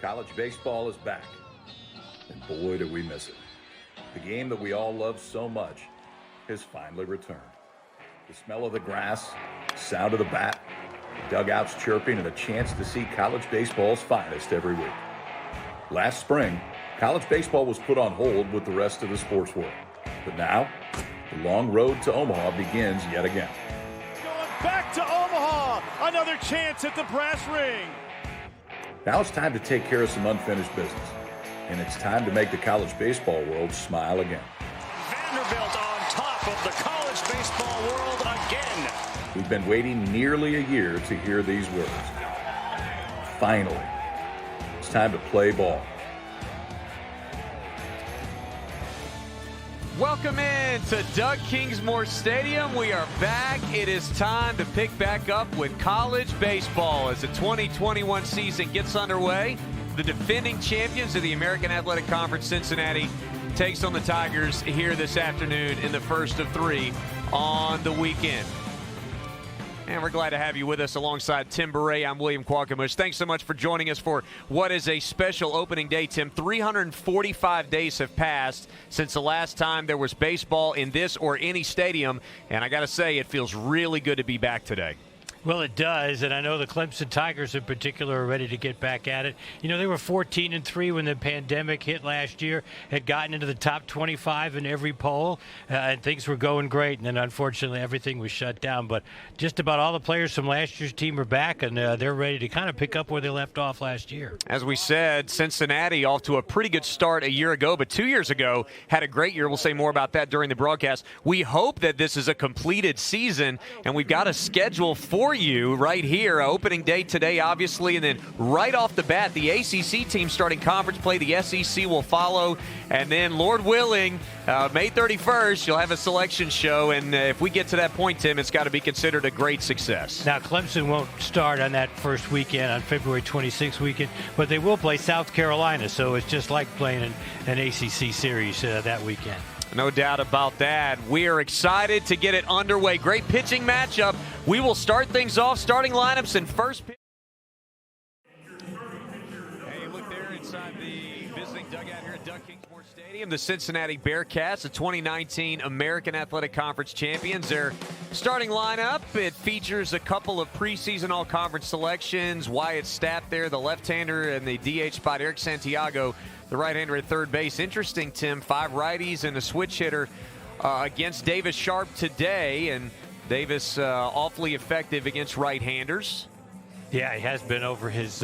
College baseball is back, and boy, do we miss it. The game that we all love so much has finally returned. The smell of the grass, sound of the bat, dugouts chirping, and a chance to see college baseball's finest every week. Last spring, college baseball was put on hold with the rest of the sports world. But now, the long road to Omaha begins yet again. Going back to Omaha, another chance at the brass ring. Now it's time to take care of some unfinished business. And it's time to make the college baseball world smile again. Vanderbilt on top of the college baseball world again. We've been waiting nearly a year to hear these words. Finally, it's time to play ball. Welcome in to Doug Kingsmore Stadium. We are back. It is time to pick back up with college baseball as the 2021 season gets underway. The defending champions of the American Athletic Conference, Cincinnati, takes on the Tigers here this afternoon in the first of three on the weekend. And we're glad to have you with us alongside Tim Beret. I'm William Qualcomush. Thanks so much for joining us for what is a special opening day, Tim. 345 days have passed since the last time there was baseball in this or any stadium. And I got to say, it feels really good to be back today. Well, it does, and I know the Clemson Tigers in particular are ready to get back at it. You know, they were 14-3 when the pandemic hit last year, had gotten into the top 25 in every poll, and things were going great, and then unfortunately everything was shut down. But just about all the players from last year's team are back, and they're ready to kind of pick up where they left off last year. As we said, Cincinnati off to a pretty good start a year ago, but 2 years ago had a great year. We'll say more about that during the broadcast. We hope that this is a completed season, and we've got a schedule for you right here. Opening day today, obviously, and then right off the bat, the ACC team starting conference play. The SEC will follow, and then, Lord willing, May 31st, you'll have a selection show, and if we get to that point, Tim, it's got to be considered a great success. Now, Clemson won't start on that first weekend, on February 26th weekend, but they will play South Carolina, so it's just like playing an ACC series that weekend. No doubt about that. We are excited to get it underway. Great pitching matchup. We will start things off, starting lineups and first pitch. Hey, look there inside the visiting dugout here at Doug Kingsmore Stadium. The Cincinnati Bearcats, the 2019 American Athletic Conference champions. Their starting lineup, it features a couple of preseason all-conference selections. Wyatt Stapp there, the left-hander, and the DH spot, Eric Santiago, the right-hander at third base. Interesting, Tim, 5 righties and a switch hitter against Davis Sharp today, and Davis awfully effective against right-handers. Yeah, he has been over his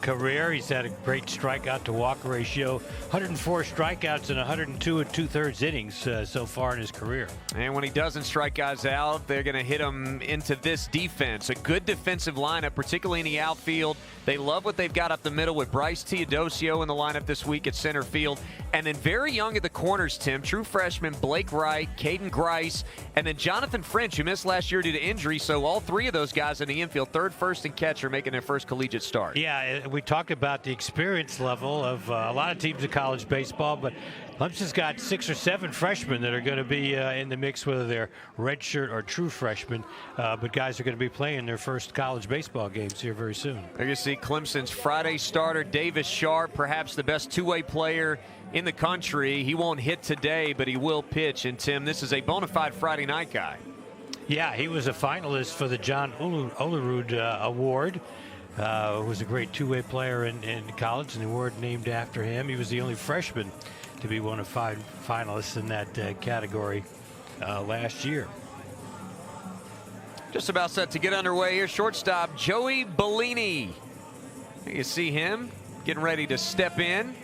career. He's had a great strikeout to walk ratio, 104 strikeouts and 102 2/3 innings so far in his career. And when he doesn't strike guys out, they're going to hit him into this defense. A good defensive lineup, particularly in the outfield. They love what they've got up the middle with Bryce Teodosio in the lineup this week at center field. And then very young at the corners, Tim, true freshman Blake Wright, Caden Grice, and then Jonathan French, who missed last year due to injury. So all three of those guys in the infield, third, first, and catcher, making their first collegiate start. Yeah, we talked about the experience level of a lot of teams in college baseball, but Clemson's got 6 or 7 freshmen that are going to be in the mix, whether they're redshirt or true freshmen. But guys are going to be playing their first college baseball games here very soon. There you see Clemson's Friday starter, Davis Sharp, perhaps the best two-way player in the country. He won't hit today, but he will pitch. And, Tim, this is a bona fide Friday night guy. Yeah, he was a finalist for the John Olerud Award. Was a great two-way player in college, and the award named after him. He was the only freshman to be one of 5 finalists in that category last year. Just about set to get underway here. Shortstop Joey Bellini. You see him getting ready to step in.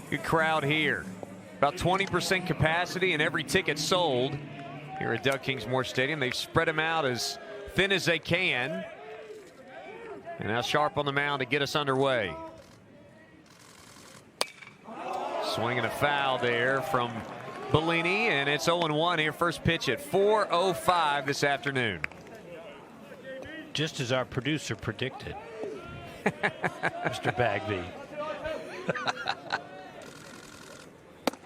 Good crowd here. About 20% capacity and every ticket sold here at Doug Kingsmore Stadium. They've spread them out as thin as they can. And now Sharp on the mound to get us underway. Swinging a foul there from Bellini, and it's 0-1 here. First pitch at 4:05 this afternoon. Just as our producer predicted, Mr. Bagby.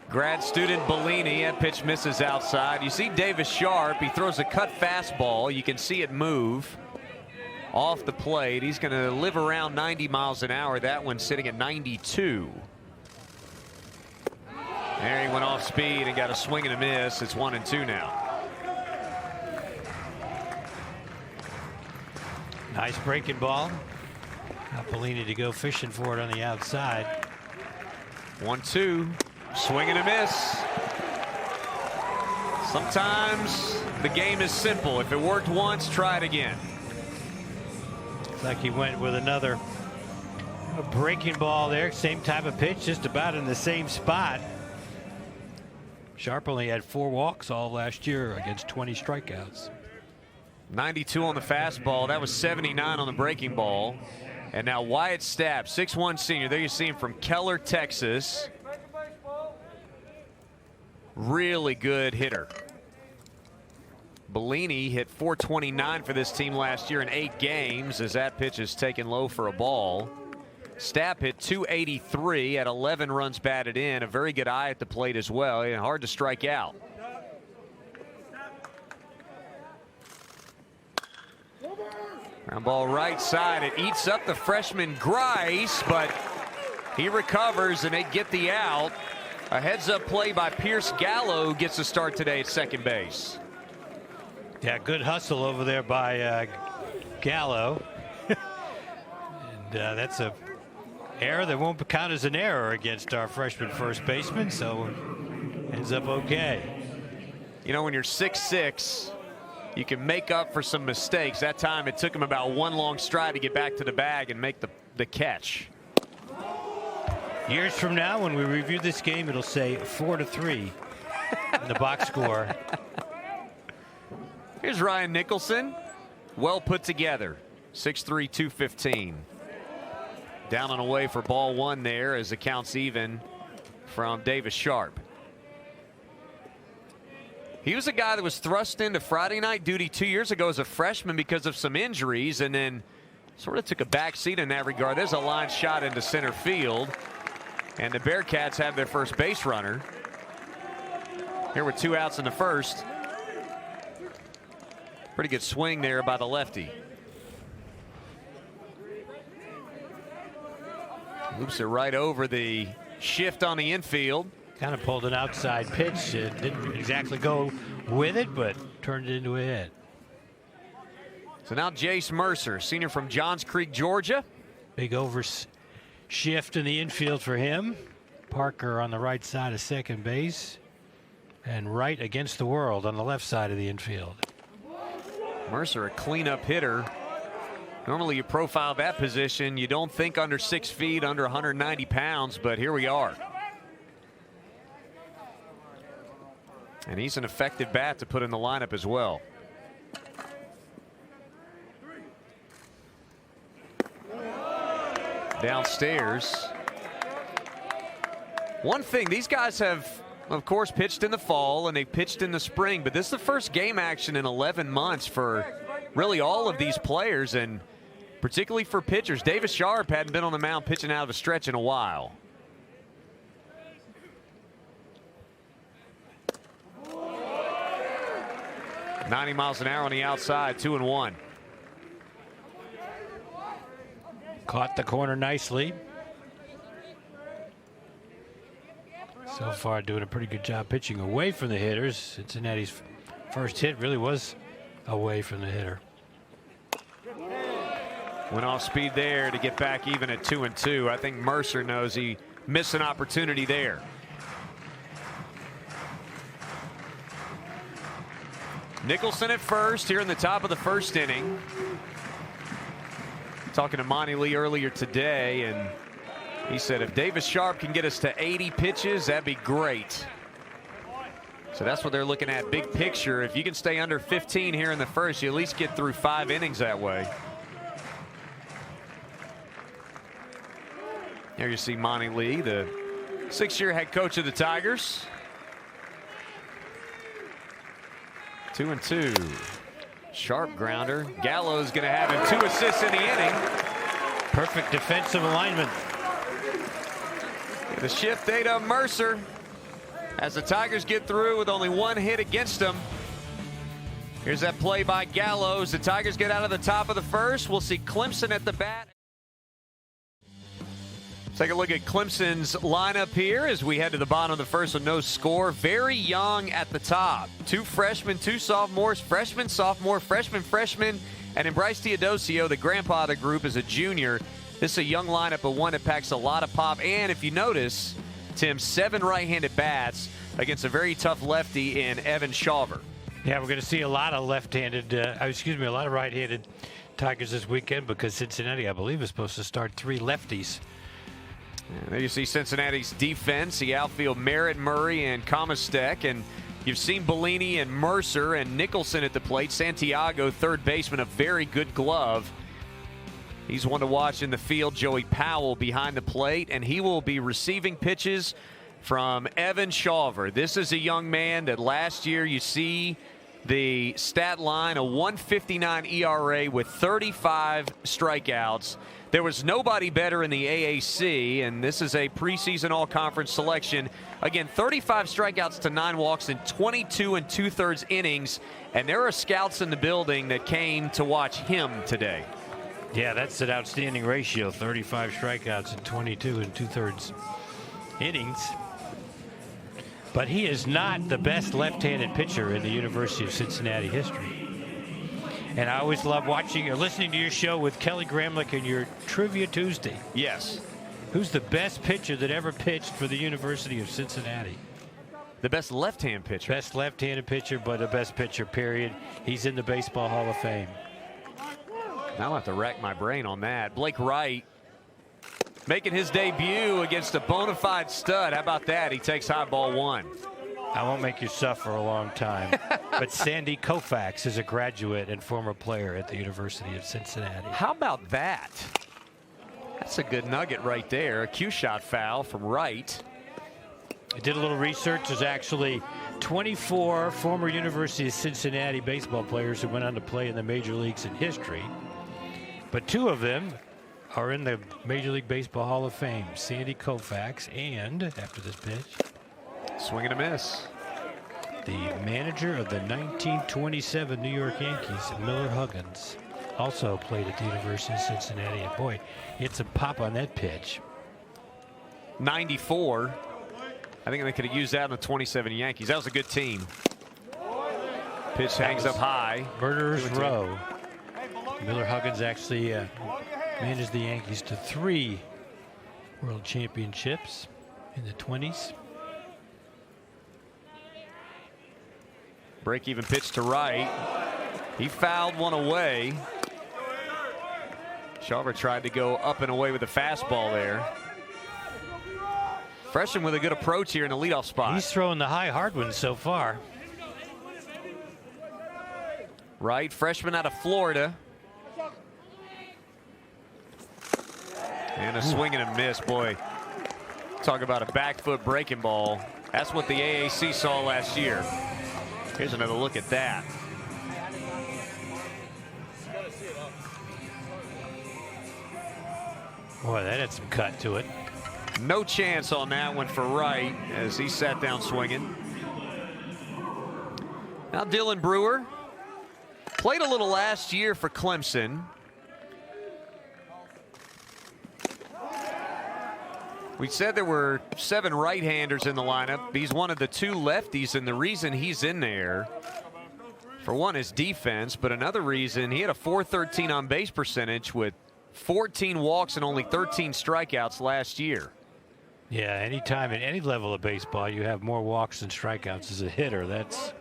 Grad student Bellini, that pitch misses outside. You see Davis Sharp, he throws a cut fastball. You can see it move. off the plate. He's going to live around 90 miles an hour. That one's sitting at 92. There he went off speed and got a swing and a miss. It's 1-2 now. Nice breaking ball. Bellini to go fishing for it on the outside. 1-2. Swing and a miss. Sometimes the game is simple. If it worked once, try it again. Looks like he went with another breaking ball there. Same type of pitch, just about in the same spot. Sharp only had 4 walks all last year against 20 strikeouts. 92 on the fastball. That was 79 on the breaking ball. And now Wyatt Stapp, 6'1" senior. There you see him from Keller, Texas. Really good hitter. Bellini hit .429 for this team last year in 8 games, as that pitch is taken low for a ball. Stapp hit .283 at 11 runs batted in. A very good eye at the plate as well, and hard to strike out. Ground ball right side. It eats up the freshman Grice, but he recovers and they get the out. A heads-up play by Pierce Gallo gets a start today at second base. Yeah, good hustle over there by Gallo. And that's a error that won't count as an error against our freshman first baseman, so ends up okay. You know, when you're 6'6", you can make up for some mistakes. That time it took him about 1 long stride to get back to the bag and make the catch. Years from now, when we review this game, it'll say 4-3 in the box score. Here's Ryan Nicholson. Well put together. 6'3", 215. Down and away for ball 1 there as the count's even from Davis Sharp. He was a guy that was thrust into Friday night duty 2 years ago as a freshman because of some injuries, and then sort of took a back seat in that regard. There's a line shot into center field, and the Bearcats have their first base runner. Here with 2 outs in the first. Pretty good swing there by the lefty. Loops it right over the shift on the infield. Kind of pulled an outside pitch. It didn't exactly go with it, but turned it into a hit. So now Jace Mercer, senior from Johns Creek, Georgia. Big shift in the infield for him. Parker on the right side of second base, and Wright against the world on the left side of the infield. Mercer, a cleanup hitter. Normally you profile that position, you don't think under 6 feet, under 190 pounds, but here we are. And he's an effective bat to put in the lineup as well. Downstairs. One thing, these guys have, of course, pitched in the fall and they pitched in the spring, but this is the first game action in 11 months for really all of these players, and particularly for pitchers. Davis Sharp hadn't been on the mound pitching out of a stretch in a while. .90 miles an hour on the outside, 2-1. Caught the corner nicely. So far doing a pretty good job pitching away from the hitters. Cincinnati's first hit really was away from the hitter. Went off speed there to get back even at 2-2. I think Mercer knows he missed an opportunity there. Nicholson at first here in the top of the first inning. Talking to Monty Lee earlier today, and he said if Davis Sharp can get us to 80 pitches, that'd be great. So that's what they're looking at, big picture. If you can stay under 15 here in the first, you at least get through 5 innings that way. There you see Monty Lee, the 6-year head coach of the Tigers. 2-2. Sharp grounder. Gallo's going to have him 2 assists in the inning. Perfect defensive alignment. The shift to Mercer as the Tigers get through with only 1 hit against them. Here's that play by Gallows. The Tigers get out of the top of the first. We'll see Clemson at the bat. Take a look at Clemson's lineup here as we head to the bottom of the first with no score. Very young at the top. 2 freshmen, 2 sophomores, freshman, sophomore, freshman, and in Bryce Teodosio, the grandpa of the group, is a junior. This is a young lineup, but one that packs a lot of pop. And if you notice, Tim, 7 right-handed bats against a very tough lefty in Evan Shawver. Yeah, we're going to see a lot of left-handed, a lot of right-handed Tigers this weekend because Cincinnati, I believe, is supposed to start 3 lefties. And there you see Cincinnati's defense, the outfield, Merritt, Murray, and Comastek. And you've seen Bellini and Mercer and Nicholson at the plate. Santiago, third baseman, a very good glove. He's one to watch in the field. Joey Powell behind the plate, and he will be receiving pitches from Evan Shawver. This is a young man that last year, you see the stat line, a 1.59 ERA with 35 strikeouts. There was nobody better in the AAC, and this is a preseason all-conference selection. Again, 35 strikeouts to 9 walks in 22 2/3 innings, and there are scouts in the building that came to watch him today. Yeah, that's an outstanding ratio, 35 strikeouts in 22 2/3 innings. But he is not the best left-handed pitcher in the University of Cincinnati history. And I always love watching or listening to your show with Kelly Gramlich and your Trivia Tuesday. Yes. Who's the best pitcher that ever pitched for the University of Cincinnati? The best left-hand pitcher. Best left-handed pitcher, but the best pitcher, period. He's in the Baseball Hall of Fame. I'll have to rack my brain on that. Blake Wright making his debut against a bona fide stud. How about that? He takes high ball 1. I won't make you suffer a long time. But Sandy Koufax is a graduate and former player at the University of Cincinnati. How about that? That's a good nugget right there. A cue shot foul from Wright. I did a little research. There's actually 24 former University of Cincinnati baseball players who went on to play in the major leagues in history. But 2 of them are in the Major League Baseball Hall of Fame. Sandy Koufax and, after this pitch, swing and a miss, the manager of the 1927 New York Yankees, Miller Huggins, also played at the University of Cincinnati. And boy, it's a pop on that pitch. 94. I think they could have used that in the 27 Yankees. That was a good team. Pitch hangs up high. Murderer's Row. Miller Huggins actually managed the Yankees to 3 world championships in the 20s. Break-even pitch to Wright. He fouled one away. Shawver tried to go up and away with a fastball there. Freshman with a good approach here in the leadoff spot. He's throwing the high hard ones so far. Wright, freshman out of Florida. And a swing and a miss. Boy, talk about a back foot breaking ball. That's what the AAC saw last year. Here's another look at that. Boy, that had some cut to it. No chance on that one for Wright as he sat down swinging. Now Dylan Brewer played a little last year for Clemson. We said there were 7 right-handers in the lineup. He's one of the 2 lefties, and the reason he's in there, for one, is defense, but another reason, he had a .413 on base percentage with 14 walks and only 13 strikeouts last year. Yeah, anytime at any level of baseball you have more walks than strikeouts as a hitter, that's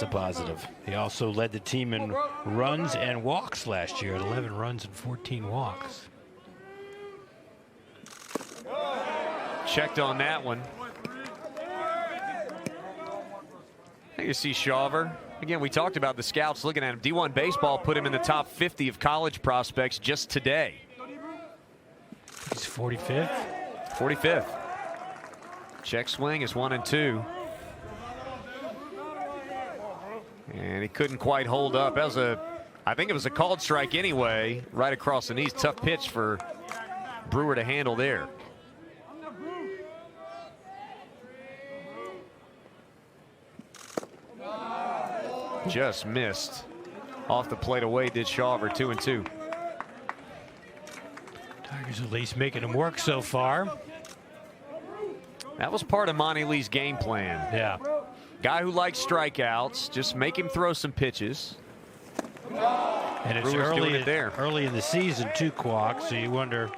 a positive. He also led the team in runs and walks last year at 11 runs and 14 walks. Checked on that one. You see Shawver. Again, we talked about the scouts looking at him. D1 Baseball put him in the top 50 of college prospects just today. He's 45th? 45th. Check swing is 1 and 2. And he couldn't quite hold up. That was I think it was a called strike anyway, right across the knees. Tough pitch for Brewer to handle there. just missed. Off the plate away did Shawver, 2-2. Tigers at least making him work so far. That was part of Monty Lee's game plan. Yeah. Guy who likes strikeouts, just make him throw some pitches. And it's early in the season too, Kwok, so you wonder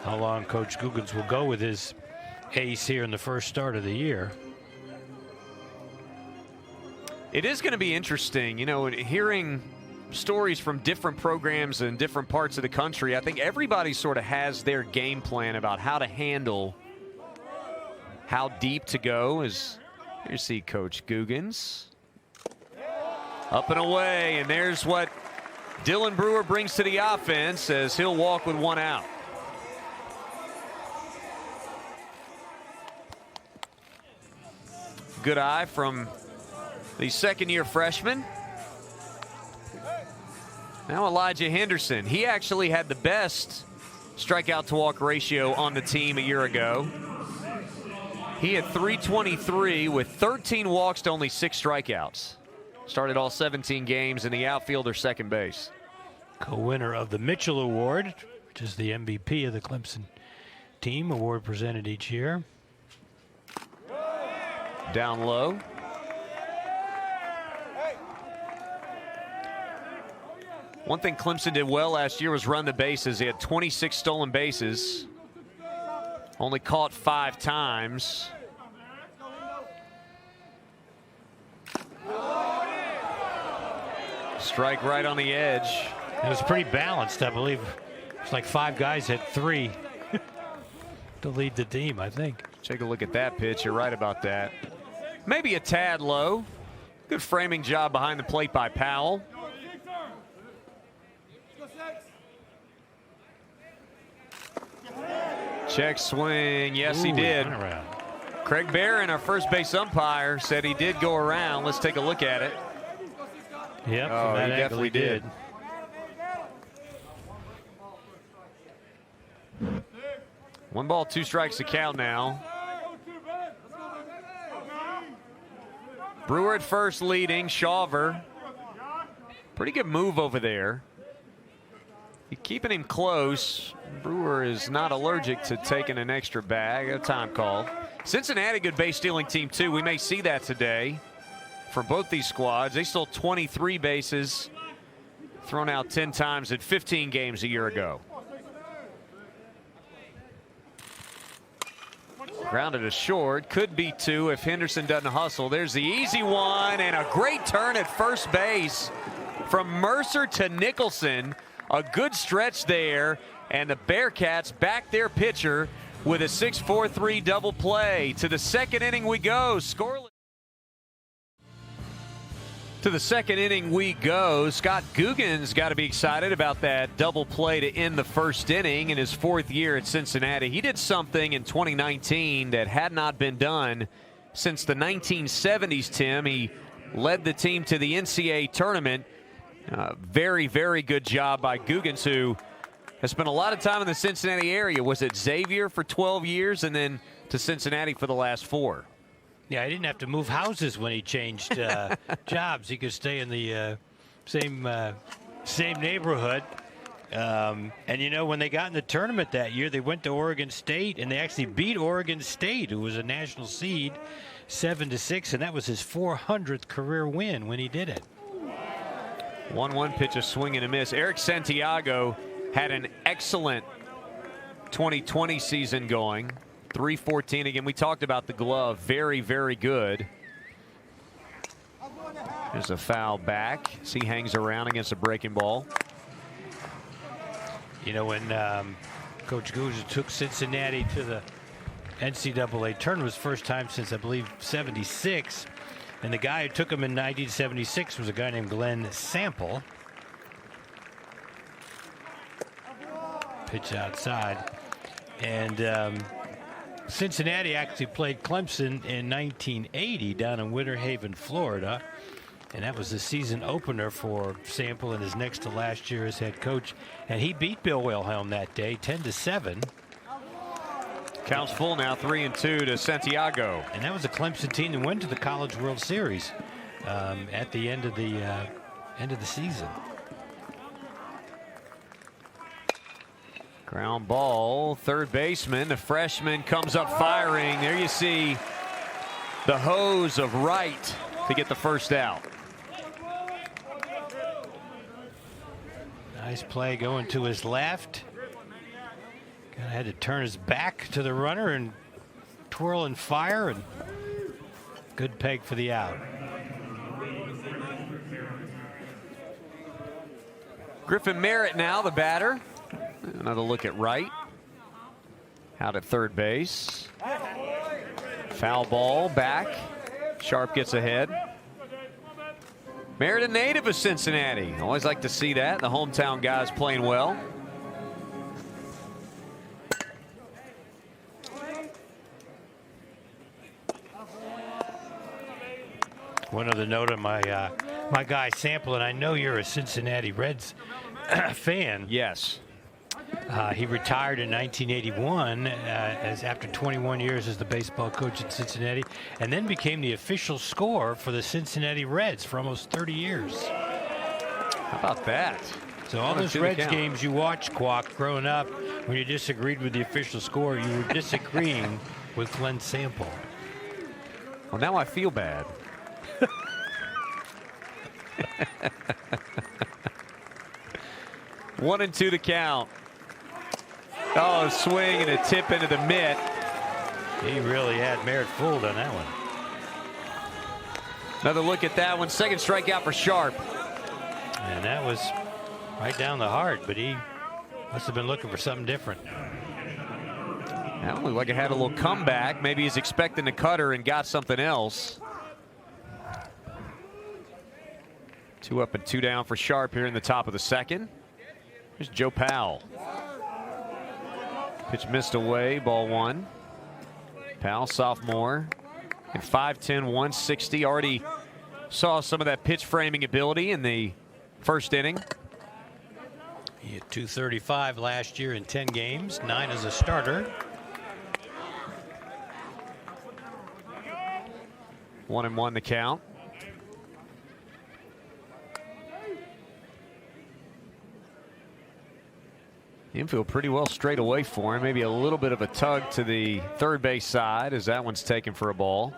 how long Coach Googans will go with his ace here in the first start of the year. It is going to be interesting, you know, hearing stories from different programs in different parts of the country. I think everybody sort of has their game plan about how to handle how deep to go. As you see Coach Googans up and away, and there's what Dylan Brewer brings to the offense as he'll walk with one out. Good eye from the second-year freshman. Now Elijah Henderson. He actually had the best strikeout-to-walk ratio on the team a year ago. He had .323 with 13 walks to only 6 strikeouts. Started all 17 games in the outfield or second base. Co-winner of the Mitchell Award, which is the MVP of the Clemson team, award presented each year. Down low. One thing Clemson did well last year was run the bases. They had 26 stolen bases. Only caught 5 times. Strike right on the edge. It was pretty balanced, I believe. It's like 5 guys hit 3 to lead the team, I think. Take a look at that pitch. You're right about that. Maybe a tad low. Good framing job behind the plate by Powell. Check swing. Yes, he did. Craig Barron, our first base umpire, said he did go around. Let's take a look at it. Yep, oh, he definitely did. 1 ball, 2 strikes to count now. Brewer at first leading. Shawver. Pretty good move over there. Keeping him close. Brewer is not allergic to taking an extra bag. A time call. Cincinnati, good base stealing team too. We may see that today for both these squads. They stole 23 bases, thrown out 10 times in 15 games a year ago. Grounded to short. Could be 2 if Henderson doesn't hustle. There's the easy one, and a great turn at first base from Mercer to Nicholson. A good stretch there, and the Bearcats back their pitcher with a 6-4-3 double play. To the second inning we go. Scoreless. To the second inning we go. Scott Googans got to be excited about that double play to end the first inning in his 4th year at Cincinnati. He did something in 2019 that had not been done since the 1970s, Tim. He led the team to the NCAA tournament. Very, very good job by Googans, who has spent a lot of time in the Cincinnati area. Was at Xavier for 12 years and then to Cincinnati for the last 4. Yeah, he didn't have to move houses when he changed jobs. He could stay in the same neighborhood. And, you know, when they got in the tournament that year, they went to Oregon State, and they actually beat Oregon State, who was a national seed, 7-6, and that was his 400th career win when he did it. 1-1 pitch, a swing and a miss. Eric Santiago had an excellent 2020 season going. .314 again. We talked about the glove. Very, very good. There's a foul back. As he hangs around against a breaking ball. You know, when Coach Googans took Cincinnati to the NCAA tournament, was first time since, I believe, '76. And the guy who took him in 1976 was a guy named Glenn Sample. Pitch outside. And Cincinnati actually played Clemson in 1980 down in Winter Haven, Florida. And that was the season opener for Sample in his next to last year as head coach. And he beat Bill Wilhelm that day, 10-7. Counts full now, 3-2 to Santiago. And that was a Clemson team that went to the College World Series at the end of the season. Ground ball, third baseman, the freshman comes up firing. There you see the hose of Wright to get the first out. Nice play going to his left. Kind of had to turn his back to the runner and twirl and fire, and good peg for the out. Griffin Merritt now the batter. Another look at Wright. Out at third base. Foul ball back. Sharp gets ahead. Merritt, a native of Cincinnati. Always like to see that. The hometown guys playing well. One other note on my guy Sample, and I know you're a Cincinnati Reds fan. Yes. He retired in 1981 as after 21 years as the baseball coach at Cincinnati, and then became the official scorer for the Cincinnati Reds for almost 30 years. How about that? So all those Reds games you watched, Quack, growing up, when you disagreed with the official score, you were disagreeing with Glenn Sample. Well, now I feel bad. 1-2 to count. Oh, swing and a tip into the mitt. He really had Merritt fooled on that one. Another look at that one. Second strikeout for Sharp. And that was right down the heart, but he must have been looking for something different. That looked like it had a little comeback. Maybe he's expecting the cutter and got something else. 2 up and 2 down for Sharp here in the top of the second. Here's Joe Powell. Pitch missed away, ball 1. Powell, sophomore, at 5'10", 160. Already saw some of that pitch framing ability in the first inning. He had 235 last year in 10 games, 9 as a starter. 1-1 the count. Infield pretty well straight away for him. Maybe a little bit of a tug to the third base side as that one's taken for a ball.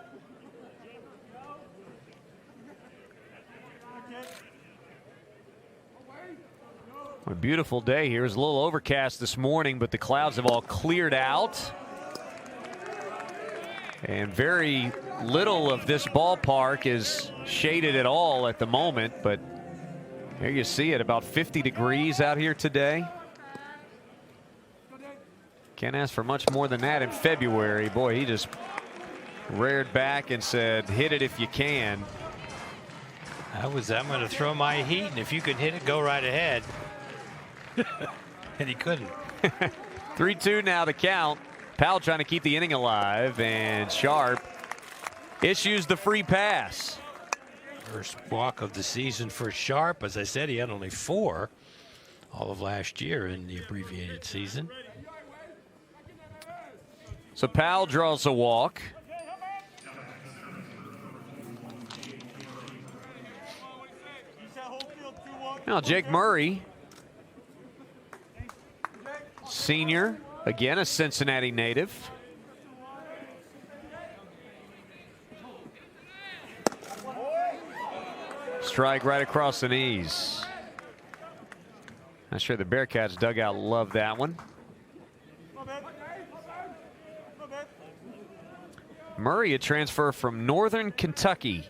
A beautiful day here. It's a little overcast this morning, but the clouds have all cleared out. And very little of this ballpark is shaded at all at the moment, but here you see it, about 50 degrees out here today. Can't ask for much more than that in February. Boy, he just reared back and said, hit it if you can. I'm going to throw my heat, and if you can hit it, go right ahead. And he couldn't. 3-2 now the count. Powell trying to keep the inning alive, and Sharp issues the free pass. First walk of the season for Sharp. As I said, he had only 4 all of last year in the abbreviated season. So Powell draws a walk. Now Jake Murray, senior, again a Cincinnati native. Strike right across the knees. Not sure the Bearcats dugout loved that one. Murray, a transfer from Northern Kentucky.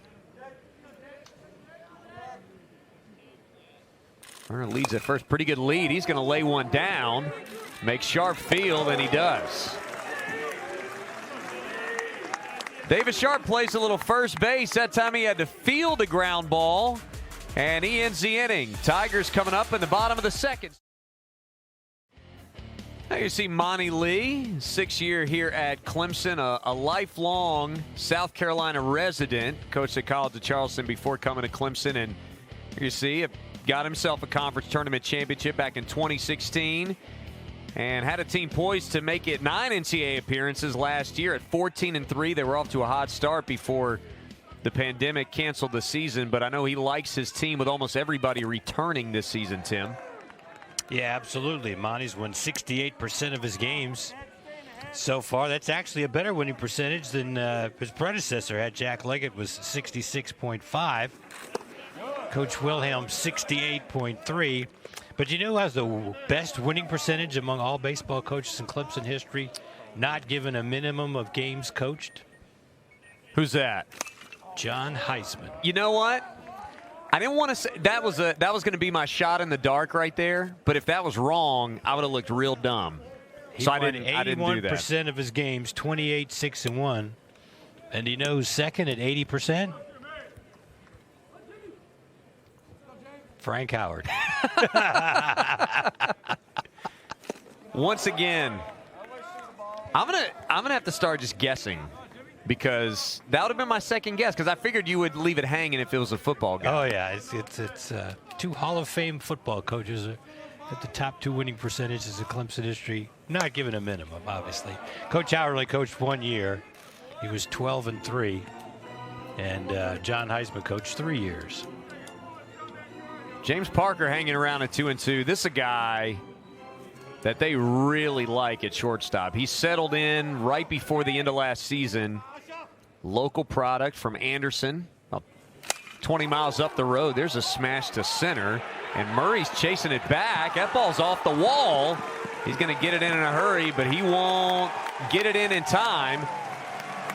Murray leads at first. Pretty good lead. He's going to lay one down. Make Sharp field, and he does. David Sharp plays a little first base. That time he had to field a ground ball, and he ends the inning. Tigers coming up in the bottom of the second. Now you see Monty Lee, 6-year here at Clemson, a lifelong South Carolina resident, coached at College of Charleston before coming to Clemson, and here you see got himself a conference tournament championship back in 2016 and had a team poised to make it 9 NCAA appearances last year. At 14-3, they were off to a hot start before the pandemic canceled the season, but I know he likes his team with almost everybody returning this season, Tim. Yeah, absolutely. Monty's won 68% of his games so far. That's actually a better winning percentage than his predecessor had. Jack Leggett was 66.5. Coach Wilhelm 68.3. But you know who has the best winning percentage among all baseball coaches in Clemson history, not given a minimum of games coached? Who's that? John Heisman. You know what? I didn't want to say that was going to be my shot in the dark right there. But if that was wrong, I would have looked real dumb. So I didn't do that. 81% of his games, 28, 6-1. And do you know who's second at 80%? Frank Howard. Once again, I'm gonna have to start just guessing, because that would have been my second guess, because I figured you would leave it hanging if it was a football game. Oh yeah, it's two Hall of Fame football coaches at the top 2 winning percentages of Clemson history, not given a minimum, obviously. Coach Howard only coached 1 year. He was 12-3, and John Heisman coached 3 years. James Parker hanging around at 2-2. This is a guy that they really like at shortstop. He settled in right before the end of last season. Local product from Anderson, about 20 miles up the road. There's a smash to center, and Murray's chasing it back. That ball's off the wall. He's going to get it in a hurry, but he won't get it in time.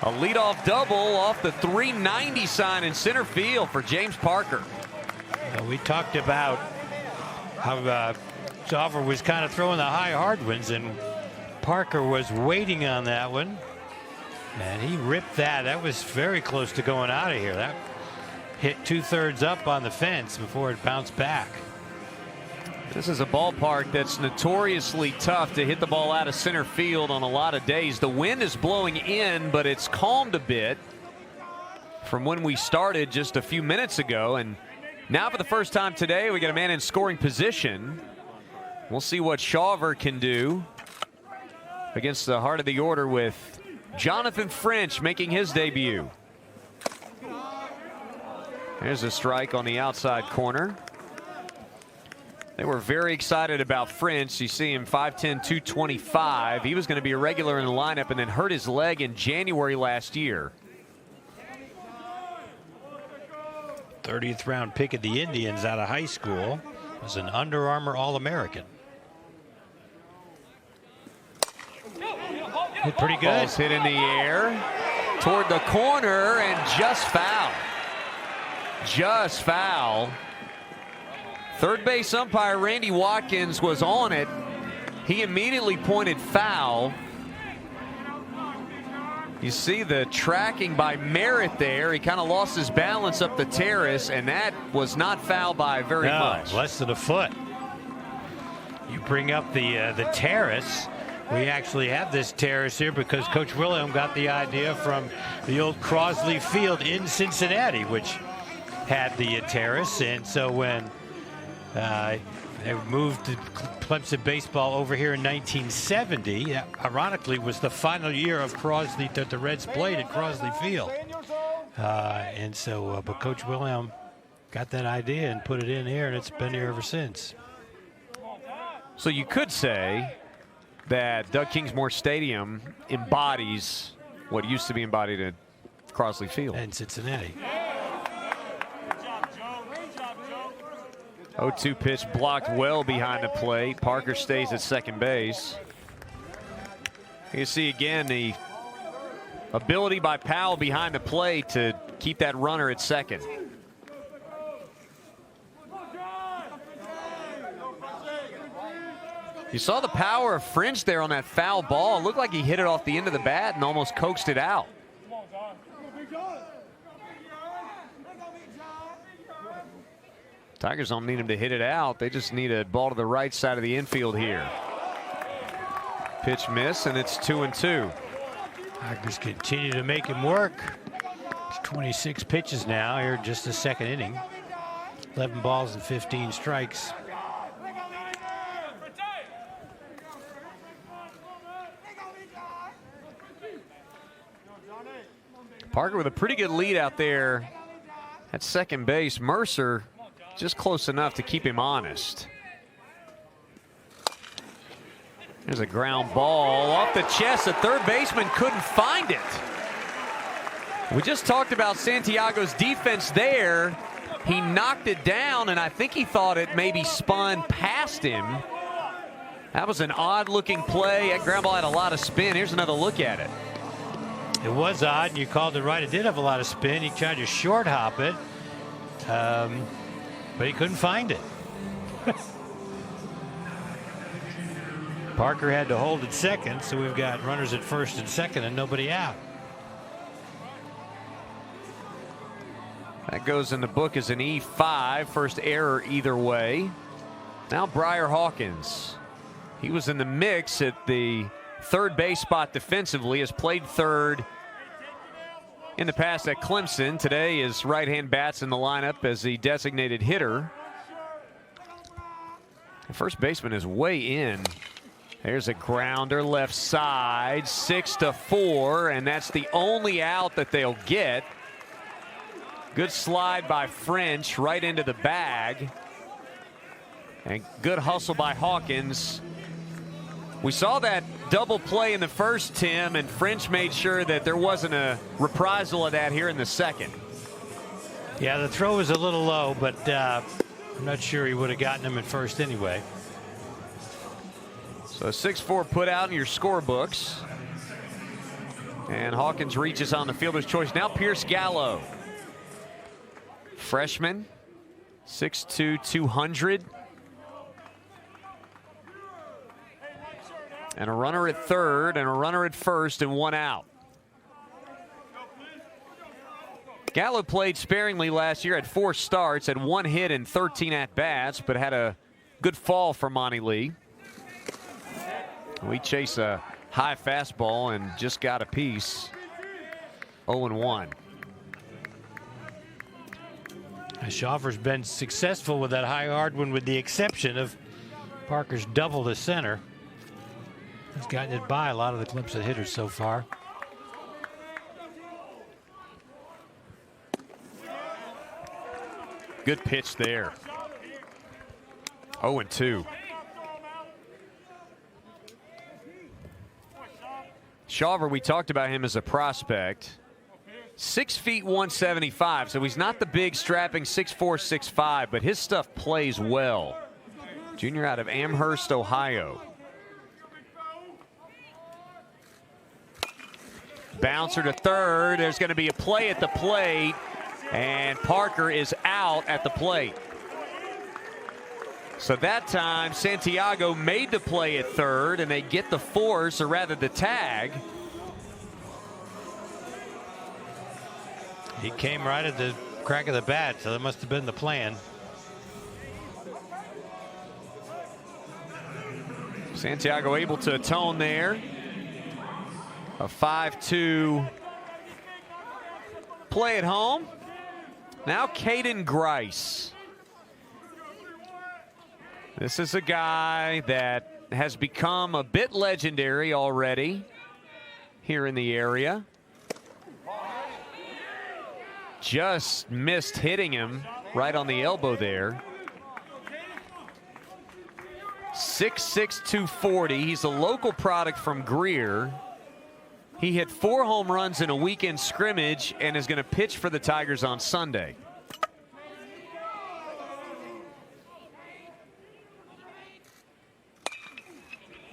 A leadoff double off the 390 sign in center field for James Parker. We talked about how Sauver was kind of throwing the high hard ones, and Parker was waiting on that one, and he ripped that. That was very close to going out of here. That hit 2/3 up on the fence before it bounced back. This is a ballpark that's notoriously tough to hit the ball out of center field on a lot of days. The wind is blowing in, but it's calmed a bit from when we started just a few minutes ago. And now for the first time today, we got a man in scoring position. We'll see what Shawver can do against the heart of the order with Jonathan French making his debut. There's a strike on the outside corner. They were very excited about French. You see him 5'10", 225. He was going to be a regular in the lineup and then hurt his leg in January last year. 30th round pick of the Indians out of high school. Was an Under Armour All-American. Hit pretty good. Ball's hit in the air toward the corner and just foul. Just foul. Third base umpire Randy Watkins was on it. He immediately pointed foul. You see the tracking by Merritt there. He kind of lost his balance up the terrace, and that was not foul by very much. Less than a foot. You bring up the terrace. We actually have this terrace here because Coach Wilhelm got the idea from the old Crosley Field in Cincinnati, which had the terrace. And so when they moved to Clemson baseball over here in 1970. Ironically, was the final year of Crosley that the Reds played at Crosley Field. And so, but Coach Wilhelm got that idea and put it in here, and it's been here ever since. So you could say that Doug Kingsmore Stadium embodies what used to be embodied at Crosley Field. And Cincinnati. 0-2 pitch blocked well behind the plate. Parker stays at second base. You see again the ability by Powell behind the plate to keep that runner at second. You saw the power of French there on that foul ball. It looked like he hit it off the end of the bat and almost coaxed it out. Tigers don't need him to hit it out. They just need a ball to the right side of the infield here. Pitch miss, and it's 2-2. Tigers continue to make him work. It's 26 pitches now here in just the second inning. 11 balls and 15 strikes. Parker with a pretty good lead out there at second base. Mercer just close enough to keep him honest. There's a ground ball off the chest. The third baseman couldn't find it. We just talked about Santiago's defense there. He knocked it down, and I think he thought it maybe spun past him. That was an odd-looking play. That ground ball had a lot of spin. Here's another look at it. It was odd, and you called it right. It did have a lot of spin. He tried to short hop it, but he couldn't find it. Parker had to hold at second, so we've got runners at first and second and nobody out. That goes in the book as an E5. First error either way. Now Briar Hawkins. He was in the mix at the third base spot defensively, has played third in the past at Clemson. Today his right-hand bats in the lineup as the designated hitter. The first baseman is way in. There's a grounder left side, 6-4, and that's the only out that they'll get. Good slide by French right into the bag. And good hustle by Hawkins. We saw that double play in the first, Tim, and French made sure that there wasn't a reprisal of that here in the second. Yeah, the throw was a little low, but I'm not sure he would have gotten him at first anyway. So a 6-4 put out in your scorebooks. And Hawkins reaches on the fielder's choice. Now Pierce Gallo. Freshman, 6'2", 200. And a runner at third and a runner at first and one out. Gallo played sparingly last year, had 4 starts, had 1 hit and 13 at-bats, but had a good fall for Monty Lee. We chase a high fastball and just got a piece. 0-1. Schaufer's been successful with that high hard one, with the exception of Parker's double to center. He's gotten it by a lot of the Clemson hitters so far. Good pitch there. 0-2. Schaufer, we talked about him as a prospect. 6 feet 175, so he's not the big strapping 6'4", 6'5", but his stuff plays well. Junior out of Amherst, Ohio. Bouncer to third. There's going to be a play at the plate, and Parker is out at the plate. So that time, Santiago made the play at third, and they get the force, or rather the tag. He came right at the crack of the bat, so that must have been the plan. Santiago able to atone there. A 5-2 play at home. Now Caden Grice. This is a guy that has become a bit legendary already here in the area. Just missed hitting him right on the elbow there. 6'6", 240. He's a local product from Greer. He hit 4 home runs in a weekend scrimmage and is going to pitch for the Tigers on Sunday.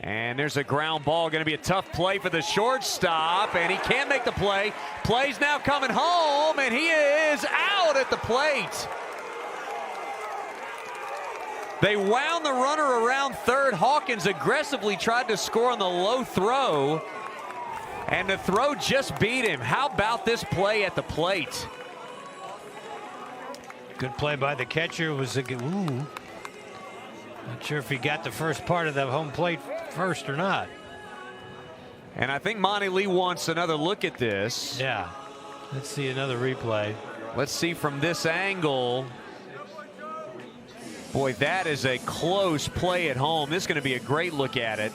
And there's a ground ball, going to be a tough play for the shortstop, and he can't make the play. Play's now coming home, and he is out at the plate. They wound the runner around third. Hawkins aggressively tried to score on the low throw, and the throw just beat him. How about this play at the plate? Good play by the catcher. Was a good, ooh. Not sure if he got the first part of the home plate first or not. And I think Monty Lee wants another look at this. Yeah. Let's see another replay. Let's see from this angle. Boy, that is a close play at home. This is going to be a great look at it.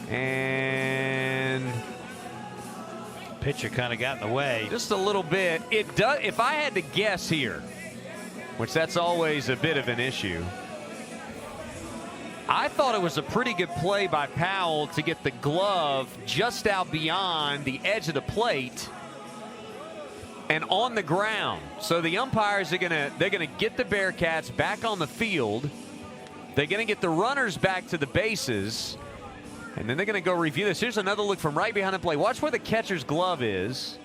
And pitcher kind of got in the way. Just a little bit. It does. If I had to guess here, which that's always a bit of an issue, I thought it was a pretty good play by Powell to get the glove just out beyond the edge of the plate and on the ground. So the umpires are they're gonna get the Bearcats back on the field. They're gonna get the runners back to the bases, and then they're gonna go review this. Here's another look from right behind the plate. Watch where the catcher's glove is.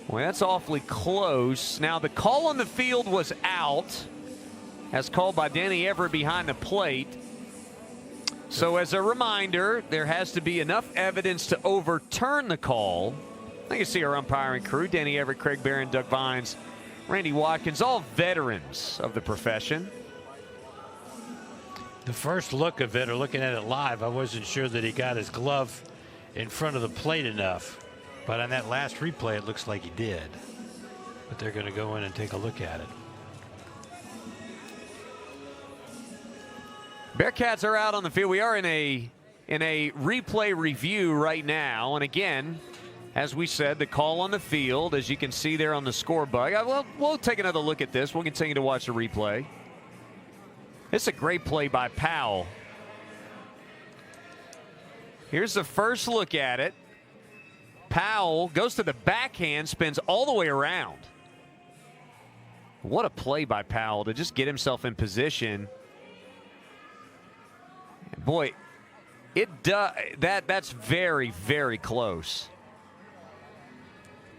Well, that's awfully close. Now the call on the field was out, as called by Danny Everett behind the plate. So as a reminder, there has to be enough evidence to overturn the call. I can see our umpiring crew: Danny Everett, Craig Barron, Doug Vines, Randy Watkins, all veterans of the profession. The first look of it, or looking at it live, I wasn't sure that he got his glove in front of the plate enough. But on that last replay, it looks like he did. But they're going to go in and take a look at it. Bearcats are out on the field. We are in a replay review right now. And again, as we said, the call on the field, as you can see there on the scoreboard. Well, we'll take another look at this. We'll continue to watch the replay. It's a great play by Powell. Here's the first look at it. Powell goes to the backhand, spins all the way around. What a play by Powell to just get himself in position. Boy, that's very, very close.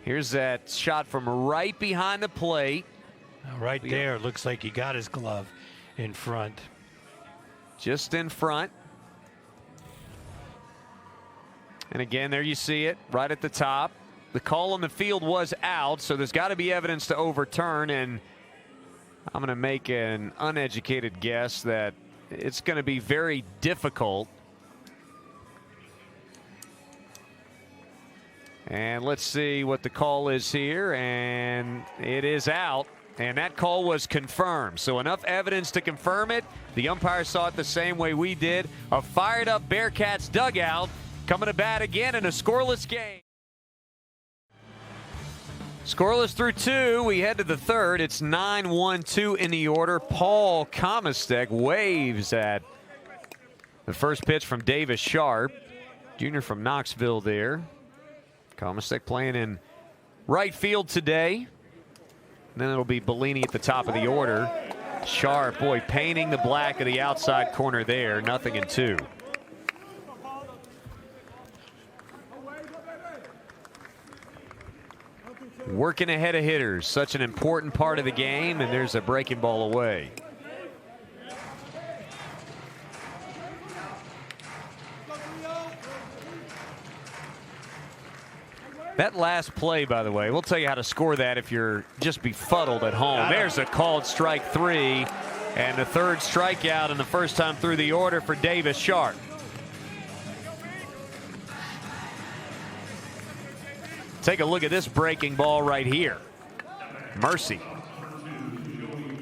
Here's that shot from right behind the plate. Right there, looks like he got his glove in front. Just in front. And again, there you see it, right at the top. The call on the field was out, so there's got to be evidence to overturn, and I'm going to make an uneducated guess that it's going to be very difficult. And let's see what the call is here, and it is out, and that call was confirmed. So enough evidence to confirm it. The umpire saw it the same way we did. A fired-up Bearcats dugout coming to bat again in a scoreless game. Scoreless through two. We head to the third. It's 9-1-2 in the order. Paul Komistek waves at the first pitch from Davis Sharp, junior from Knoxville there. Komistek playing in right field today. And then it'll be Bellini at the top of the order. Sharp, boy, painting the black of the outside corner there. 0-2. Working ahead of hitters, such an important part of the game, and there's a breaking ball away. That last play, by the way, we'll tell you how to score that if you're just befuddled at home. There's a called strike three, and the third strikeout and the first time through the order for Davis Sharp. Take a look at this breaking ball right here. Mercy.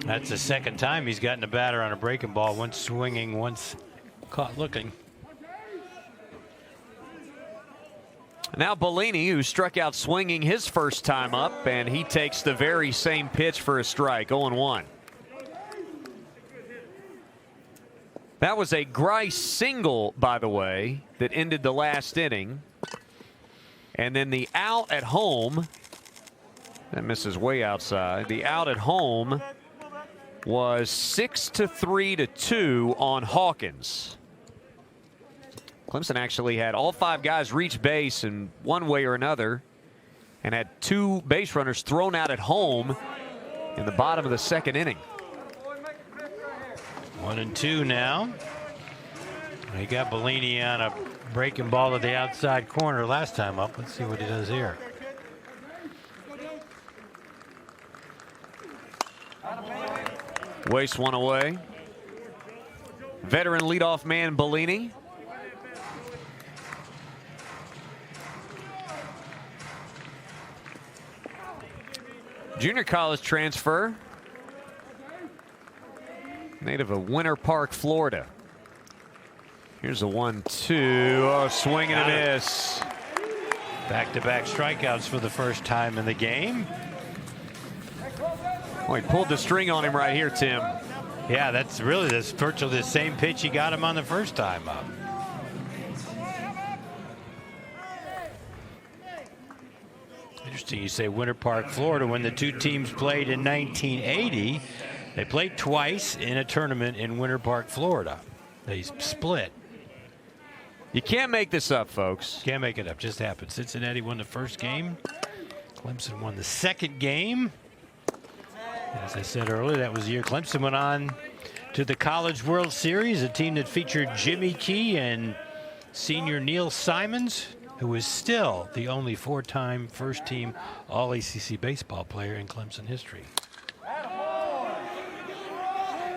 That's the second time he's gotten a batter on a breaking ball. Once swinging, once caught looking. Now Bellini, who struck out swinging his first time up, and he takes the very same pitch for a strike. 0-1. That was a Grice single, by the way, that ended the last inning. And then the out at home, that misses way outside. The out at home was 6-3-2 on Hawkins. Clemson actually had all five guys reach base in one way or another, and had two base runners thrown out at home in the bottom of the second inning. 1-2 now. He got Bellini on a breaking ball to the outside corner last time up. Let's see what he does here. Waste one away. Veteran leadoff man Bellini. Junior college transfer. Native of Winter Park, Florida. Here's a 1-2. Oh, swing and a miss. Back-to-back strikeouts for the first time in the game. Oh, he pulled the string on him right here, Tim. Yeah, that's virtually the same pitch he got him on the first time up. Interesting you say Winter Park, Florida. When the two teams played in 1980, they played twice in a tournament in Winter Park, Florida. They split. You can't make this up, folks. Can't make it up. Just happened. Cincinnati won the first game. Clemson won the second game. As I said earlier, that was the year Clemson went on to the College World Series, a team that featured Jimmy Key and senior Neil Simons, who is still the only four-time first-team All-ACC baseball player in Clemson history.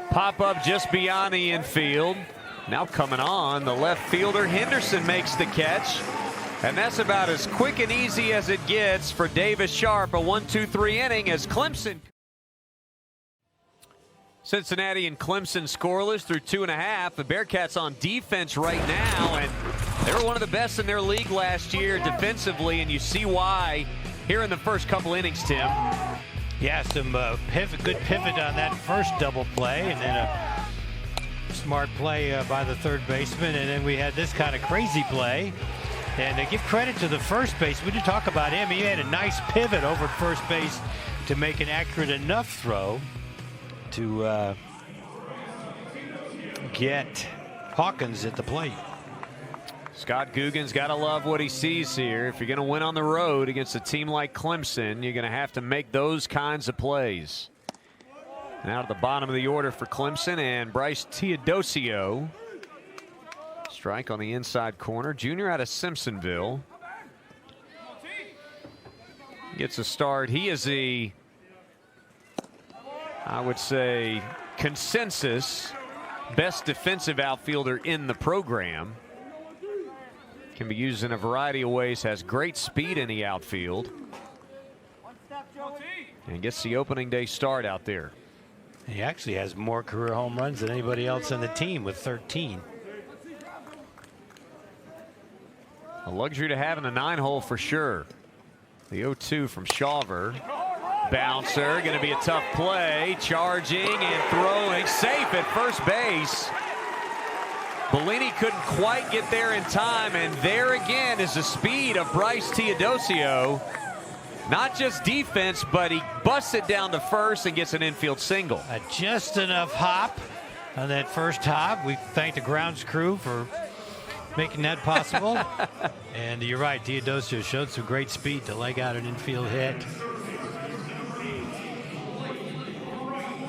Pop up just beyond the infield. Now coming on, the left fielder Henderson makes the catch. And that's about as quick and easy as it gets for Davis Sharp. A 1-2-3 inning as Clemson. Cincinnati and Clemson scoreless through 2.5. The Bearcats on defense right now, and they were one of the best in their league last year defensively, and you see why here in the first couple innings, Tim. Yeah, some good pivot on that first double play, and then a smart play by the third baseman, and then we had this kind of crazy play. And to give credit to the first base, we did talk about him. He had a nice pivot over at first base to make an accurate enough throw to get Hawkins at the plate. Scott Guggen's got to love what he sees here. If you're going to win on the road against a team like Clemson, you're going to have to make those kinds of plays. Now to the bottom of the order for Clemson, and Bryce Teodosio. Strike on the inside corner. Junior out of Simpsonville. Gets a start. He is the, I would say, consensus best defensive outfielder in the program. Can be used in a variety of ways. Has great speed in the outfield. And gets the opening day start out there. He actually has more career home runs than anybody else on the team with 13. A luxury to have in the 9-hole for sure. The 0-2 from Shawver. Bouncer, going to be a tough play. Charging and throwing. Safe at first base. Bellini couldn't quite get there in time, and there again is the speed of Bryce Teodosio. Not just defense, but he busts it down to first and gets an infield single. Just enough hop on that first hop. We thank the grounds crew for making that possible. And you're right, Teodosio showed some great speed to leg out an infield hit.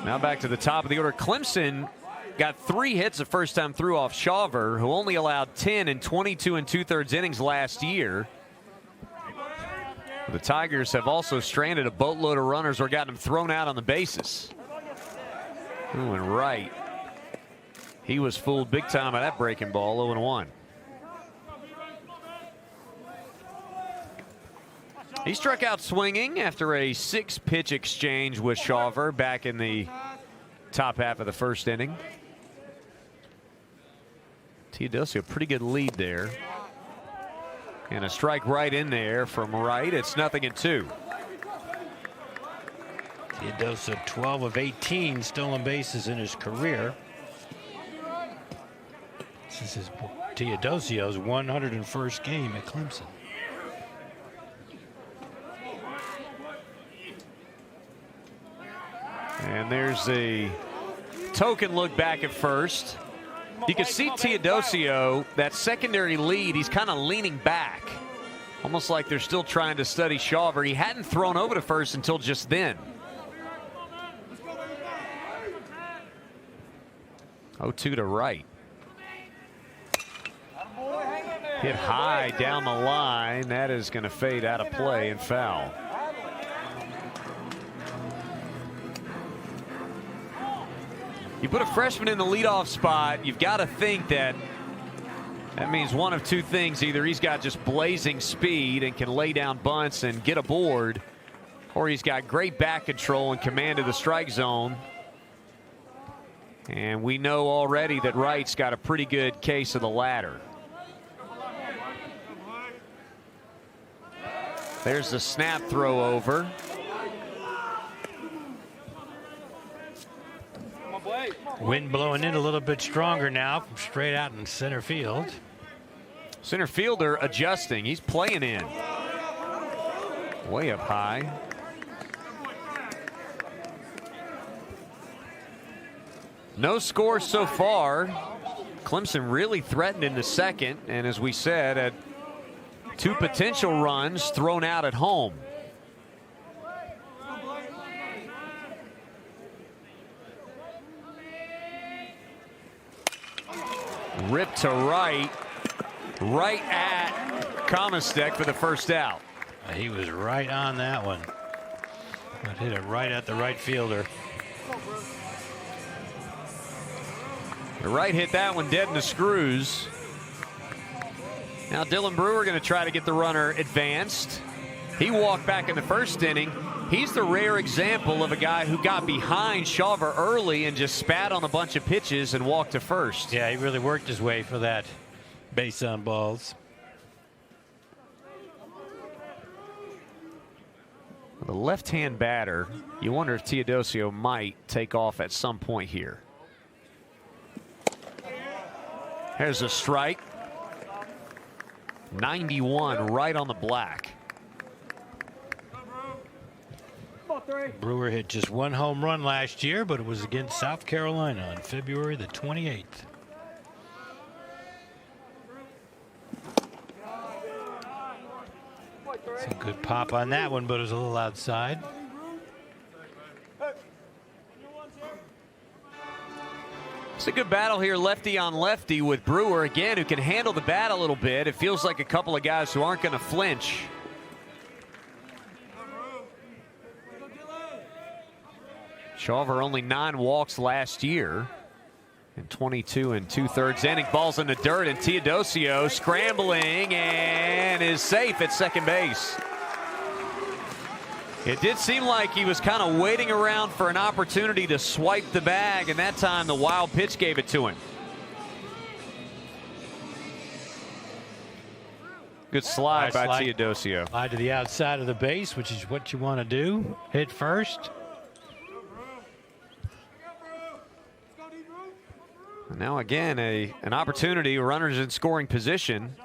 Now back to the top of the order. Clemson got 3 hits the first time through off Shawver, who only allowed 10 in 22 2/3 innings last year. The Tigers have also stranded a boatload of runners or gotten them thrown out on the bases. Ooh, and right. He was fooled big time by that breaking ball, 0-1. He struck out swinging after a 6-pitch exchange with Shawver back in the top half of the first inning. Teodosio, pretty good lead there. And a strike right in there from right. It's 0-2. Teodosio 12 of 18 stolen bases in his career. This is Teodosio's 101st game at Clemson. And there's a token look back at first. You can see Teodosio, that secondary lead, he's kind of leaning back. Almost like they're still trying to study Shawver. He hadn't thrown over to first until just then. 0-2 to right. Hit high down the line. That is going to fade out of play and foul. You put a freshman in the leadoff spot, you've got to think that means one of two things. Either he's got just blazing speed and can lay down bunts and get aboard, or he's got great back control and command of the strike zone And we know already that Wright's got a pretty good case of the latter. There's the snap throw over. Wind blowing in a little bit stronger now from straight out in center field. Center fielder adjusting. He's playing in. Way up high. No score so far. Clemson really threatened in the second, and as we said, had 2 potential runs thrown out at home. Ripped to right at Comistek for the first out. He was right on that one. But hit it right at the right fielder. The right hit that one dead in the screws. Now Dylan Brewer going to try to get the runner advanced. He walked back in the first inning. He's the rare example of a guy who got behind Shawver early and just spat on a bunch of pitches and walked to first. Yeah, he really worked his way for that base on balls. The left-hand batter, you wonder if Teodosio might take off at some point here. There's a strike. 91 right on the black. Brewer hit just 1 home run last year, but it was against South Carolina on February the 28th. It's a good pop on that one, but it was a little outside. It's a good battle here, lefty on lefty, with Brewer again, who can handle the bat a little bit. It feels like a couple of guys who aren't going to flinch. Shawver only 9 walks last year in 22 2/3 inning. Ball's in the dirt, and Teodosio scrambling and is safe at second base. It did seem like he was kind of waiting around for an opportunity to swipe the bag, and that time the wild pitch gave it to him. Good slide by Teodosio. Slide to the outside of the base, which is what you want to do. Hit first. And now again, an opportunity, runners in scoring position.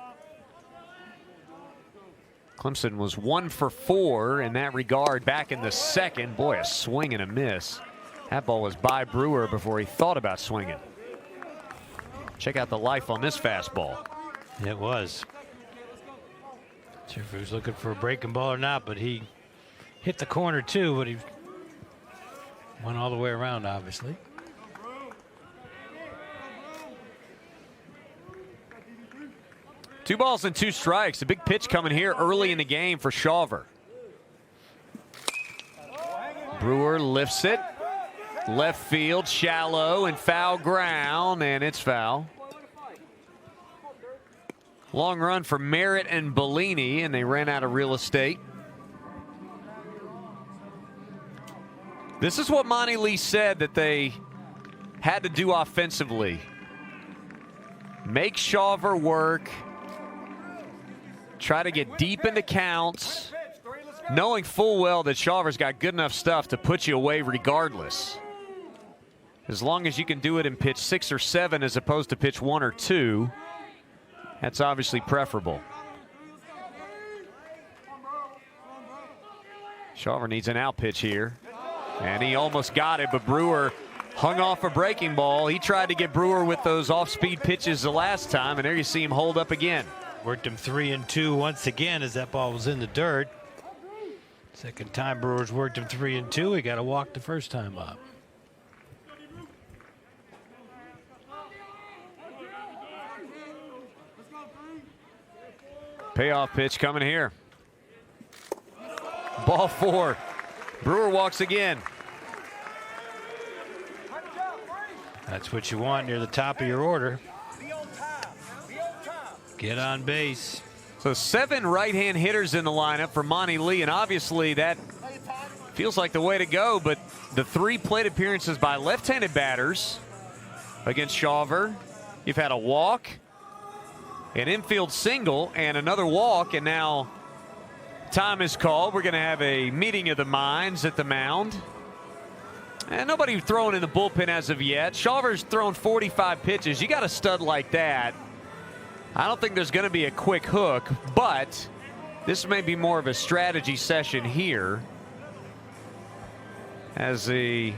Clemson was 1 for 4 in that regard back in the second. Boy, a swing and a miss. That ball was by Brewer before he thought about swinging. Check out the life on this fastball. It was. Not sure if he was looking for a breaking ball or not, but he hit the corner too, but he went all the way around, obviously. Two balls and 2 strikes. A big pitch coming here early in the game for Shawver. Brewer lifts it. Left field, shallow and foul ground, and it's foul. Long run for Merritt and Bellini, and they ran out of real estate. This is what Monty Lee said that they had to do offensively. Make Shawver work. Try to get deep into counts, knowing full well that Shawver's got good enough stuff to put you away regardless. As long as you can do it in pitch 6 or 7 as opposed to pitch 1 or 2, that's obviously preferable. Shawver needs an out pitch here, and he almost got it, but Brewer hung off a breaking ball. He tried to get Brewer with those off-speed pitches the last time, and there you see him hold up again. Worked him 3-2 once again as that ball was in the dirt. Second time Brewers worked him 3-2. He got a walk the first time up. Payoff pitch coming here. Ball 4. Brewer walks again. That's what you want near the top of your order. Get on base. So 7 right-hand hitters in the lineup for Monty Lee, and obviously that feels like the way to go, but the 3 plate appearances by left-handed batters against Shawver. You've had a walk, an infield single, and another walk, and now time is called. We're going to have a meeting of the minds at the mound. And nobody throwing in the bullpen as of yet. Shawver's thrown 45 pitches. You got a stud like that. I don't think there's going to be a quick hook, but this may be more of a strategy session here, as the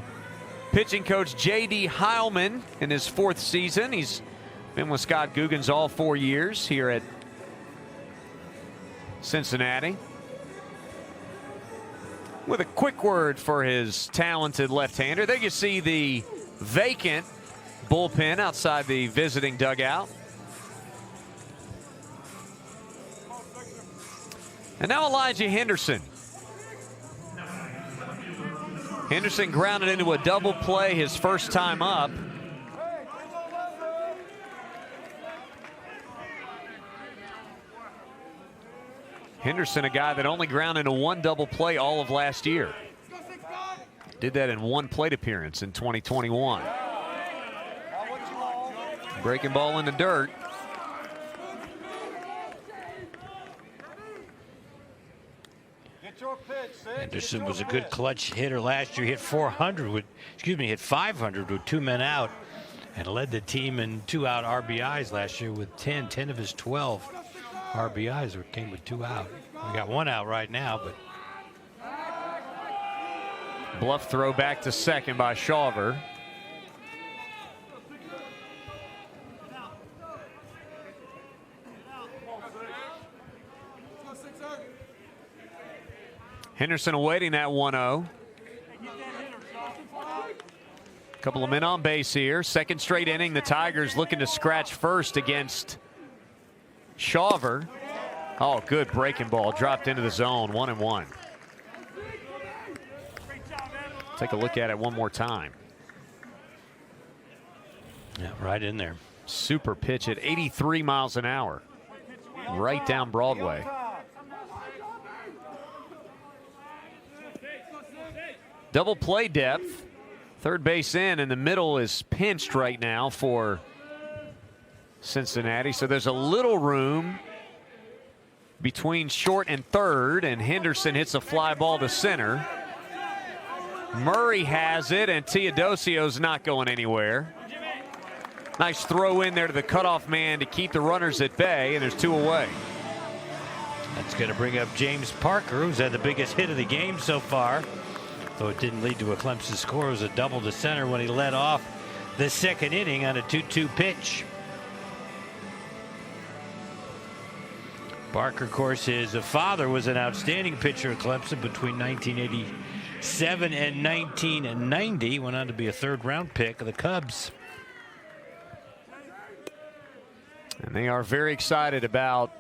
pitching coach J.D. Heilman in his 4th season. He's been with Scott Guggens all 4 years here at Cincinnati, with a quick word for his talented left-hander. There you see the vacant bullpen outside the visiting dugout. And now Elijah Henderson. Henderson grounded into a double play his first time up. Henderson, a guy that only grounded into 1 double play all of last year. Did that in 1 plate appearance in 2021. Breaking ball in the dirt. Henderson was a good clutch hitter last year. Hit 500 with 2 men out, and led the team in 2-out RBIs last year with 10 of his 12 RBIs came with 2 out. We got 1 out right now, but bluff throw back to second by Shawver. Henderson awaiting that 1-0. Couple of men on base here. Second straight inning. The Tigers looking to scratch first against Shawver. Oh, good breaking ball. Dropped into the zone. 1-1. Take a look at it one more time. Yeah, right in there. Super pitch at 83 miles an hour. Right down Broadway. Double play depth. Third base in, and the middle is pinched right now for Cincinnati. So there's a little room between short and third, and Henderson hits a fly ball to center. Murray has it, and Teodosio's not going anywhere. Nice throw in there to the cutoff man to keep the runners at bay, and there's 2 away. That's going to bring up James Parker, who's had the biggest hit of the game so far. Though it didn't lead to a Clemson score, it was a double to center when he led off the 2nd inning on a 2-2 pitch. Parker, of course, his father was an outstanding pitcher at Clemson between 1987 and 1990. Went on to be a 3rd-round pick of the Cubs. And they are very excited about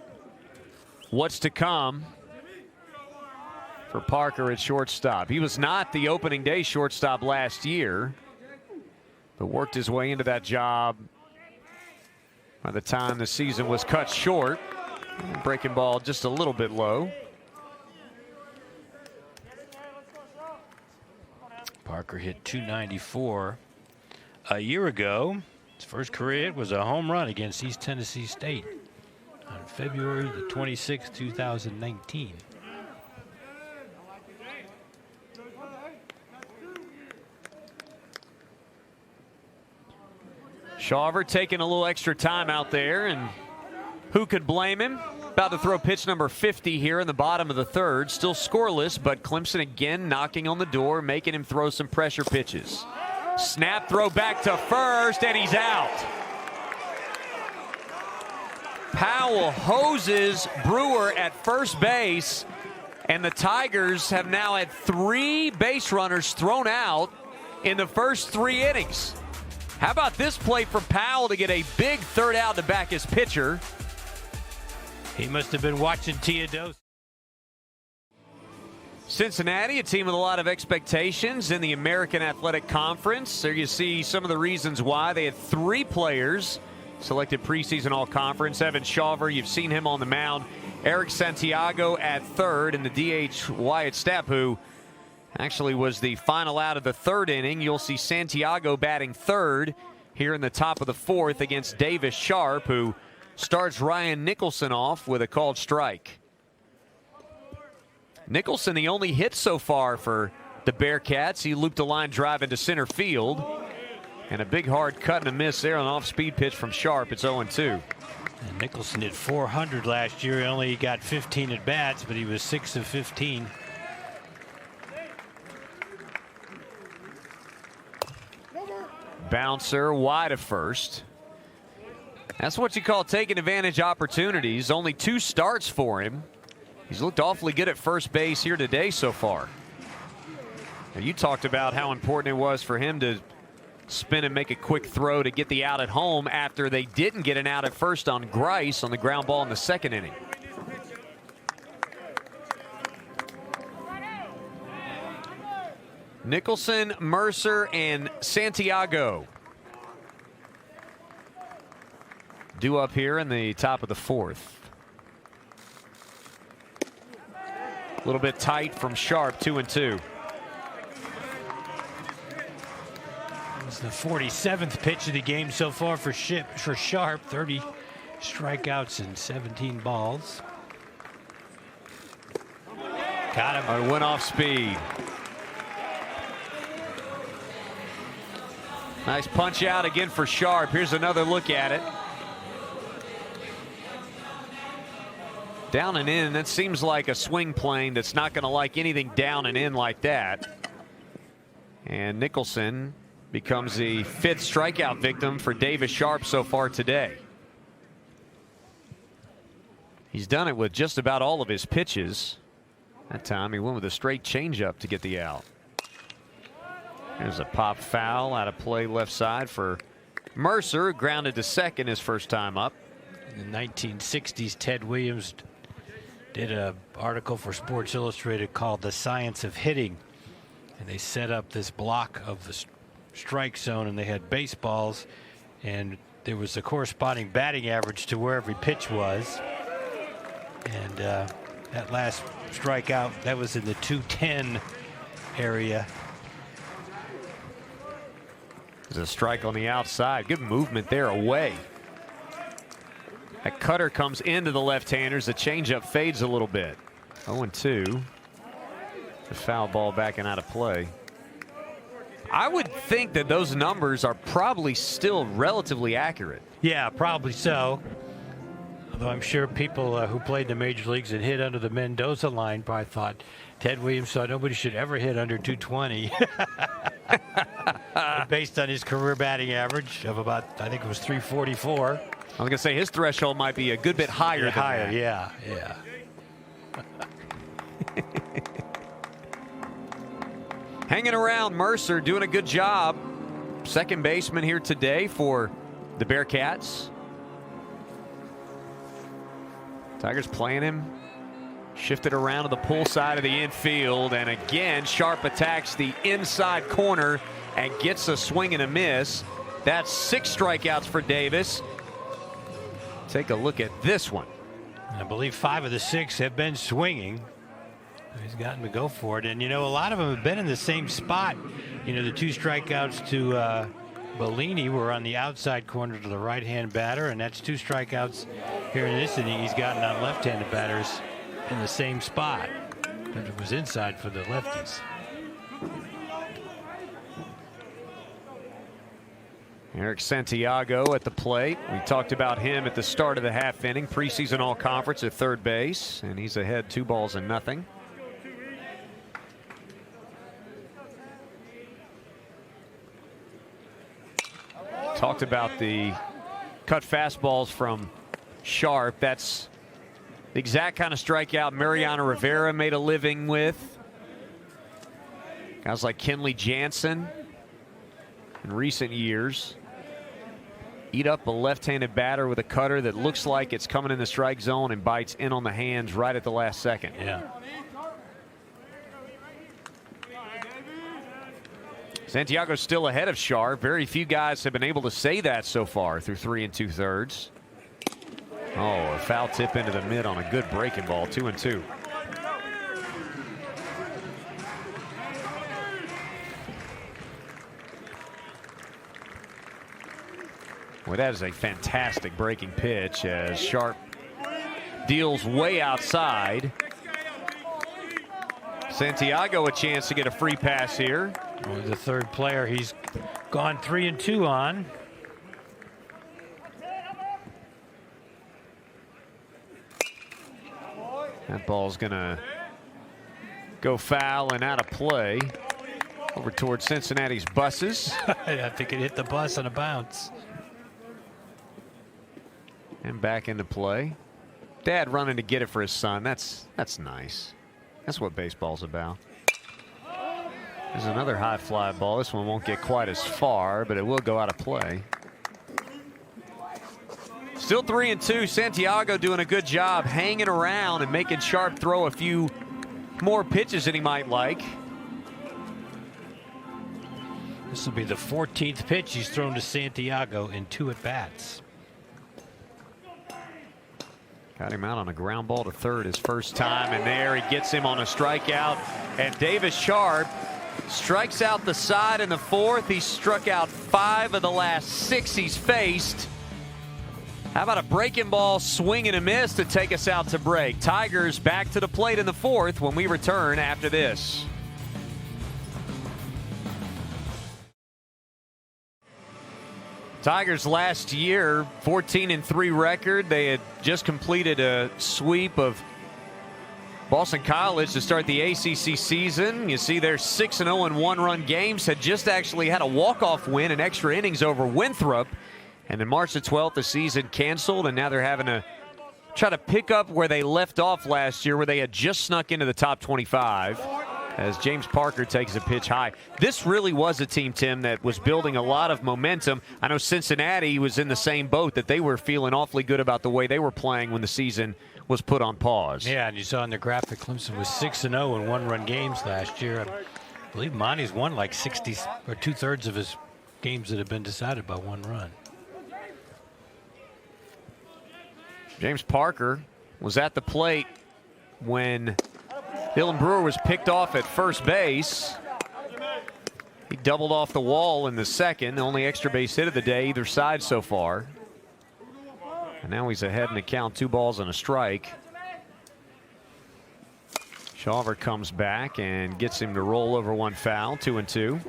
what's to come for Parker at shortstop. He was not the opening day shortstop last year, but worked his way into that job by the time the season was cut short. Breaking ball just a little bit low. Parker hit .294 a year ago. His first career hit was a home run against East Tennessee State on February the 26th, 2019. Shawver taking a little extra time out there, and who could blame him? About to throw pitch number 50 here in the bottom of the 3rd. Still scoreless, but Clemson again knocking on the door, making him throw some pressure pitches. Snap throw back to first, and he's out. Powell hoses Brewer at first base, and the Tigers have now had 3 base runners thrown out in the first 3 innings. How about this play from Powell to get a big 3rd out to back his pitcher? He must have been watching Teodosia. Cincinnati, a team with a lot of expectations in the American Athletic Conference. There you see some of the reasons why. They had 3 players selected preseason all-conference. Evan Shawver, you've seen him on the mound. Eric Santiago at 3rd, and the DH Wyatt Stapp, who actually was the final out of the 3rd inning. You'll see Santiago batting 3rd. here in the top of the fourth against Davis Sharp, who starts Ryan Nicholson off with a called strike. Nicholson, the only hit so far for the Bearcats. He looped a line drive into center field. And a big hard cut and a miss there on an off-speed pitch from Sharp. It's 0-2. And Nicholson hit 400 last year. He only got 15 at bats, but he was 6 of 15. Bouncer wide of first. That's what you call taking advantage opportunities. Only 2 starts for him. He's looked awfully good at first base here today so far. Now, you talked about how important it was for him to spin and make a quick throw to get the out at home after they didn't get an out at first on Grice on the ground ball in the second inning. Nicholson, Mercer, and Santiago due up here in the top of the fourth. A little bit tight from Sharp, 2-2. It's the 47th pitch of the game so far for Sharp. 30 strikeouts and 17 balls. Got him. It went off speed. Nice punch out again for Sharp. Here's another look at it. Down and in. That seems like a swing plane that's not going to like anything down and in like that. And Nicholson becomes the 5th strikeout victim for Davis Sharp so far today. He's done it with just about all of his pitches. That time he went with a straight changeup to get the out. There's a pop foul out of play left side for Mercer, grounded to second his first time up. In the 1960s, Ted Williams did an article for Sports Illustrated called The Science of Hitting. And they set up this block of the strike zone, and they had baseballs, and there was a corresponding batting average to where every pitch was. And that last strikeout, that was in the 210 area. There's a strike on the outside. Good movement there away. That cutter comes into the left-handers. The changeup fades a little bit. 0-2. The foul ball backing out of play. I would think that those numbers are probably still relatively accurate. Yeah, probably so. Although I'm sure people who played in the major leagues and hit under the Mendoza line probably thought Ted Williams thought nobody should ever hit under 220. Based on his career batting average of about, I think it was 344. I was going to say his threshold might be a good bit higher than that. Yeah. Hanging around Mercer, doing a good job. Second baseman here today for the Bearcats. Tigers playing him. Shifted around to the pull side of the infield. And again, Sharp attacks the inside corner and gets a swing and a miss. That's 6 strikeouts for Davis. Take a look at this one. I believe 5 of the 6 have been swinging. He's gotten to go for it. And, you know, a lot of them have been in the same spot. You know, the 2 strikeouts to Bellini were on the outside corner to the right-hand batter, and that's 2 strikeouts here in this inning. He's gotten on left-handed batters in the same spot. But it was inside for the lefties. Eric Santiago at the plate. We talked about him at the start of the half inning. Preseason all-conference at third base, and he's ahead 2-0. Talked about the cut fastballs from Sharp. That's the exact kind of strikeout Mariano Rivera made a living with. Guys like Kenley Jansen in recent years. Eat up a left-handed batter with a cutter that looks like it's coming in the strike zone and bites in on the hands right at the last second. Yeah. Santiago's still ahead of Sharp. Very few guys have been able to say that so far through 3 2/3. Oh, a foul tip into the mid on a good breaking ball. 2-2. Well, that is a fantastic breaking pitch as Sharp deals way outside. Santiago a chance to get a free pass here. Well, the third player he's gone 3-2 on. That ball's gonna go foul and out of play over towards Cincinnati's buses. I think it hit the bus on a bounce. And back into play. Dad running to get it for his son. That's nice. That's what baseball's about. There's another high fly ball. This one won't get quite as far, but it will go out of play. Still 3-2. Santiago doing a good job hanging around and making Sharp throw a few more pitches than he might like. This will be the 14th pitch he's thrown to Santiago in 2 at-bats. Got him out on a ground ball to third his first time, and there he gets him on a strikeout. And Davis Sharp strikes out the side in the 4th. He struck out 5 of the last 6 he's faced. How about a breaking ball swing and a miss to take us out to break? Tigers back to the plate in the 4th when we return after this. Tigers last year, 14-3 record. They had just completed a sweep of Boston College to start the ACC season. You see their 6-0 in one-run games. Had just actually had a walk-off win in extra innings over Winthrop. And then March the 12th, the season canceled, and now they're having to try to pick up where they left off last year, where they had just snuck into the top 25. As James Parker takes a pitch high. This really was a team, Tim, that was building a lot of momentum. I know Cincinnati was in the same boat, that they were feeling awfully good about the way they were playing when the season was put on pause. Yeah, and you saw in the graphic, Clemson was 6-0 in one-run games last year. I believe Monty's won like 60 or 2/3 of his games that have been decided by 1 run. James Parker was at the plate when Dylan Brewer was picked off at first base. He doubled off the wall in the 2nd, the only extra base hit of the day, either side so far. And now he's ahead in the count, 2 balls and a strike. Shawver comes back and gets him to roll over 1 foul, 2-2.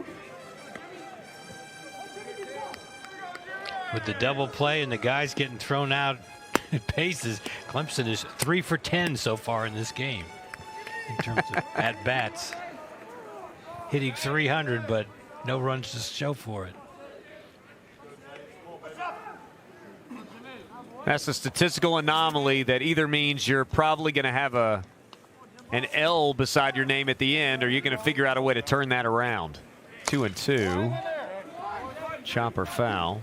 With the double play and the guys getting thrown out at bases, Clemson is 3 for 10 so far in this game in terms of at-bats. Hitting 300, but no runs to show for it. That's a statistical anomaly that either means you're probably going to have an L beside your name at the end, or you're going to figure out a way to turn that around. 2-2. Chopper foul.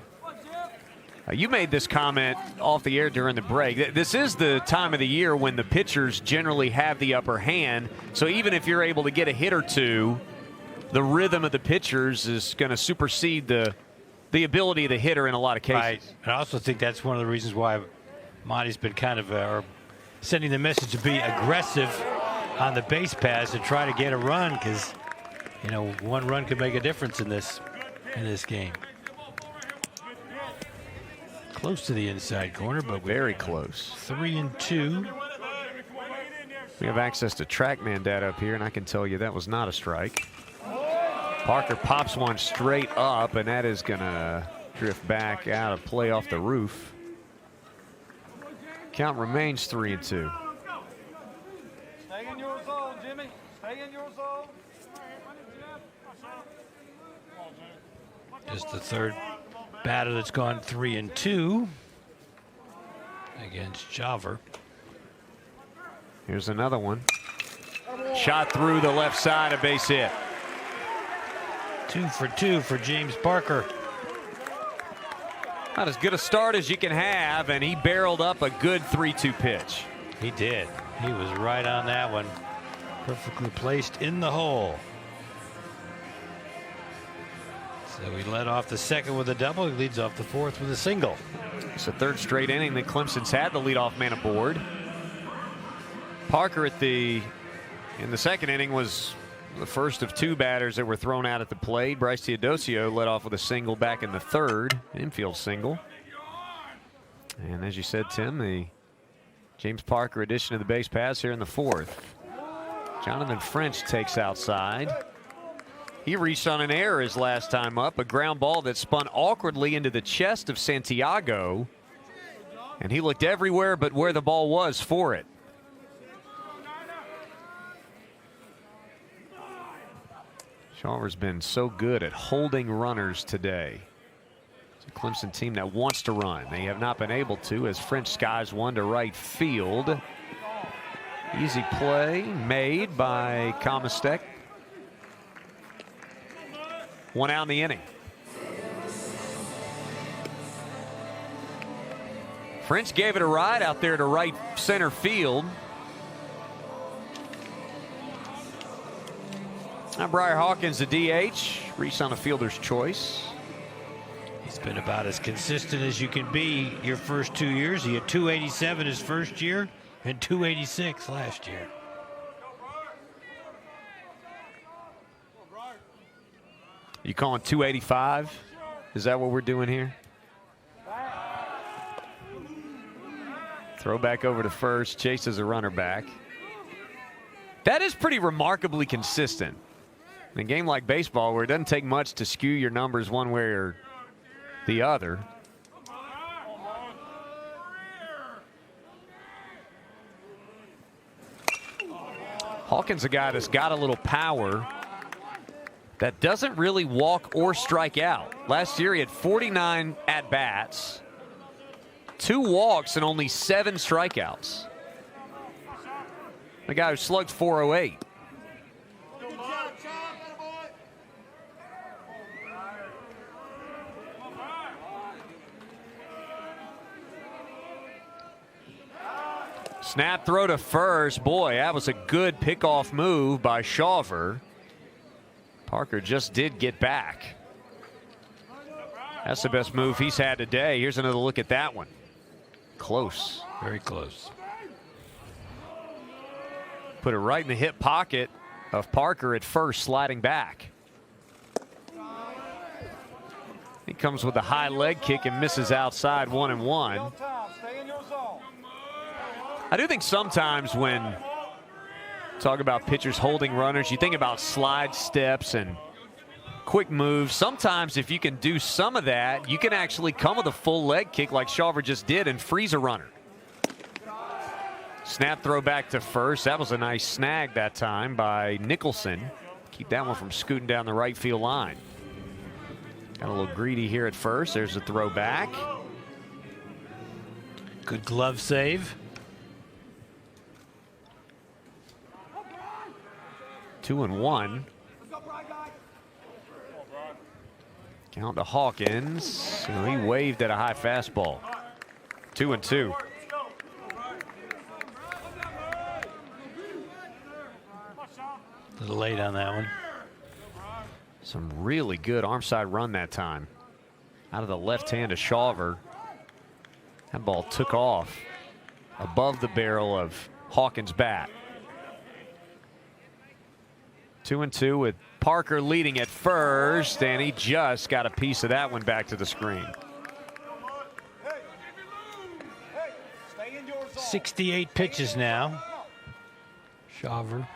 You made this comment off the air during the break. This is the time of the year when the pitchers generally have the upper hand. So even if you're able to get a hit or two, the rhythm of the pitchers is going to supersede the ability of the hitter in a lot of cases. Right. I also think that's one of the reasons why Monty's been kind of sending the message to be aggressive on the base paths to try to get a run, because, you know, 1 run could make a difference in this game. Close to the inside corner, but very close. 3-2. We have access to TrackMan data up here, and I can tell you that was not a strike. Parker pops one straight up, and that is going to drift back out of play off the roof. Count remains 3-2. Stay in your zone, Jimmy. Stay in your zone. Just the third batter that's gone 3-2 against Jawver. Here's another one. Shot through the left side, a base hit. 2 for 2 for James Parker. Not as good a start as you can have, and he barreled up a good 3-2 pitch. He did. He was right on that one. Perfectly placed in the hole. So he led off the 2nd with a double. He leads off the 4th with a single. It's the 3rd straight inning that Clemson's had the leadoff man aboard. Parker in the 2nd inning was the first of 2 batters that were thrown out at the plate. Bryce Teodosio led off with a single back in the 3rd, infield single. And as you said, Tim, the James Parker addition to the base paths here in the 4th. Jonathan French takes outside. He reached on an error his last time up, a ground ball that spun awkwardly into the chest of Santiago. And he looked everywhere but where the ball was for it. Shawver's been so good at holding runners today. It's a Clemson team that wants to run. They have not been able to as French skies one to right field. Easy play made by Kamastek. 1 out in the inning. French gave it a ride out there to right center field. Now Briar Hawkins, the DH, reached on a fielder's choice. He's been about as consistent as you can be your first 2 years. He had 287 his first year and 286 last year. You calling 285? Is that what we're doing here? Throw back over to first, chases a runner back. That is pretty remarkably consistent. In a game like baseball where it doesn't take much to skew your numbers one way or the other. Hawkins, a guy that's got a little power that doesn't really walk or strike out. Last year he had 49 at-bats, 2 walks, and only 7 strikeouts. The guy who slugged .408. Snap throw to first. Boy, that was a good pickoff move by Shawver. Parker just did get back. That's the best move he's had today. Here's another look at that one. Close. Very close. Put it right in the hip pocket of Parker at first, sliding back. He comes with a high leg kick and misses outside, 1-1. I do think sometimes when talk about pitchers holding runners, you think about slide steps and quick moves. Sometimes if you can do some of that, you can actually come with a full leg kick like Shawver just did and freeze a runner. Snap throw back to first. That was a nice snag that time by Nicholson. Keep that one from scooting down the right field line. Got a little greedy here at first. There's a throw back. Good glove save. 2-1. Count to Hawkins. So he waved at a high fastball. 2-2. A little late on that one. Some really good arm side run that time. Out of the left hand of Shawver. That ball took off above the barrel of Hawkins' bat. 2-2 with Parker leading at first, and he just got a piece of that one back to the screen. 68 pitches now. Shawver.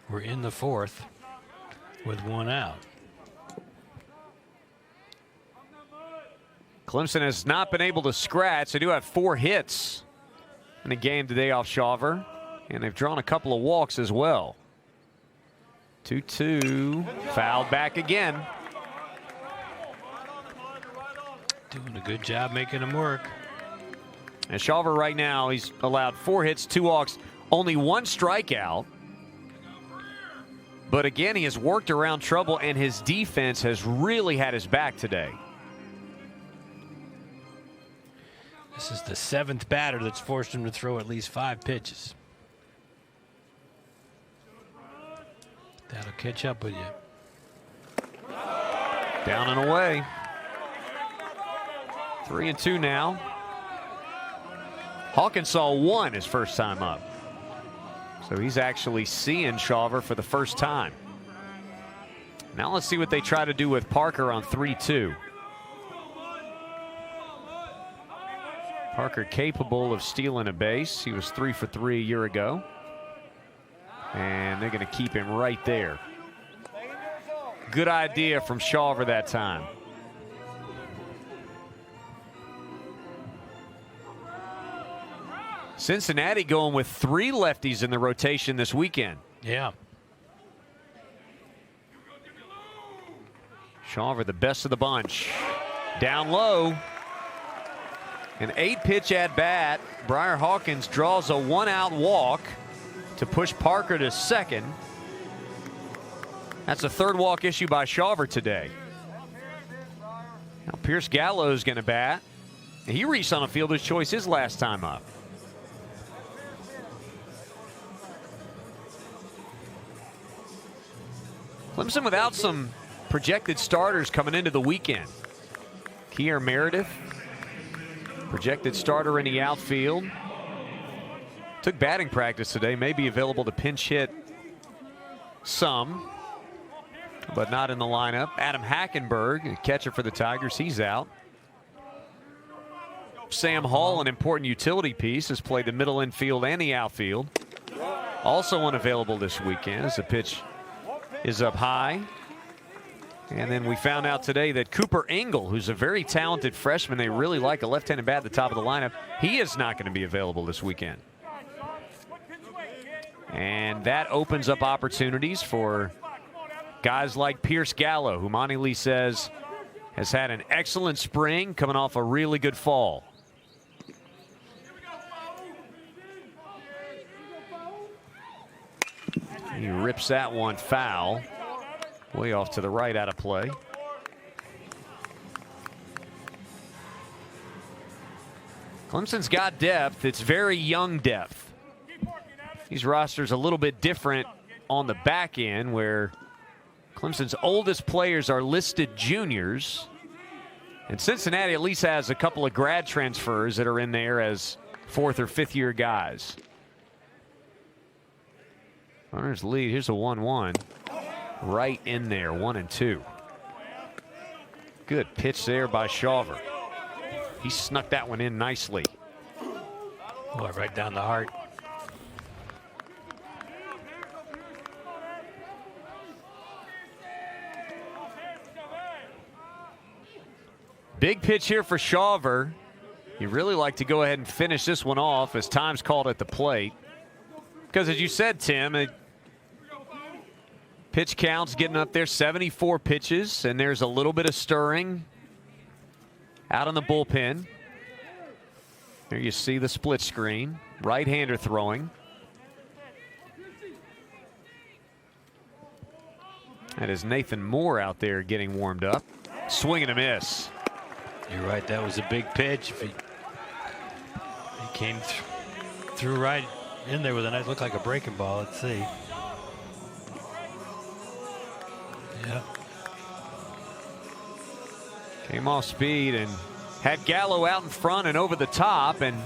We're in the 4th with 1 out. Clemson has not been able to scratch. They do have 4 hits in the game today off Shawver, and they've drawn a couple of walks as well. 2-2, fouled back again. Doing a good job making him work. And Shawver right now, he's allowed 4 hits, 2 walks, only 1 strikeout. But again, he has worked around trouble, and his defense has really had his back today. This is the 7th batter that's forced him to throw at least 5 pitches. That'll catch up with you. Down and away. 3-2 now. Hawkins saw 1 his first time up. So he's actually seeing Shawver for the first time. Now let's see what they try to do with Parker on 3-2. Parker capable of stealing a base. He was 3 for 3 a year ago. And they're going to keep him right there. Good idea from Shawver that time. Cincinnati going with 3 lefties in the rotation this weekend. Yeah. Shawver, the best of the bunch. Down low. An 8-pitch at bat. Briar Hawkins draws a 1-out walk to push Parker to second. That's a 3rd walk issue by Shawver today. Now Pierce Gallo's going to bat. He reached on a fielder's choice his last time up. Clemson without some projected starters coming into the weekend. Kier Meredith, projected starter in the outfield. Took batting practice today, may be available to pinch hit some, but not in the lineup. Adam Hackenberg, a catcher for the Tigers, he's out. Sam Hall, an important utility piece, has played the middle infield and the outfield. Also unavailable this weekend as the pitch is up high. And then we found out today that Cooper Engel, who's a very talented freshman, they really like, a left-handed bat at the top of the lineup, he is not going to be available this weekend. And that opens up opportunities for guys like Pierce Gallo, who Monty Lee says has had an excellent spring coming off a really good fall. He rips that one foul. Way off to the right, out of play. Clemson's got depth. It's very young depth. These rosters a little bit different on the back end, where Clemson's oldest players are listed juniors. And Cincinnati at least has a couple of grad transfers that are in there as 4th or 5th year guys. Runners lead. Here's a 1-1. Right in there, 1-2. Good pitch there by Shawver. He snuck that one in nicely. Boy, right down the heart. Big pitch here for Shawver. You really like to go ahead and finish this one off as time's called at the plate. Because as you said, Tim, pitch count's getting up there, 74 pitches, and there's a little bit of stirring out on the bullpen. There you see the split screen. Right-hander throwing. That is Nathan Moore out there getting warmed up. Swing and a miss. You're right, that was a big pitch. He came through right in there with a nice, looked like a breaking ball. Let's see. Yeah. Came off speed and had Gallo out in front and over the top, and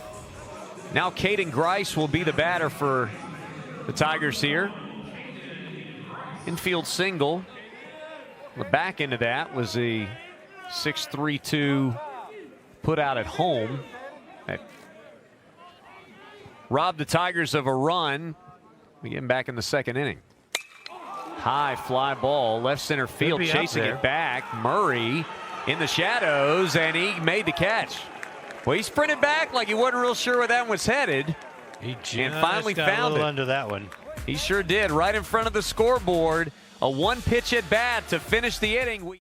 now Caden Grice will be the batter for the Tigers here. Infield single. The back end of that was a 6-3-2 put out at home. That robbed the Tigers of a run. We get him back in the 2nd inning. High fly ball, left center field, chasing it back. Murray in the shadows, and he made the catch. Well, he sprinted back like he wasn't real sure where that was headed. He and finally found it. Under that one. He sure did, right in front of the scoreboard. A 1-pitch at bat to finish the inning.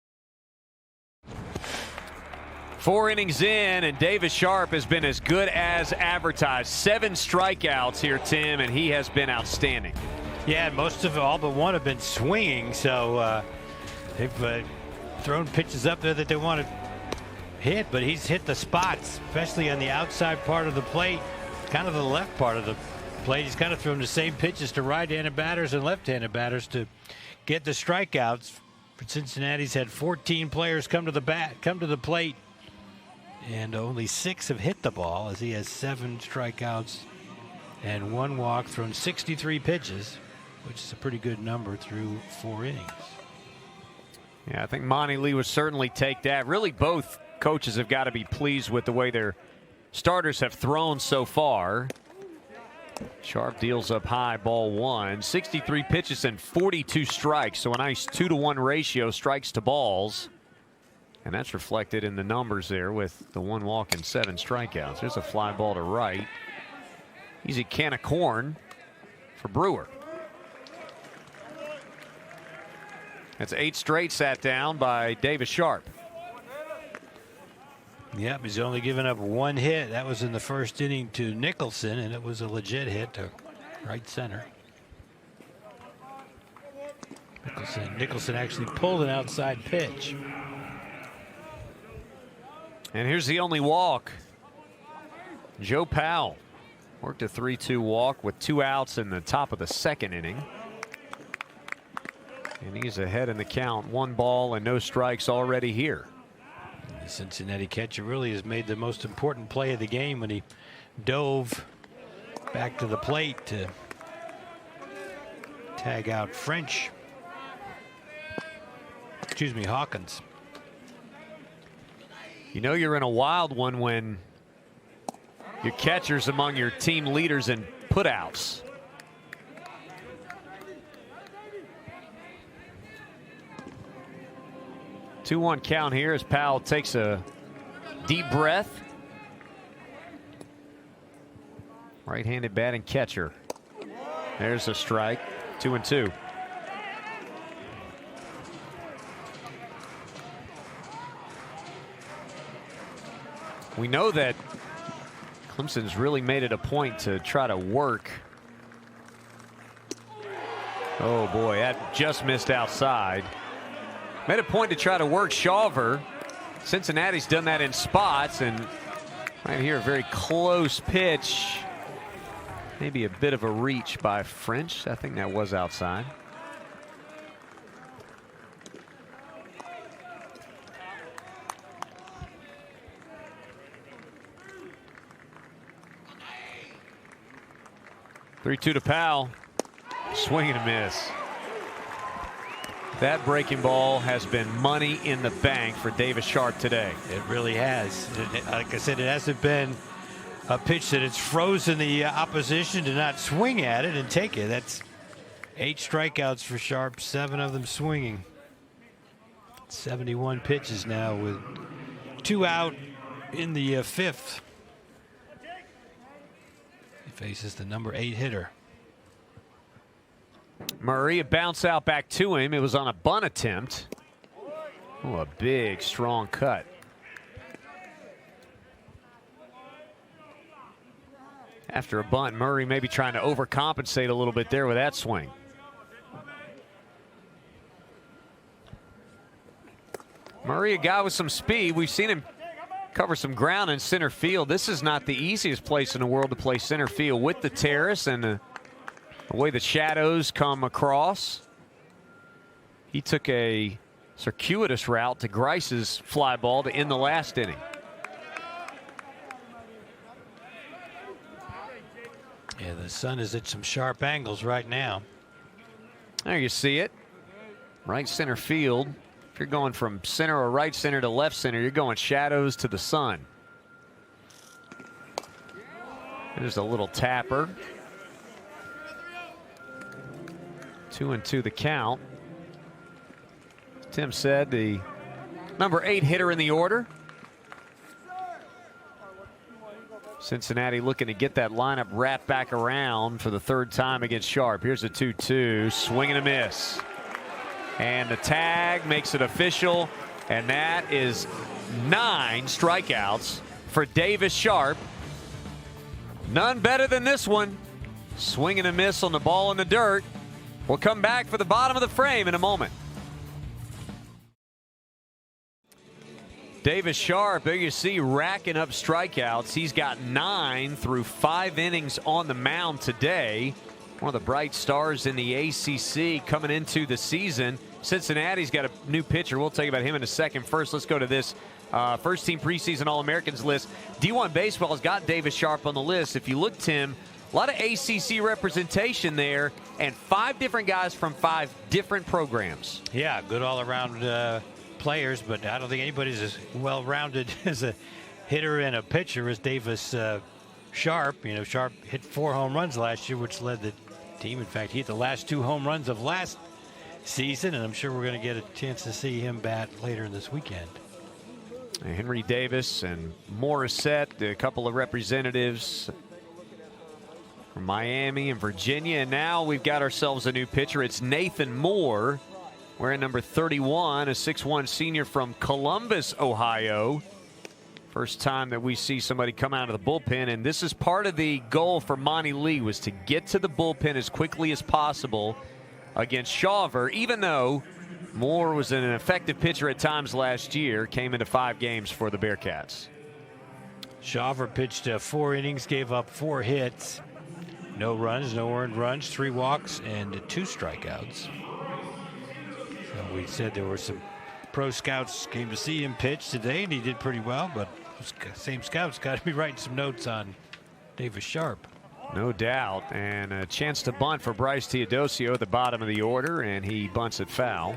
4 innings in, and Davis Sharp has been as good as advertised. 7 strikeouts here, Tim, and he has been outstanding. Yeah, most of all but one have been swinging, so they've thrown pitches up there that they want to hit, but he's hit the spots, especially on the outside part of the plate, kind of the left part of the plate. He's kind of thrown the same pitches to right-handed batters and left-handed batters to get the strikeouts. Cincinnati's had 14 players come to the plate, and only 6 have hit the ball, as he has 7 strikeouts and 1 walk, thrown 63 pitches, which is a pretty good number through 4 innings. Yeah, I think Monty Lee would certainly take that. Really, both coaches have got to be pleased with the way they're starters have thrown so far. Sharp deals up high, ball one. 63 pitches and 42 strikes, so a nice 2-to-1 ratio, strikes to balls. And that's reflected in the numbers there with the 1 walk and 7 strikeouts. There's a fly ball to right. Easy can of corn for Brewer. That's 8 straight sat down by Davis Sharp. Yep, he's only given up 1 hit. That was in the first inning to Nicholson, and it was a legit hit to right center. Nicholson actually pulled an outside pitch. And here's the only walk. Joe Powell worked a 3-2 walk with 2 outs in the top of the 2nd inning. And he's ahead in the count. 1 ball and no strikes already here. The Cincinnati catcher really has made the most important play of the game when he dove back to the plate to tag out Hawkins. You know you're in a wild one when your catcher's among your team leaders in putouts. Two-one count here as Powell takes a deep breath. Right-handed batting catcher. There's a strike. 2-2. We know that Clemson's really made it a point to try to work. Oh boy, that just missed outside. Made a point to try to work Shawver. Cincinnati's done that in spots, and right here a very close pitch. Maybe a bit of a reach by French. I think that was outside. Three-two to Powell. Swing and a miss. That breaking ball has been money in the bank for Davis Sharp today. It really has. Like I said, it hasn't been a pitch that it's frozen the opposition to not swing at it and take it. That's 8 strikeouts for Sharp, 7 of them swinging. 71 pitches now with 2 out in the 5th. He faces the number 8 hitter. Murray, a bounce out back to him. It was on a bunt attempt. Oh, a big, strong cut. After a bunt, Murray maybe trying to overcompensate a little bit there with that swing. Murray, a guy with some speed. We've seen him cover some ground in center field. This is not the easiest place in the world to play center field with the terrace and the way the shadows come across. He took a circuitous route to Grice's fly ball to end the last inning. Yeah, the sun is at some sharp angles right now. There you see it. Right center field. If you're going from center or right center to left center, you're going shadows to the sun. There's a little tapper. 2-2 the count. Tim said the number 8 hitter in the order. Cincinnati looking to get that lineup wrapped back around for the 3rd time against Sharp. Here's a 2-2, swing and a miss. And the tag makes it official, and that is 9 strikeouts for Davis Sharp. None better than this one. Swing and a miss on the ball in the dirt. We'll come back for the bottom of the frame in a moment. Davis Sharp, there you see, racking up strikeouts. He's got 9 through 5 innings on the mound today. One of the bright stars in the ACC coming into the season. Cincinnati's got a new pitcher. We'll tell you about him in a second. First, let's go to this first team preseason All-Americans list. D1 Baseball has got Davis Sharp on the list. If you look, Tim, a lot of ACC representation there, and 5 different guys from 5 different programs. Yeah, good all-around players, but I don't think anybody's as well-rounded as hitter and a pitcher is Davis Sharp. You know, Sharp hit 4 home runs last year, which led the team. In fact, he hit the last 2 home runs of last season, and I'm sure we're going to get a chance to see him bat later in this weekend. Henry Davis and Morissette, a couple of representatives from Miami and Virginia. And now we've got ourselves a new pitcher. It's Nathan Moore, wearing number 31, a 6'1 senior from Columbus, Ohio. First time that we see somebody come out of the bullpen, and this is part of the goal for Monty Lee, was to get to the bullpen as quickly as possible against Shawver, even though Moore was an effective pitcher at times last year, came into 5 games for the Bearcats. Shawver pitched 4 innings, gave up 4 hits, no runs, no earned runs, 3 walks, and 2 strikeouts. So we said there were some pro scouts came to see him pitch today, and he did pretty well, but those same scouts got to be writing some notes on Davis Sharp. No doubt, and a chance to bunt for Bryce Teodosio at the bottom of the order, and he bunts it foul.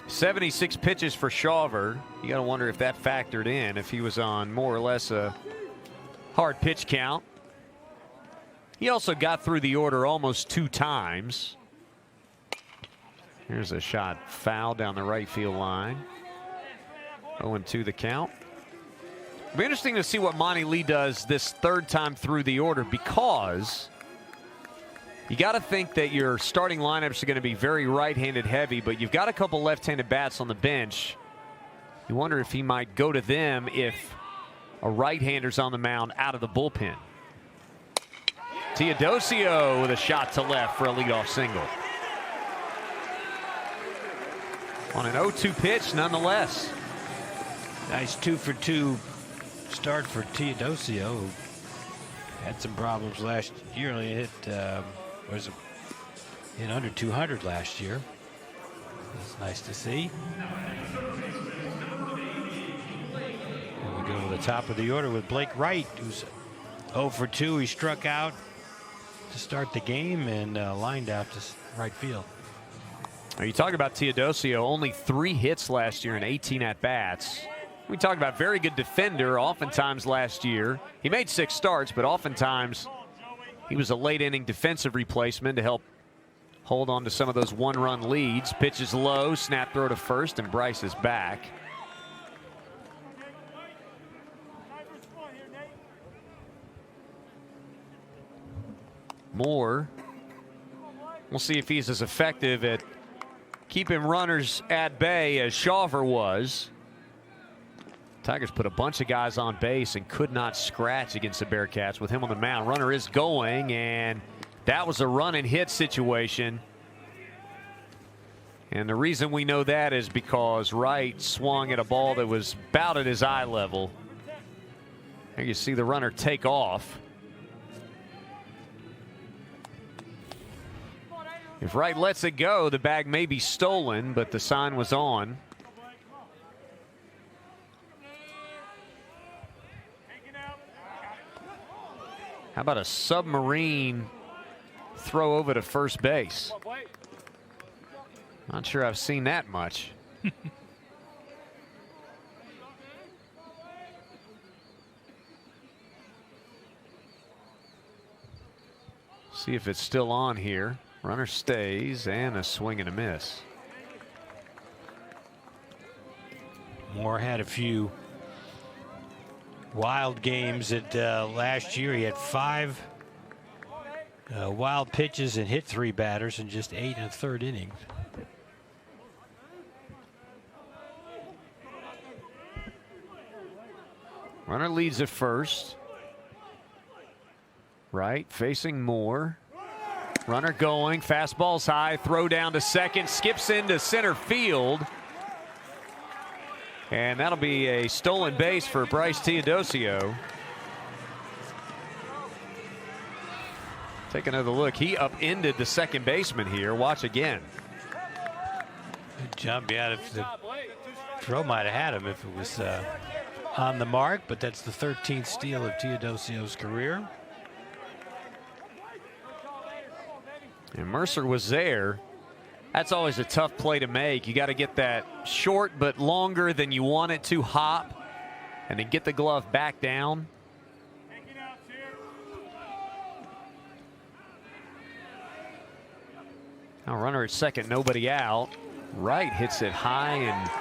76 pitches for Shawver. You got to wonder if that factored in, if he was on more or less a hard pitch count. He also got through the order almost 2 times. Here's a shot foul down the right field line. 0-2 the count. It'll be interesting to see what Monty Lee does this 3rd time through the order, because you got to think that your starting lineups are going to be very right-handed heavy, but you've got a couple left-handed bats on the bench. You wonder if he might go to them if a right-hander's on the mound out of the bullpen. Teodosio with a shot to left for a leadoff single. On an 0-2 pitch, nonetheless. Nice 2-for-2 start for Teodosio, who had some problems last year. Only hit under 200 last year. It's nice to see. And we go to the top of the order with Blake Wright, who's 0-for-2. He struck out to start the game and lined out to right field. You talk about Teodosio, only 3 hits last year and 18 at-bats. We talk about very good defender. Oftentimes last year, he made 6 starts, but oftentimes he was a late-inning defensive replacement to help hold on to some of those 1-run leads. Pitches low, snap throw to first, and Bryce is back. Moore, we'll see if he's as effective at keeping runners at bay as Shawver was. Tigers put a bunch of guys on base and could not scratch against the Bearcats with him on the mound. Runner is going, and that was a run and hit situation. And the reason we know that is because Wright swung at a ball that was about at his eye level. There you see the runner take off. If Wright lets it go, the bag may be stolen, but the sign was on. How about a submarine throw over to first base? Not sure I've seen that much. See if it's still on here. Runner stays, and a swing and a miss. Moore had a few wild games at last year. He had 5 wild pitches and hit 3 batters in just 8 1/3 innings. Runner leads at first. Right, facing Moore. Runner going, fastball's high, throw down to second, skips into center field. And that'll be a stolen base for Bryce Teodosio. Take another look. He upended the second baseman here. Watch again. Good job. Yeah, if the throw might have had him if it was on the mark, but that's the 13th steal of Teodosio's career. And Mercer was there That's always a tough play to make. You got to get that short but longer than you want it to hop, and then get the glove back down. Now runner at second, nobody out. Right hits it high and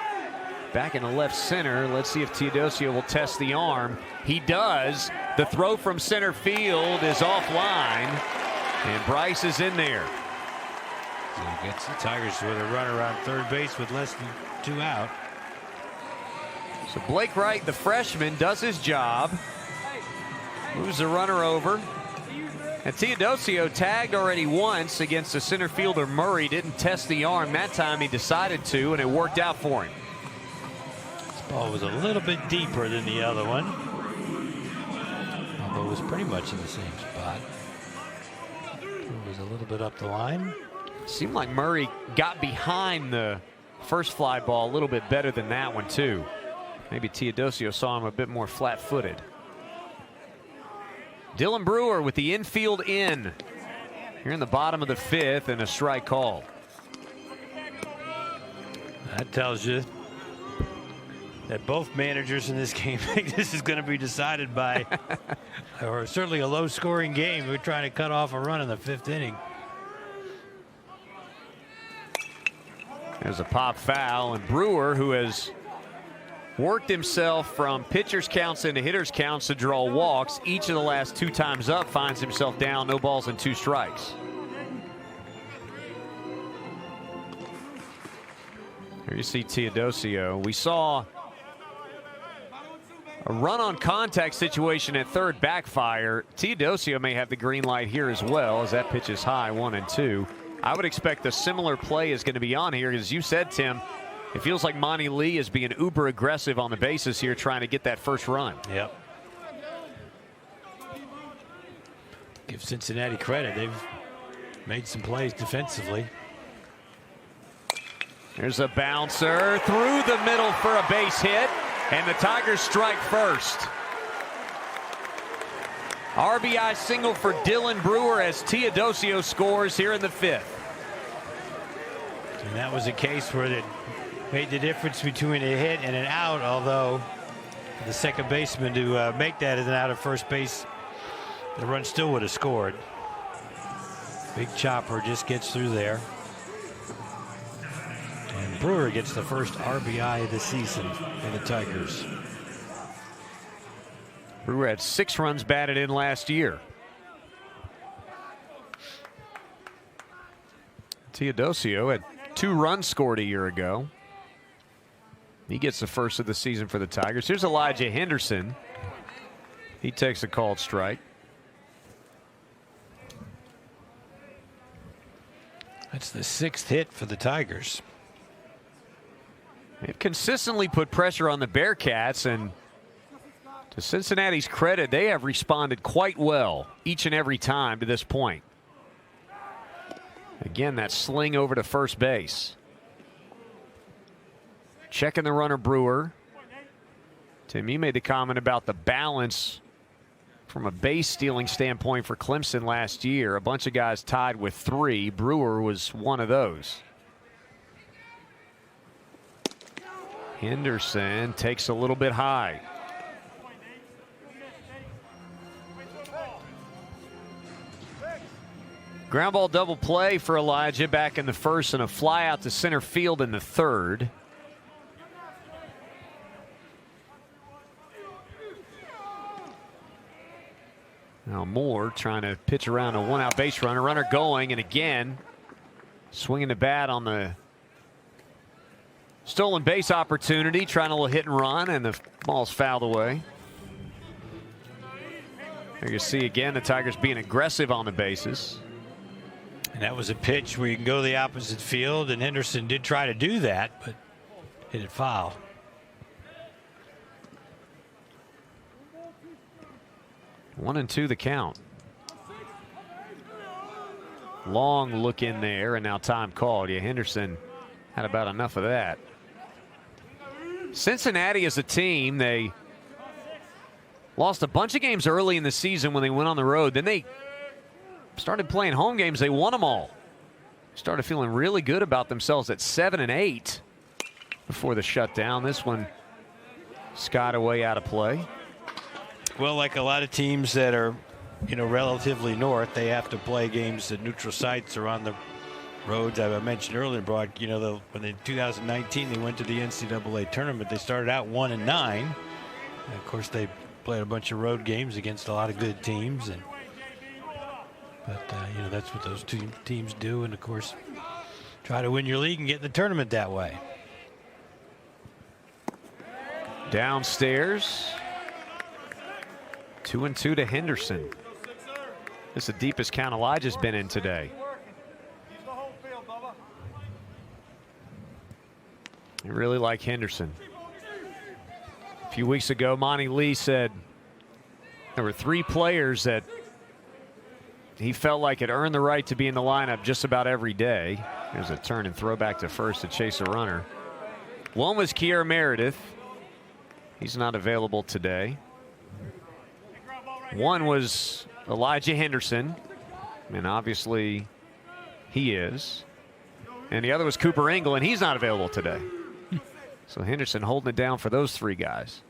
back in the left center. Let's see if Teodosio will test the arm. He does. The throw from center field is offline, and Bryce is in there. So he gets the Tigers with a runner on third base with less than 2 out. So Blake Wright, the freshman, does his job. Moves the runner over. And Teodosio tagged already once against the center fielder Murray. Didn't test the arm. That time he decided to, and it worked out for him. This ball was a little bit deeper than the other one, although it was pretty much in the same spot. It was a little bit up the line. Seemed like Murray got behind the first fly ball a little bit better than that one, too. Maybe Teodosio saw him a bit more flat-footed. Dylan Brewer with the infield in. Here in the bottom of the 5th, and a strike called. That tells you that both managers in this game think this is going to be decided by, or certainly a low-scoring game. We're trying to cut off a run in the 5th inning. There's a pop foul, and Brewer, who has worked himself from pitcher's counts into hitter's counts to draw walks, each of the last 2 times up, finds himself down, no balls and 2 strikes. Here you see Teodosio. We saw a run on contact situation at third backfire. Teodosio may have the green light here as well, as that pitch is high, 1-2. I would expect a similar play is going to be on here. As you said, Tim, it feels like Monty Lee is being uber aggressive on the bases here, trying to get that first run. Yep. Give Cincinnati credit. They've made some plays defensively. There's a bouncer through the middle for a base hit, and the Tigers strike first. RBI single for Dylan Brewer as Teodosio scores here in the 5th. And that was a case where it made the difference between a hit and an out, although for the second baseman to make that as an out at first base, the run still would have scored. Big chopper just gets through there. And Brewer gets the first RBI of the season for the Tigers. Brewer had 6 runs batted in last year. Teodosio had 2 runs scored a year ago. He gets the first of the season for the Tigers. Here's Elijah Henderson. He takes a called strike. That's the 6th hit for the Tigers. They've consistently put pressure on the Bearcats, and to Cincinnati's credit, they have responded quite well each and every time to this point. Again, that sling over to first base. Checking the runner, Brewer. Tim, you made the comment about the balance from a base stealing standpoint for Clemson last year. A bunch of guys tied with 3. Brewer was one of those. Henderson takes a little bit high. Ground ball double play for Elijah back in the 1st, and a fly out to center field in the 3rd. Now Moore trying to pitch around a 1-out base runner. Runner going, and again swinging the bat on the stolen base opportunity, trying a little hit and run, and the ball's fouled away. There you see again the Tigers being aggressive on the bases. And that was a pitch where you can go the opposite field, and Henderson did try to do that, but hit it foul. One and 2 the count. Long look in there, and now time called. Yeah, Henderson had about enough of that. Cincinnati as a team, they lost a bunch of games early in the season when they went on the road. Then they started playing home games. They won them all. started feeling really good about themselves at 7-8 before the shutdown. This one skied away out of play. Well, like a lot of teams that are, relatively north, they have to play games at neutral sites or on the roads. I mentioned earlier, Broad, when in 2019 they went to the NCAA tournament, they started out 1-9. And of course, they played a bunch of road games against a lot of good teams. But that's what those two teams do. And, of course, try to win your league and get in the tournament that way. Downstairs. 2-2 to Henderson. It's the deepest count Elijah's been in today. I really like Henderson. A few weeks ago, Monty Lee said there were 3 players that he felt like had earned the right to be in the lineup just about every day. There's a turn and throw back to first to chase a runner. One was Kier Meredith. He's not available today. One was Elijah Henderson, and obviously he is. And the other was Cooper Engel, and he's not available today. So Henderson holding it down for those 3 guys.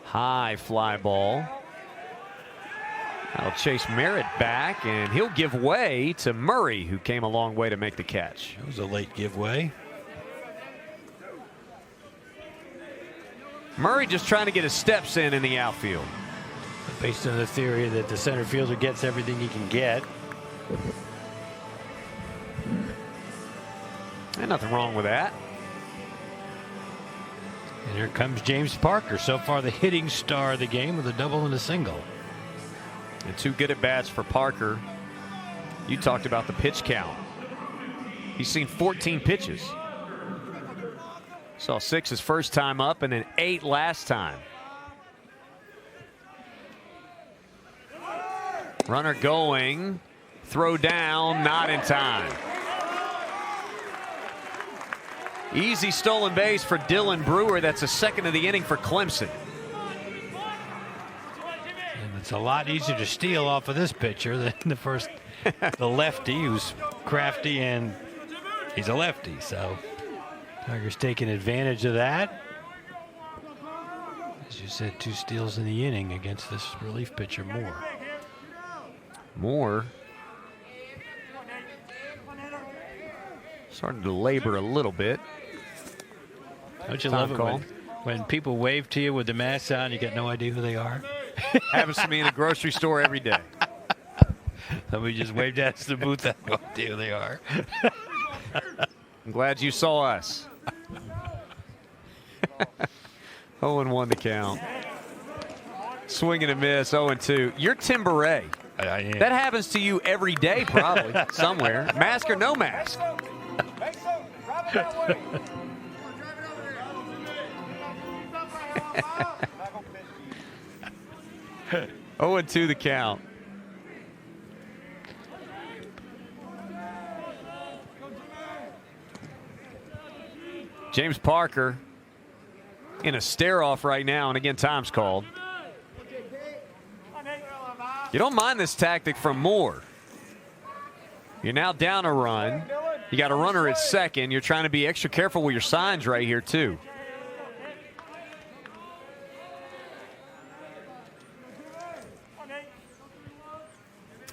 High fly ball. That'll chase Merritt back, and he'll give way to Murray, who came a long way to make the catch. It was a late giveaway. Murray just trying to get his steps in the outfield. Based on the theory that the center fielder gets everything he can get. And nothing wrong with that. And here comes James Parker, so far the hitting star of the game with a double and a single. And 2 good at-bats for Parker. You talked about the pitch count. He's seen 14 pitches. Saw 6 his first time up and then 8 last time. Runner going. Throw down, not in time. Easy stolen base for Dylan Brewer. That's a second of the inning for Clemson. And it's a lot easier to steal off of this pitcher than the lefty, who's crafty, and he's a lefty. So Tiger's taking advantage of that. As you said, 2 steals in the inning against this relief pitcher, Moore. Moore starting to labor a little bit. Don't you love it when people wave to you with the mask on, you get no idea who they are? Happens to me in a grocery store every day. Somebody just waved at us the booth. I have no idea who they are. I'm glad you saw us. 0-1 the count. Swing and a miss, 0-2. You're Tim Beret. I am. That happens to you every day, probably, somewhere. Mask or no mask. 0-2 the count. James Parker in a stare-off right now, and again, time's called. You don't mind this tactic from Moore. You're now down a run. You got a runner at second. You're trying to be extra careful with your signs right here, too.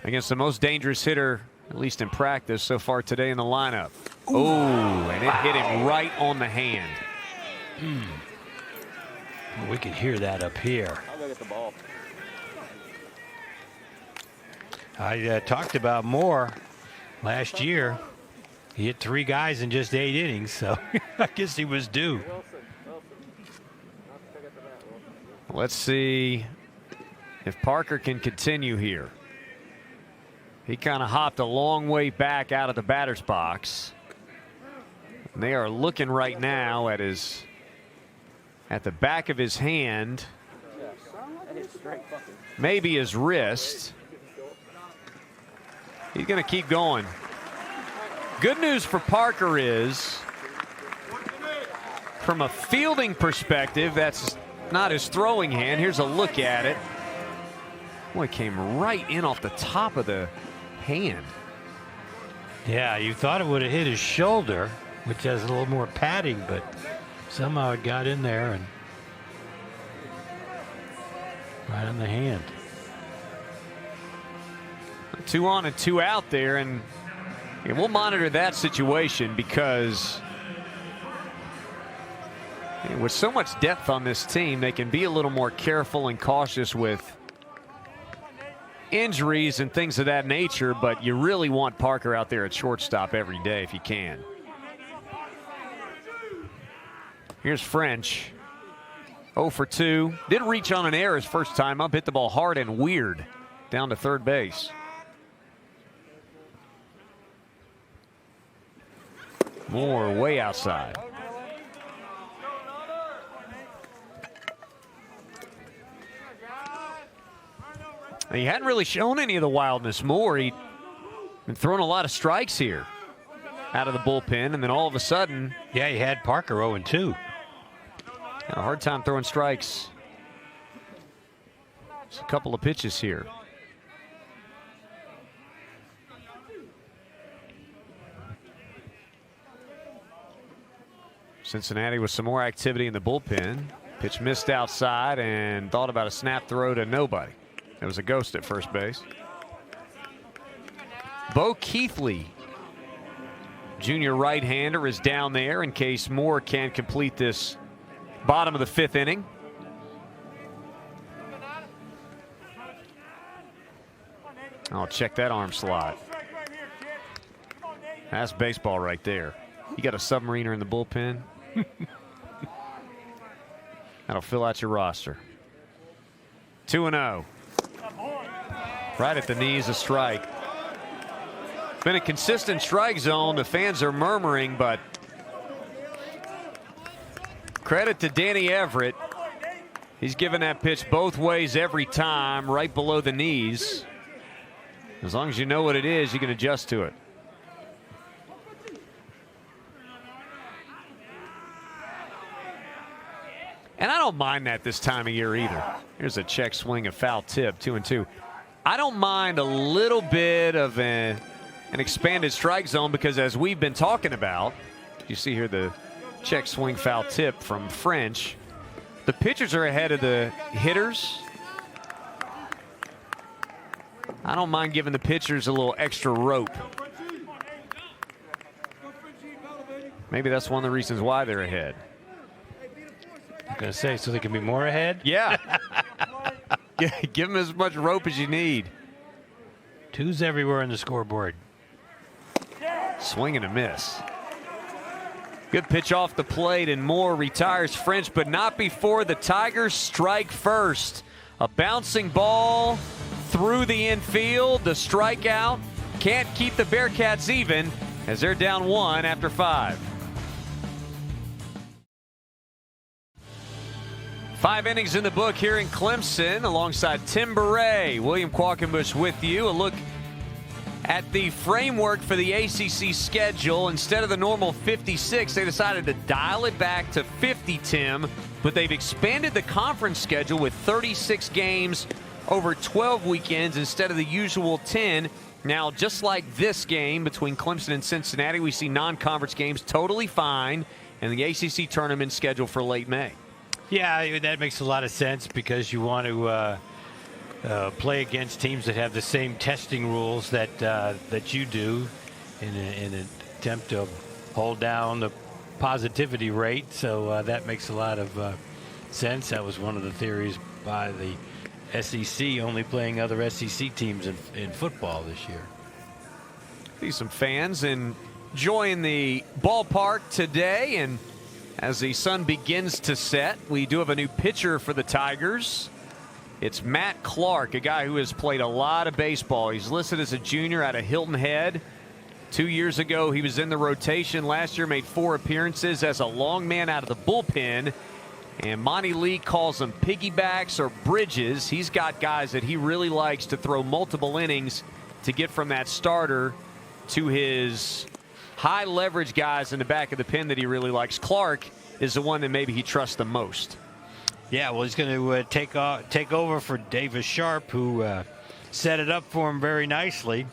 Against the most dangerous hitter, at least in practice so far today in the lineup. Oh, and it hit him right on the hand. Well, we can hear that up here. I'll go get the ball. I talked about Moore last year. He hit 3 guys in just 8 innings, so I guess he was due. Let's see if Parker can continue here. He kind of hopped a long way back out of the batter's box. And they are looking right now at the back of his hand, maybe his wrist. He's going to keep going. Good news for Parker is, from a fielding perspective, that's not his throwing hand. Here's a look at it. Boy, it came right in off the top of the hand. Yeah, you thought it would have hit his shoulder, which has a little more padding, but somehow it got in there and right on the hand. 2 on and 2 out there, and we'll monitor that situation because with so much depth on this team, they can be a little more careful and cautious with injuries and things of that nature, but you really want Parker out there at shortstop every day if you can. Here's French. 0 for 2. Did reach on an error his first time up, hit the ball hard and weird down to third base. Moore way outside. He hadn't really shown any of the wildness. Moore, he'd been throwing a lot of strikes here out of the bullpen, and then all of a sudden... Yeah, he had Parker 0-2. Had a hard time throwing strikes. Just a couple of pitches here. Cincinnati with some more activity in the bullpen. Pitch missed outside and thought about a snap throw to nobody. It was a ghost at first base. Bo Keithley, junior right-hander, is down there in case Moore can't complete this bottom of the 5th inning. I'll check that arm slot. That's baseball right there. You got a submariner in the bullpen. That'll fill out your roster. 2-0. Right at the knees, a strike. Been a consistent strike zone. The fans are murmuring, but credit to Danny Everett. He's given that pitch both ways every time, right below the knees. As long as you know what it is, you can adjust to it. And I don't mind that this time of year either. Here's a check swing, a foul tip, 2-2. I don't mind a little bit of an expanded strike zone because, as we've been talking about, you see here the check swing foul tip from French. The pitchers are ahead of the hitters. I don't mind giving the pitchers a little extra rope. Maybe that's one of the reasons why they're ahead. I'm going to say, so they can be more ahead? Yeah. Give them as much rope as you need. 2's everywhere on the scoreboard. Swing and a miss. Good pitch off the plate, and Moore retires French, but not before the Tigers strike first. A bouncing ball through the infield. The strikeout can't keep the Bearcats even as they're down 1 after 5. 5 innings in the book here in Clemson alongside Tim Beret. William Qualkenbush with you. A look at the framework for the ACC schedule. Instead of the normal 56, they decided to dial it back to 50, Tim. But they've expanded the conference schedule with 36 games over 12 weekends instead of the usual 10. Now, just like this game between Clemson and Cincinnati, we see non-conference games totally fine, and the ACC tournament scheduled for late May. Yeah, that makes a lot of sense because you want to play against teams that have the same testing rules that you do in an attempt to hold down the positivity rate. So that makes a lot of sense. That was one of the theories by the SEC, only playing other SEC teams in football this year. See some fans enjoying the ballpark today, and as the sun begins to set, we do have a new pitcher for the Tigers. It's Matt Clark, a guy who has played a lot of baseball. He's listed as a junior out of Hilton Head. 2 years ago, he was in the rotation. Last year, made 4 appearances as a long man out of the bullpen. And Monty Lee calls them piggybacks or bridges. He's got guys that he really likes to throw multiple innings to get from that starter to his high leverage guys in the back of the pen that he really likes. Clark is the one that maybe he trusts the most. Yeah, well, he's going to take over for Davis Sharp, who set it up for him very nicely.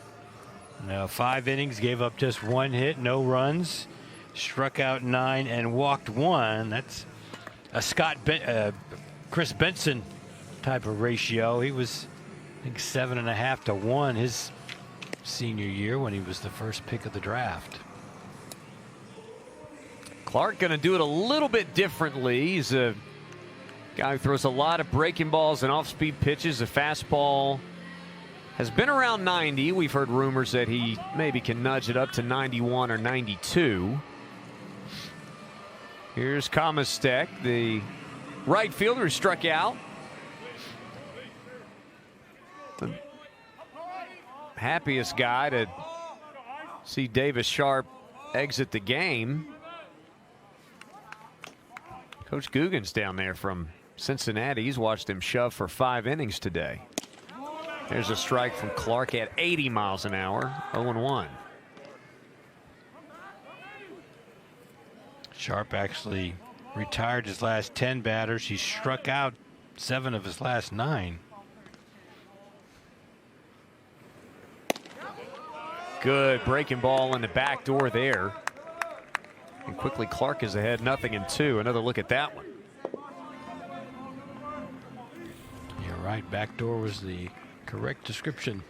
Now 5 innings, gave up just 1 hit, no runs, struck out 9 and walked 1. That's a Chris Benson type of ratio. He was, I think, 7.5 to 1 his senior year when he was the first pick of the draft. Clark going to do it a little bit differently. He's a guy who throws a lot of breaking balls and off-speed pitches. The fastball has been around 90. We've heard rumors that he maybe can nudge it up to 91 or 92. Here's Kamastek, the right fielder who struck out. The happiest guy to see Davis Sharp exit the game. Coach Guggen's down there from Cincinnati. He's watched him shove for 5 innings today. There's a strike from Clark at 80 miles an hour, 0-1. Sharp actually retired his last 10 batters. He struck out 7 of his last 9. Good breaking ball in the back door there. And quickly Clark is ahead 0-2. Another look at that one. You're right, back door was the correct description.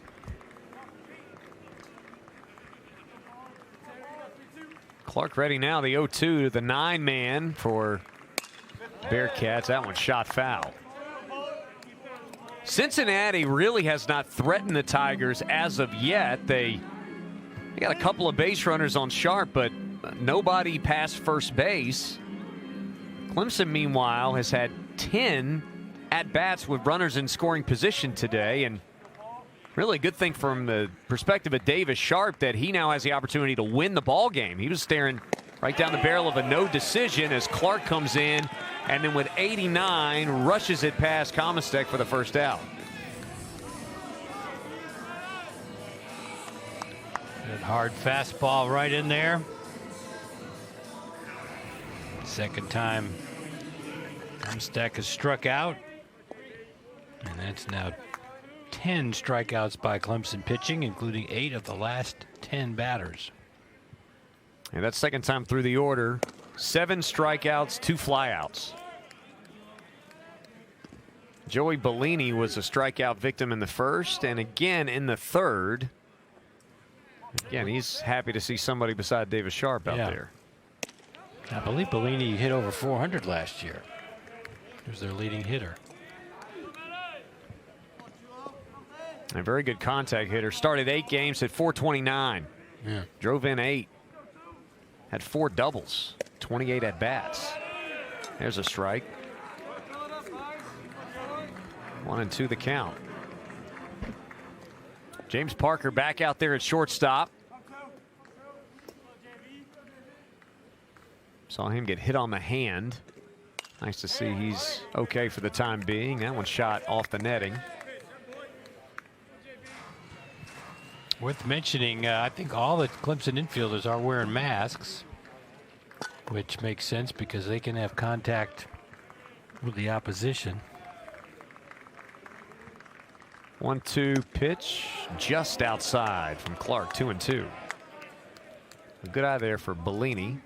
Clark ready now, the 0-2, the 9-man for Bearcats. That one shot foul. Cincinnati really has not threatened the Tigers as of yet. They got a couple of base runners on Sharp, but nobody past first base. Clemson, meanwhile, has had 10 at-bats with runners in scoring position today, and really a good thing from the perspective of Davis Sharp that he now has the opportunity to win the ball game. He was staring right down the barrel of a no decision as Clark comes in, and then with 89 rushes it past Kamastek for the first out. Good hard fastball right in there. Second time Kamastek has struck out, and that's now 10 strikeouts by Clemson pitching, including 8 of the last 10 batters. And that's second time through the order. 7 strikeouts, 2 flyouts. Joey Bellini was a strikeout victim in the first and again in the third. Again, he's happy to see somebody beside Davis Sharp out there. I believe Bellini hit over 400 last year. He was their leading hitter. A very good contact hitter. Started 8 games at 429. Yeah. Drove in 8. Had 4 doubles. 28 at bats. There's a strike. 1-2 the count. James Parker back out there at shortstop. Saw him get hit on the hand. Nice to see he's okay for the time being. That one shot off the netting. Worth mentioning, I think all the Clemson infielders are wearing masks, which makes sense because they can have contact with the opposition. 1-2 pitch just outside from Clark, 2-2. A good eye there for Bellini.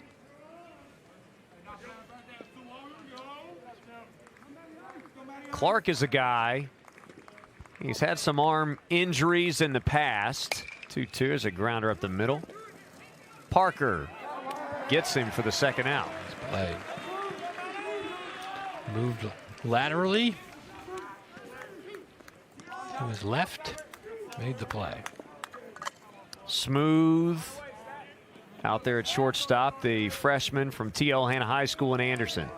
Clark is a guy, he's had some arm injuries in the past. 2-2 is a grounder up the middle. Parker gets him for the second out. Play. Moved laterally. He was left, made the play. Smooth out there at shortstop, the freshman from T.L. Hanna High School in Anderson.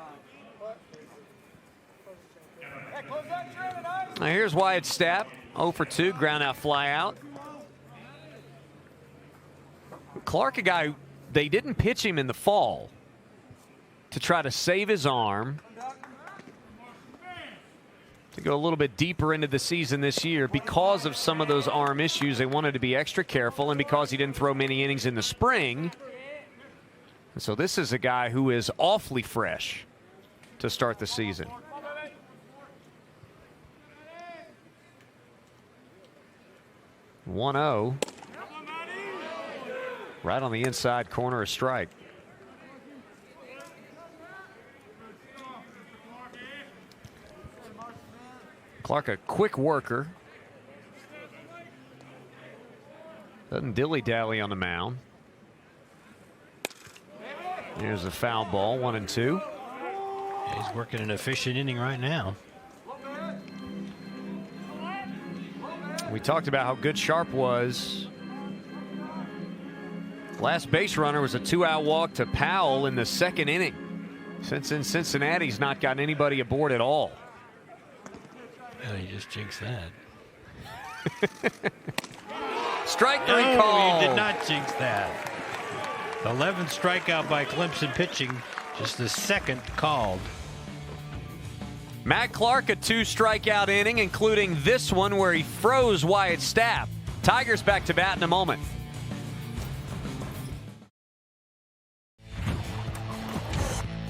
Now here's Wyatt Stapp, 0 for 2, ground out, fly out. Clark, a guy, they didn't pitch him in the fall to try to save his arm, to go a little bit deeper into the season this year because of some of those arm issues. They wanted to be extra careful, and because he didn't throw many innings in the spring. And so this is a guy who is awfully fresh to start the season. Right on the inside corner, a strike. Clark, a quick worker. Doesn't dilly-dally on the mound. There's a foul ball, 1-2. Yeah, he's working an efficient inning right now. We talked about how good Sharp was. Last base runner was a 2-out walk to Powell in the second inning. Since in Cincinnati, he's not gotten anybody aboard at all. Well, he just jinxed that. Strike 3 no, call. He did not jinx that. 11th strikeout by Clemson pitching, just the second called. Matt Clark, a 2-strikeout inning, including this one where he froze Wyatt Stapp. Tigers back to bat in a moment.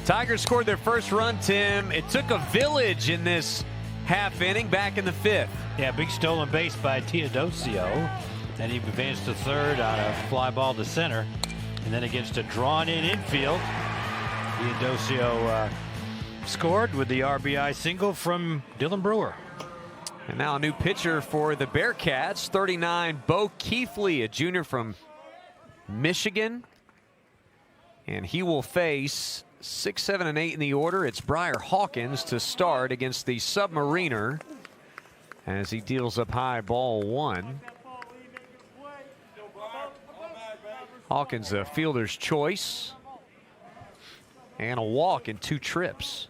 Tigers scored their first run, Tim. It took a village in this half inning back in the 5th. Yeah, big stolen base by Teodosio. Then he advanced to third on a fly ball to center. And then against a drawn-in infield, Teodosio scored with the RBI single from Dylan Brewer. And now a new pitcher for the Bearcats, 39, Bo Keithley, a junior from Michigan. And he will face 6, 7, and 8 in the order. It's Briar Hawkins to start against the Submariner as he deals up high, ball 1. Hawkins, a fielder's choice. And a walk in 2 trips.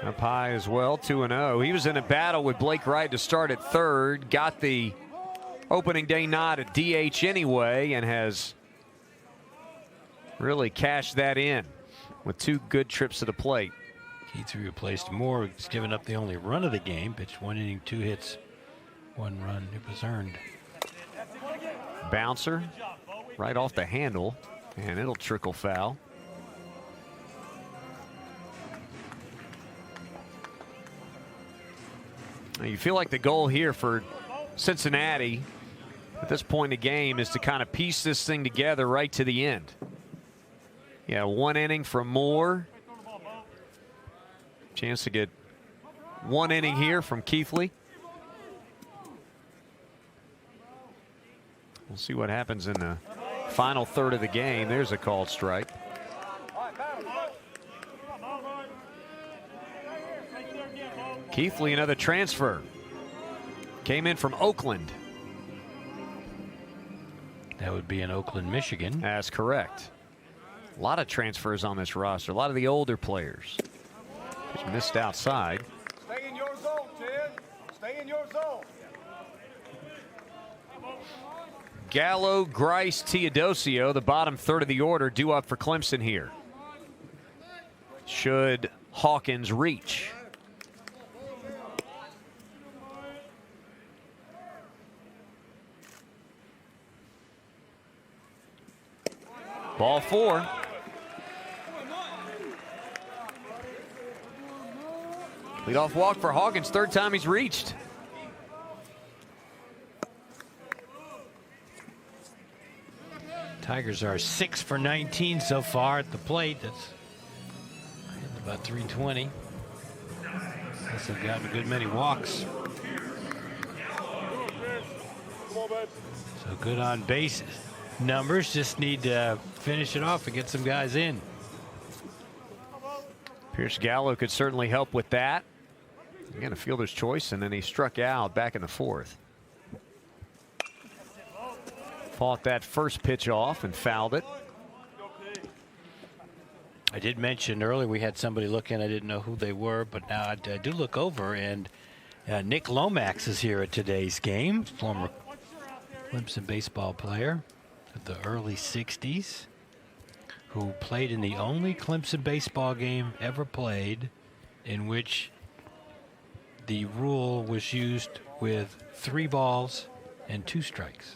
Up high as well, 2-0. He was in a battle with Blake Wright to start at third. Got the opening day nod at DH anyway, and has really cashed that in with 2 good trips to the plate. Keith replaced Moore, who's given up the only run of the game. Pitched 1 inning, 2 hits, 1 run. It was earned. Bouncer right off the handle, and it'll trickle foul. Now you feel like the goal here for Cincinnati at this point in the game is to kind of piece this thing together right to the end. Yeah, 1 inning from Moore. Chance to get 1 inning here from Keithley. We'll see what happens in the final third of the game. There's a called strike. Keithley, another transfer. Came in from Oakland. That would be in Oakland, Michigan. That's correct. A lot of transfers on this roster. A lot of the older players. Just missed outside. Stay in your zone, Ted. Stay in your zone. Gallo, Grice, Teodosio, the bottom third of the order, due up for Clemson here. Should Hawkins reach? Ball 4. Leadoff walk for Hawkins, 3rd time he's reached. Tigers are 6 for 19 so far at the plate. That's about 320. Guess they've gotten a good many walks. So good on base numbers. Just need to finish it off and get some guys in. Pierce Gallo could certainly help with that. Again, a fielder's choice, and then he struck out back in the 4th. Fought that first pitch off and fouled it. I did mention earlier we had somebody look in. I didn't know who they were, but now I do look over, and Nick Lomax is here at today's game. Former Clemson baseball player of the early 60s, who played in the only Clemson baseball game ever played in which the rule was used with 3 balls and 2 strikes.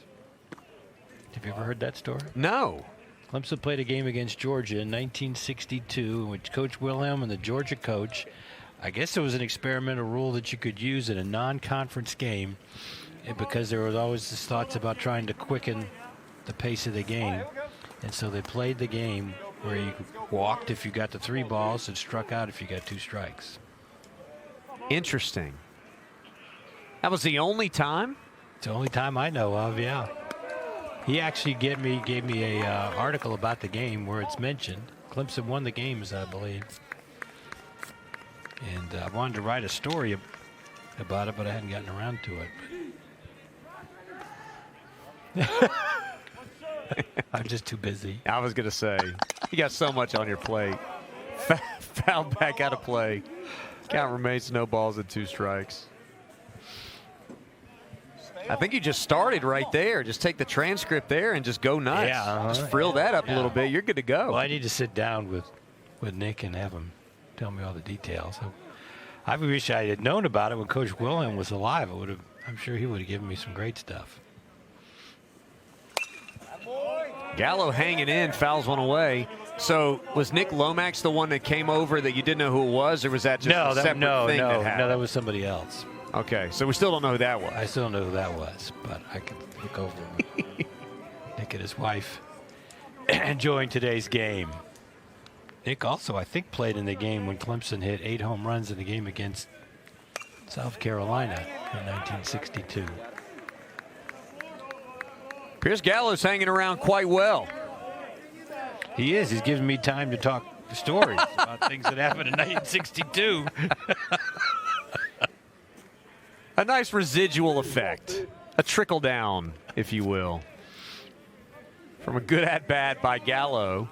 Have you ever heard that story? No. Clemson played a game against Georgia in 1962 in which Coach Wilhelm and the Georgia coach, I guess it was an experimental rule that you could use in a non-conference game, because there was always this thoughts about trying to quicken the pace of the game. And so they played the game where you walked if you got the 3 balls and struck out if you got 2 strikes. Interesting. That was the only time? It's the only time I know of, yeah. He actually gave me a article about the game where it's mentioned. Clemson won the games, I believe. And I wanted to write a story about it, but I hadn't gotten around to it. I'm just too busy. I was going to say, you got so much on your plate. Fouled back out of play. Count remains no balls and 2 strikes. I think you just started right there. Just take the transcript there and just go nuts. Yeah, just frill that up a little bit. You're good to go. Well, I need to sit down with Nick and have him tell me all the details. I wish I had known about it when Coach Wilhelm was alive. I'm sure he would have given me some great stuff. Gallo hanging in, fouls one away. So was Nick Lomax the one that came over that you didn't know who it was, or was that just a separate thing that happened? No, that was somebody else. Okay, so we still don't know who that was. I still don't know who that was, but I could look over Nick and his wife enjoying today's game. Nick also, I think, played in the game when Clemson hit 8 home runs in the game against South Carolina in 1962. Pierce Gallo's hanging around quite well. He is. He's giving me time to talk stories about things that happened in 1962. A nice residual effect. A trickle down, if you will. From a good at-bat by Gallo.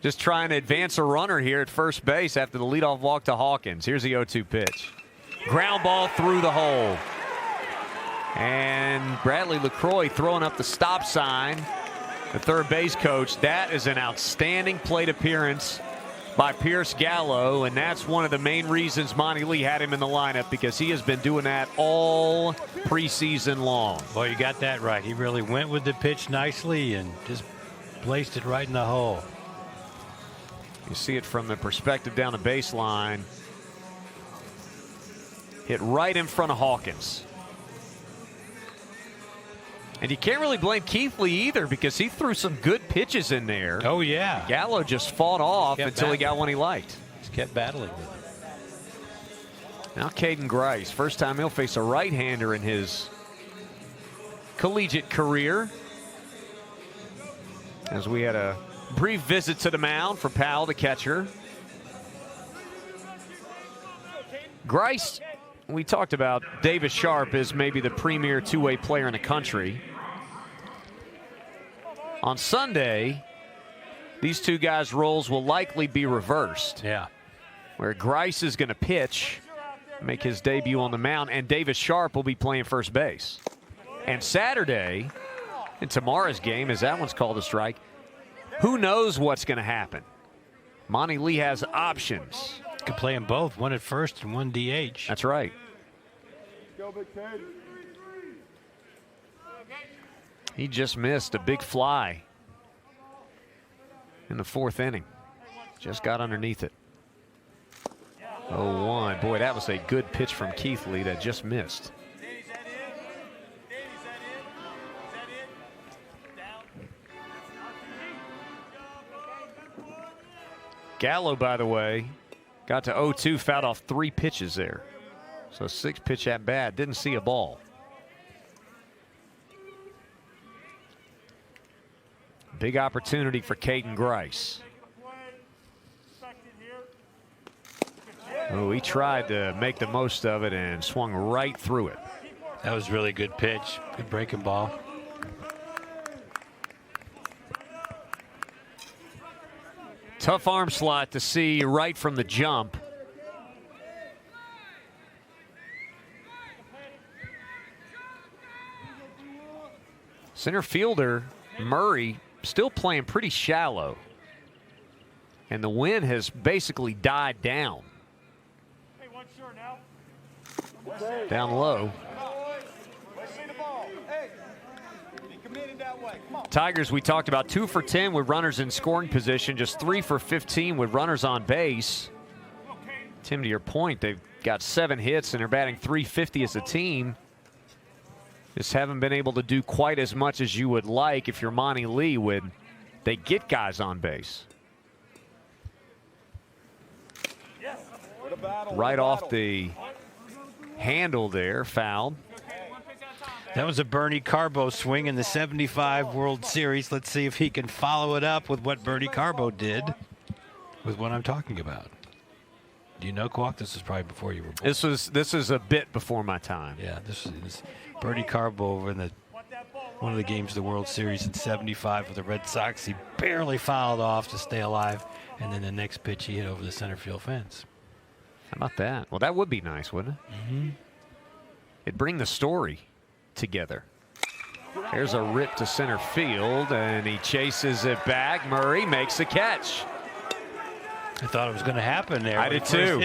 Just trying to advance a runner here at first base after the leadoff walk to Hawkins. Here's the 0-2 pitch. Ground ball through the hole. And Bradley LaCroix throwing up the stop sign. The third base coach. That is an outstanding plate appearance by Pierce Gallo, and that's one of the main reasons Monty Lee had him in the lineup, because he has been doing that all preseason long. Well, you got that right. He really went with the pitch nicely and just placed it right in the hole. You see it from the perspective down the baseline. Hit right in front of Hawkins. And you can't really blame Keithley either, because he threw some good pitches in there. Oh, yeah. Gallo just fought off until he got one he liked. Just kept battling with him. Now Caden Grice. First time he'll face a right-hander in his collegiate career. As we had a brief visit to the mound for Powell, the catcher. Grice, we talked about Davis Sharp is maybe the premier two-way player in the country. On Sunday, these two guys' roles will likely be reversed. Yeah. Where Grice is going to pitch, make his debut on the mound, and Davis Sharp will be playing first base. And Saturday, in tomorrow's game, as that one's called a strike, who knows what's going to happen? Monty Lee has options. Could play them both, one at first and one DH. That's right. He just missed a big fly in the 4th inning. Just got underneath it. 0-1. Boy, that was a good pitch from Keithley that just missed. Gallo, by the way, got to 0-2, fouled off 3 pitches there. So 6 pitch at bat, didn't see a ball. Big opportunity for Caden Grice. Oh, he tried to make the most of it and swung right through it. That was really good pitch. Good breaking ball. Tough arm slot to see right from the jump. Center fielder Murray still playing pretty shallow. And the wind has basically died down. Down low. Tigers, we talked about 2 for 10 with runners in scoring position, just 3 for 15 with runners on base. Tim, to your point, they've got 7 hits and they're batting .350 as a team. Just haven't been able to do quite as much as you would like if you're Monty Lee when they get guys on base. Right off the handle there, fouled. That was a Bernie Carbo swing in the 75 World Series. Let's see if he can follow it up with what Bernie Carbo did with what I'm talking about. Do you know, Kwok? This was probably before you were born. This is a bit before my time. Yeah, this is Bernie Carbo over in one of the games of the World Series in 75 with the Red Sox. He barely fouled off to stay alive, and then the next pitch he hit over the center field fence. How about that? Well, that would be nice, wouldn't it? Mm-hmm. It'd bring the story together. There's a rip to center field, and he chases it back. Murray makes the catch. I thought it was going to happen there. I did too.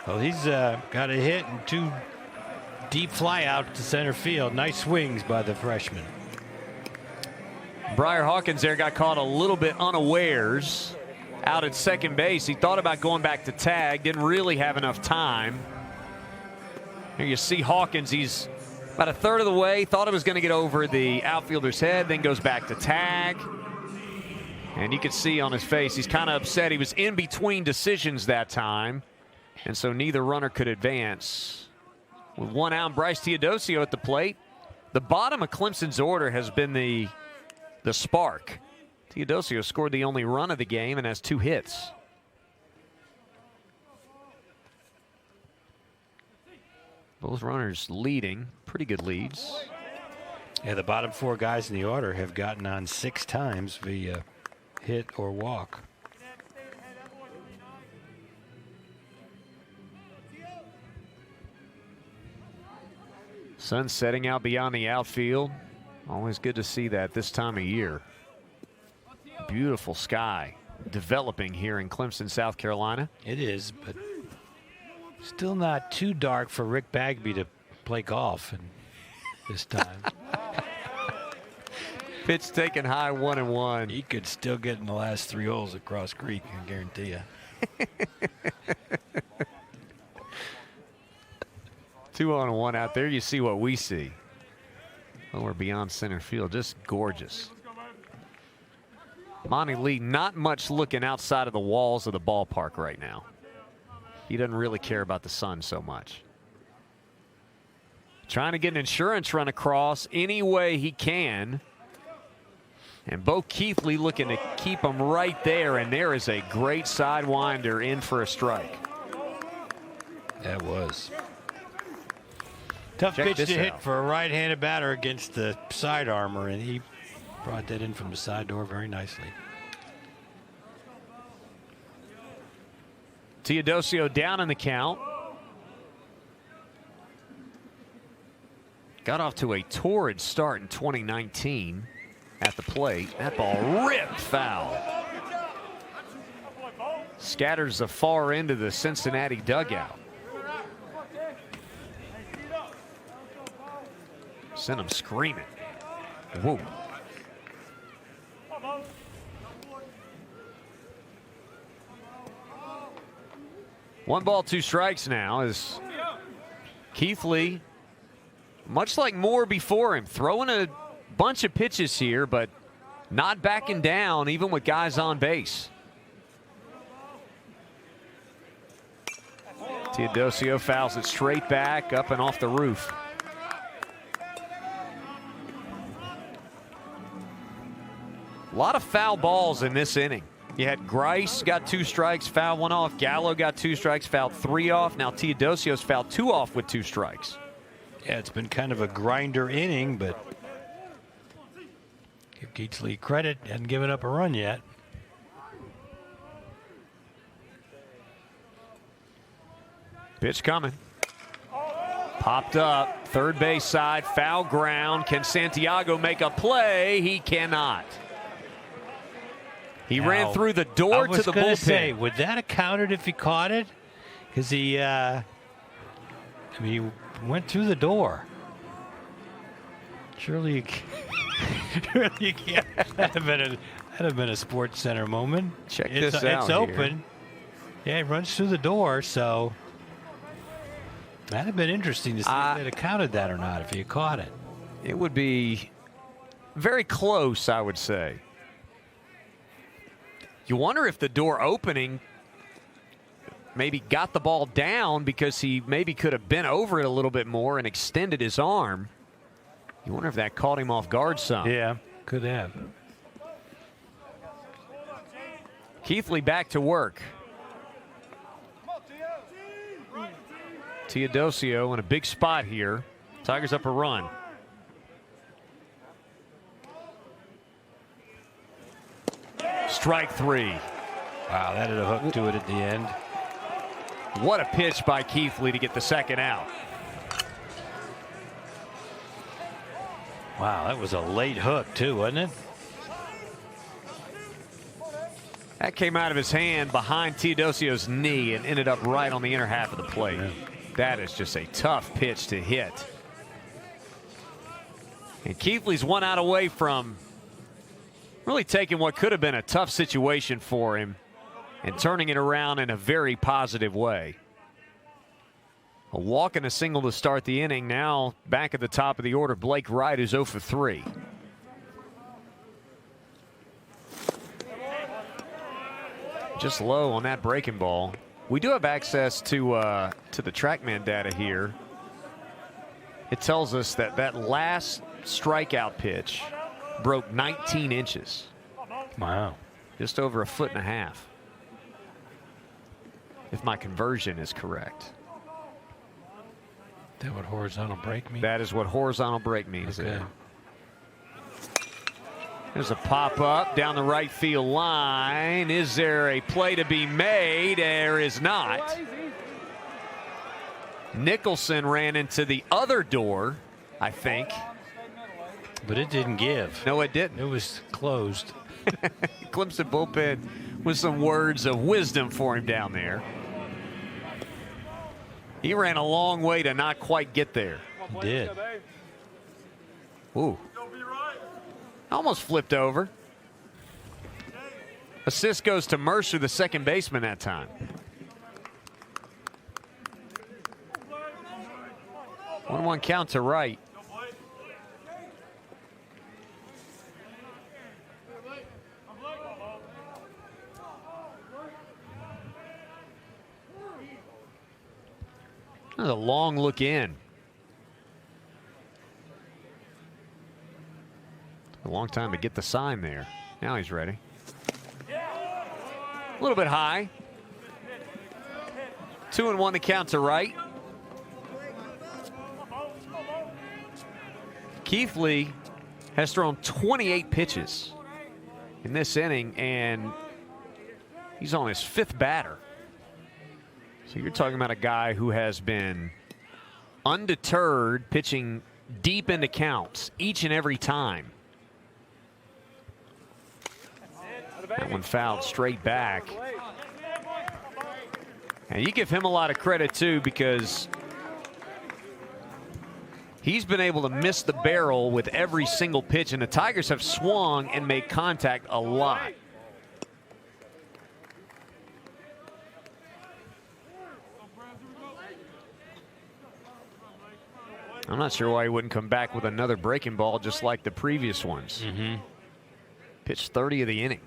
Well, he's got a hit and 2 deep fly out to center field. Nice swings by the freshman. Briar Hawkins there got caught a little bit unawares out at second base. He thought about going back to tag, didn't really have enough time. Here you see Hawkins, he's about a third of the way, thought it was going to get over the outfielder's head, then goes back to tag. And you can see on his face, he's kind of upset. He was in between decisions that time, and so neither runner could advance. With 1 out, Bryce Teodosio at the plate. The bottom of Clemson's order has been the spark. Teodosio scored the only run of the game and has 2 hits. Both runners leading, pretty good leads. Yeah, the bottom 4 guys in the order have gotten on 6 times via hit or walk. Sun setting out beyond the outfield. Always good to see that this time of year. Beautiful sky developing here in Clemson, South Carolina. It is, but still not too dark for Rick Bagby to play golf this time. Pitch taken high, 1-1. He could still get in the last 3 holes at Cross Creek, I guarantee you. 2-on-1 out there. You see what we see. Oh, we're beyond center field. Just gorgeous. Monty Lee not much looking outside of the walls of the ballpark right now. He doesn't really care about the sun so much. Trying to get an insurance run across any way he can. And Bo Keithley looking to keep him right there, and there is a great sidewinder in for a strike. That was. Tough Check pitch to this hit out. for a right-handed batter against the side armor, and he brought that in from the side door very nicely. Teodosio down in the count. Got off to a torrid start in 2019 at the plate. That ball ripped foul. Scatters the far end of the Cincinnati dugout. Sent him screaming. Whoa. One ball, 2 strikes now as Keithley, much like Moore before him, throwing a bunch of pitches here, but not backing down even with guys on base. Teodosio fouls it straight back up and off the roof. A lot of foul balls in this inning. You had Grice got 2 strikes, fouled 1 off. Gallo got 2 strikes, fouled 3 off. Now Teodosio's fouled 2 off with 2 strikes. Yeah, it's been kind of a grinder inning, but give Keithley credit, hasn't given up a run yet. Pitch coming. Popped up, third base side, foul ground. Can Santiago make a play? He cannot. He ran through the door to the bullpen. Say, would that have counted if he caught it? Because he went through the door. Surely you can't. That'd have been a Sports Center moment. Check this out. It's open. Yeah, it runs through the door, so. That'd have been interesting to see if they'd have counted that or not if you caught it. It would be very close, I would say. You wonder if the door opening maybe got the ball down because he maybe could have bent over it a little bit more and extended his arm. You wonder if that caught him off guard some. Yeah, could have. Keithley back to work. Teodosio in a big spot here. Tigers up a run. Strike three. Wow, that had a hook to it at the end. What a pitch by Keithley to get the second out. Wow, that was a late hook too, wasn't it? That came out of his hand behind Teodosio's knee and ended up right on the inner half of the plate. Yeah. That is just a tough pitch to hit. And Keithley's 1 out away from really taking what could have been a tough situation for him and turning it around in a very positive way. A walk and a single to start the inning. Now back at the top of the order, Blake Wright is 0 for 3. Just low on that breaking ball. We do have access to the TrackMan data here. It tells us that that last strikeout pitch broke 19 inches. Wow. Just over 1.5 feet. If my conversion is correct. Is that what horizontal break means? That is what horizontal break means. Okay. There. There's a pop-up down the right field line. Is there a play to be made? There is not. Nicholson ran into the other door, I think. But it didn't give. No, it didn't. It was closed. Clemson bullpen with some words of wisdom for him down there. He ran a long way to not quite get there. He did. Ooh. Almost flipped over. Assist goes to Mercer, the second baseman that time. One count to right. That was a long look in. A long time to get the sign there. Now he's ready. A little bit high. 2-1 to count to right. Keithley has thrown 28 pitches in this inning, and he's on his 5th batter. So you're talking about a guy who has been undeterred, pitching deep into counts each and every time. That one fouled straight back. And you give him a lot of credit, too, because he's been able to miss the barrel with every single pitch, and the Tigers have swung and made contact a lot. I'm not sure why he wouldn't come back with another breaking ball just like the previous ones. Pitched 30 of the inning.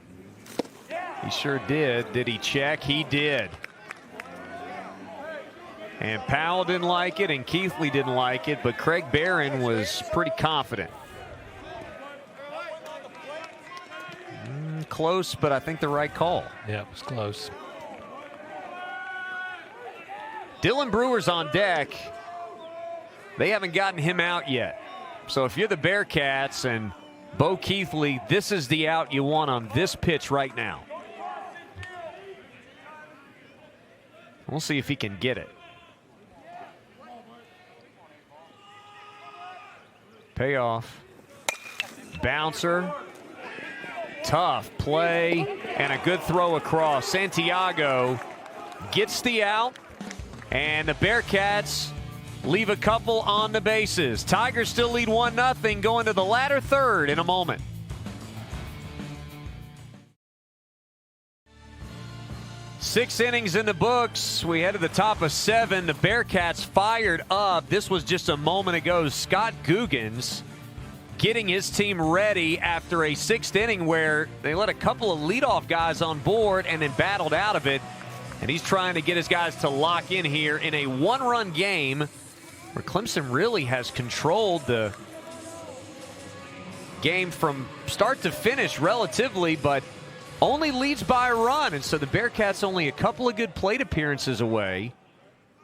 He sure did. Did he check? He did. And Powell didn't like it, and Keithley didn't like it, but Craig Barron was pretty confident. Close, but I think the right call. Yeah, it was close. Dylan Brewer's on deck. They haven't gotten him out yet. So if you're the Bearcats and Bo Keithley, this is the out you want on this pitch right now. We'll see if he can get it. Payoff. Bouncer. Tough play and a good throw across. Santiago gets the out, and the Bearcats leave a couple on the bases. Tigers still lead 1-0 going to the latter third in a moment. 6 innings in the books. We head to the top of 7. The Bearcats fired up. This was just a moment ago. Scott Guggens getting his team ready after a 6th inning where they let a couple of leadoff guys on board and then battled out of it. And he's trying to get his guys to lock in here in a 1-run game where Clemson really has controlled the game from start to finish relatively, but only leads by a run. And so the Bearcats only a couple of good plate appearances away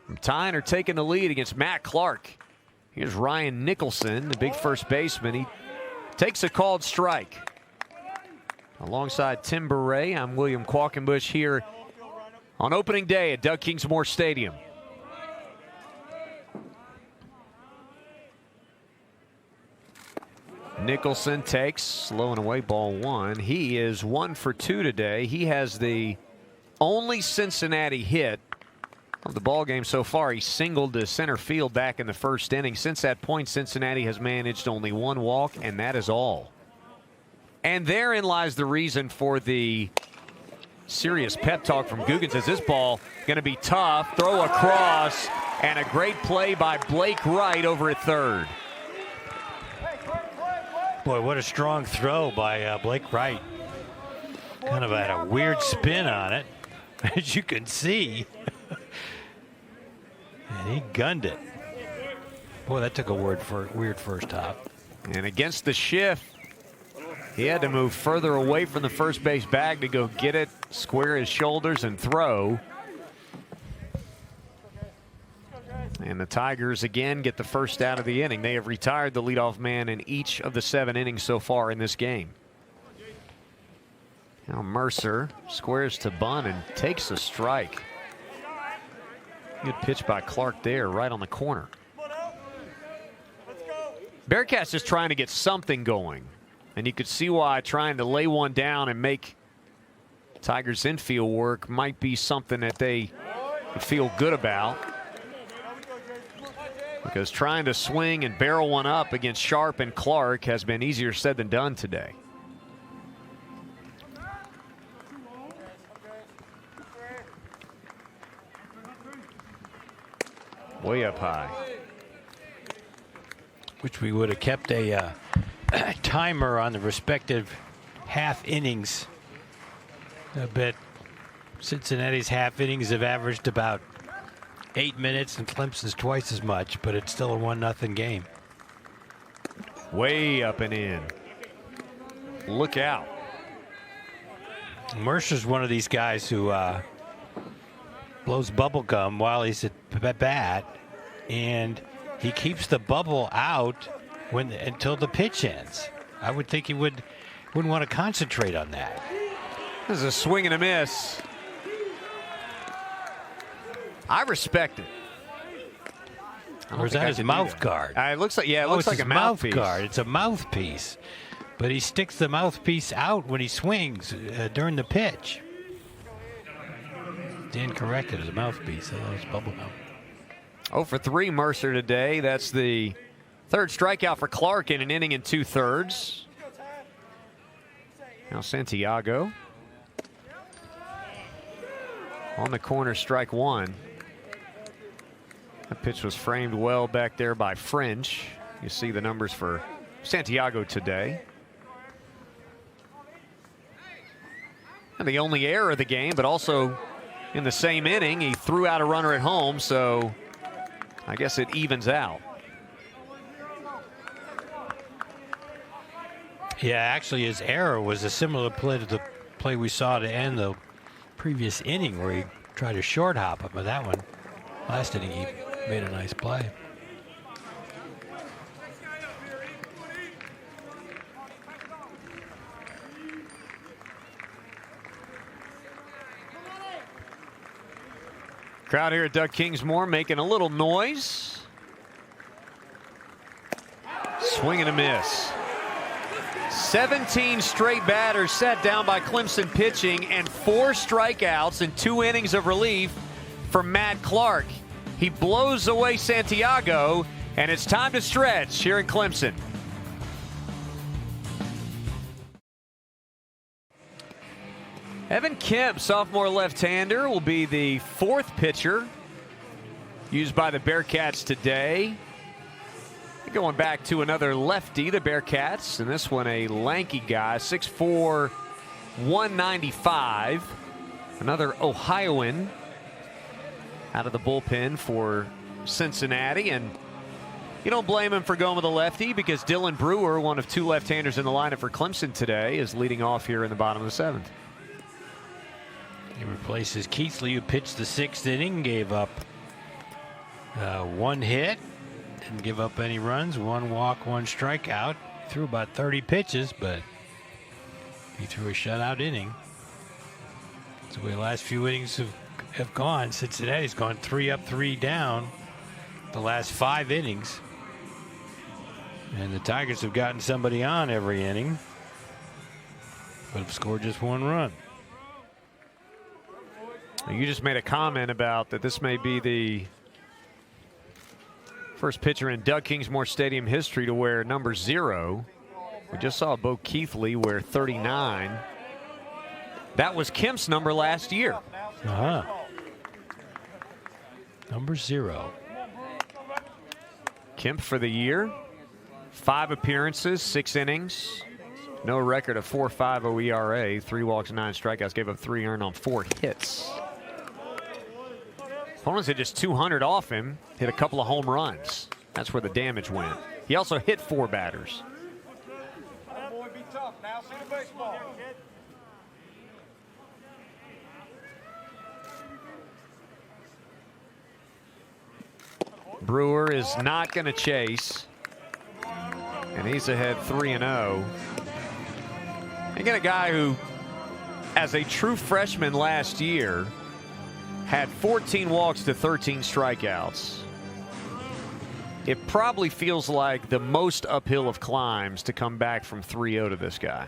from tying or taking the lead against Matt Clark. Here's Ryan Nicholson, the big first baseman. He takes a called strike. Alongside Tim Beret, I'm William Qualkenbush here on opening day at Doug Kingsmore Stadium. Nicholson takes, low and away, ball 1. He is 1 for 2 today. He has the only Cincinnati hit of the ball game so far. He singled to center field back in the 1st inning. Since that point, Cincinnati has managed only 1 walk, and that is all. And therein lies the reason for the serious pep talk from Guggens. Is this ball going to be tough? Throw across, and a great play by Blake Wright over at third. Boy, what a strong throw by Blake Wright. Kind of had a weird spin on it, as you can see. And he gunned it. Boy, that took a weird first hop. And against the shift, he had to move further away from the first base bag to go get it, square his shoulders, and throw. And the Tigers again get the first out of the inning. They have retired the leadoff man in each of the 7 innings so far in this game. Now Mercer squares to bunt and takes a strike. Good pitch by Clark there, right on the corner. Bearcats just trying to get something going. And you could see why trying to lay one down and make Tigers infield work might be something that they would feel good about. Because trying to swing and barrel one up against Sharp and Clark has been easier said than done today. Way up high. Which we would have kept a timer on the respective half innings. I bet Cincinnati's half innings have averaged about 8 minutes and Clemson's twice as much, but it's still a 1-0 game. Way up and in. Look out. Mercer's one of these guys who blows bubble gum while he's at bat, and he keeps the bubble out until the pitch ends. I would think he wouldn't want to concentrate on that. This is a swing and a miss. I respect it. Or is that his mouth guard? It looks like, yeah, it looks like a mouthpiece. Guard. It's a mouthpiece. But he sticks the mouthpiece out when he swings during the pitch. Dan corrected as a mouthpiece. That was bubble gum. 0 for 3 Mercer today. That's the 3rd strikeout for Clark in an inning and 2/3. Now Santiago on the corner, strike 1. That pitch was framed well back there by French. You see the numbers for Santiago today. And the only error of the game, but also in the same inning, he threw out a runner at home, so I guess it evens out. Yeah, actually his error was a similar play to the play we saw to end the previous inning where he tried to short hop him, but that one, last inning, he made a nice play. Crowd here at Doug Kingsmore making a little noise. Swing and a miss. 17 straight batters sat down by Clemson pitching and 4 strikeouts in 2 innings of relief from Matt Clark. He blows away Santiago, and it's time to stretch here in Clemson. Evan Kemp, sophomore left-hander, will be the fourth pitcher used by the Bearcats today. Going back to another lefty, the Bearcats, and this one a lanky guy, 6'4", 195. Another Ohioan out of the bullpen for Cincinnati, and you don't blame him for going with a lefty because Dylan Brewer, one of two left-handers in the lineup for Clemson today, is leading off here in the bottom of the seventh. He replaces Keithley, who pitched the sixth inning, gave up one hit, didn't give up any runs, one walk, one strikeout. Threw about 30 pitches, but he threw a shutout inning. That's the way the last few innings have gone. Cincinnati's gone 3 up, 3 down the last 5 innings. And the Tigers have gotten somebody on every inning, but have scored just 1 run. You just made a comment about that this may be the first pitcher in Doug Kingsmore Stadium history to wear number 0. We just saw Bo Keithley wear 39. That was Kemp's number last year. Number 0. Kemp for the year, 5 appearances, 6 innings. No record of 4.50 ERA, 3 walks and 9 strikeouts, gave up 3 earned on 4 hits. Opponents hit just 200 off him, hit a couple of home runs. That's where the damage went. He also hit 4 batters. Boy, be tough now. See the baseball. Brewer is not going to chase, and he's ahead 3-0. Again, a guy who, as a true freshman last year, had 14 walks to 13 strikeouts. It probably feels like the most uphill of climbs to come back from 3-0 to this guy.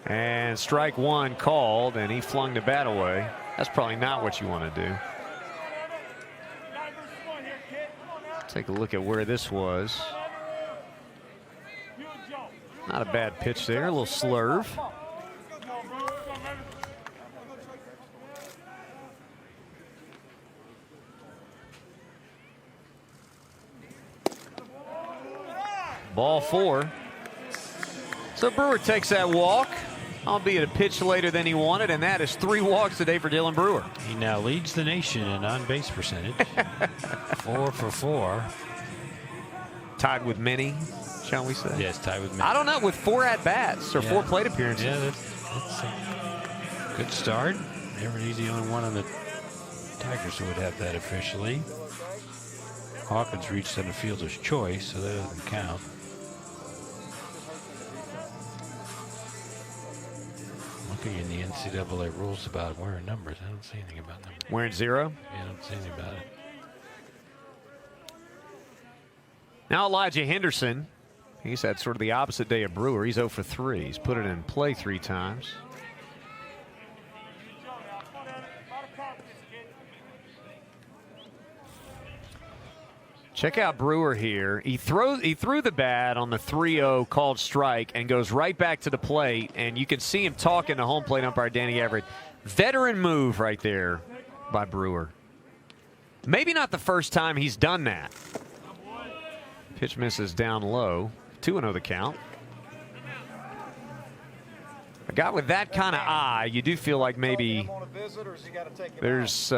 And strike 1 called, and he flung the bat away. That's probably not what you want to do. Take a look at where this was. Not a bad pitch there, a little slurve. Ball 4. So Brewer takes that walk, albeit a pitch later than he wanted, and that is 3 walks today for Dylan Brewer. He now leads the nation in on-base percentage. 4 for 4. Tied with many, shall we say? Yes, tied with many. I don't know, with 4 at-bats or 4 plate appearances. Yeah, that's a good start. He's the only one on the Tigers who would have that officially. Hawkins reached on the fielder's choice, so that doesn't count. Looking in the NCAA rules about wearing numbers, I don't see anything about numbers. Wearing 0? Yeah, I don't see anything about it. Now Elijah Henderson, he's had sort of the opposite day of Brewer. He's 0 for 3. He's put it in play 3 times. Check out Brewer here. He threw the bat on the 3-0 called strike and goes right back to the plate, and you can see him talking to home plate umpire Danny Everett. Veteran move right there by Brewer. Maybe not the first time he's done that. Pitch misses down low. 2-0 the count. A guy with that kind of eye, you do feel like maybe there's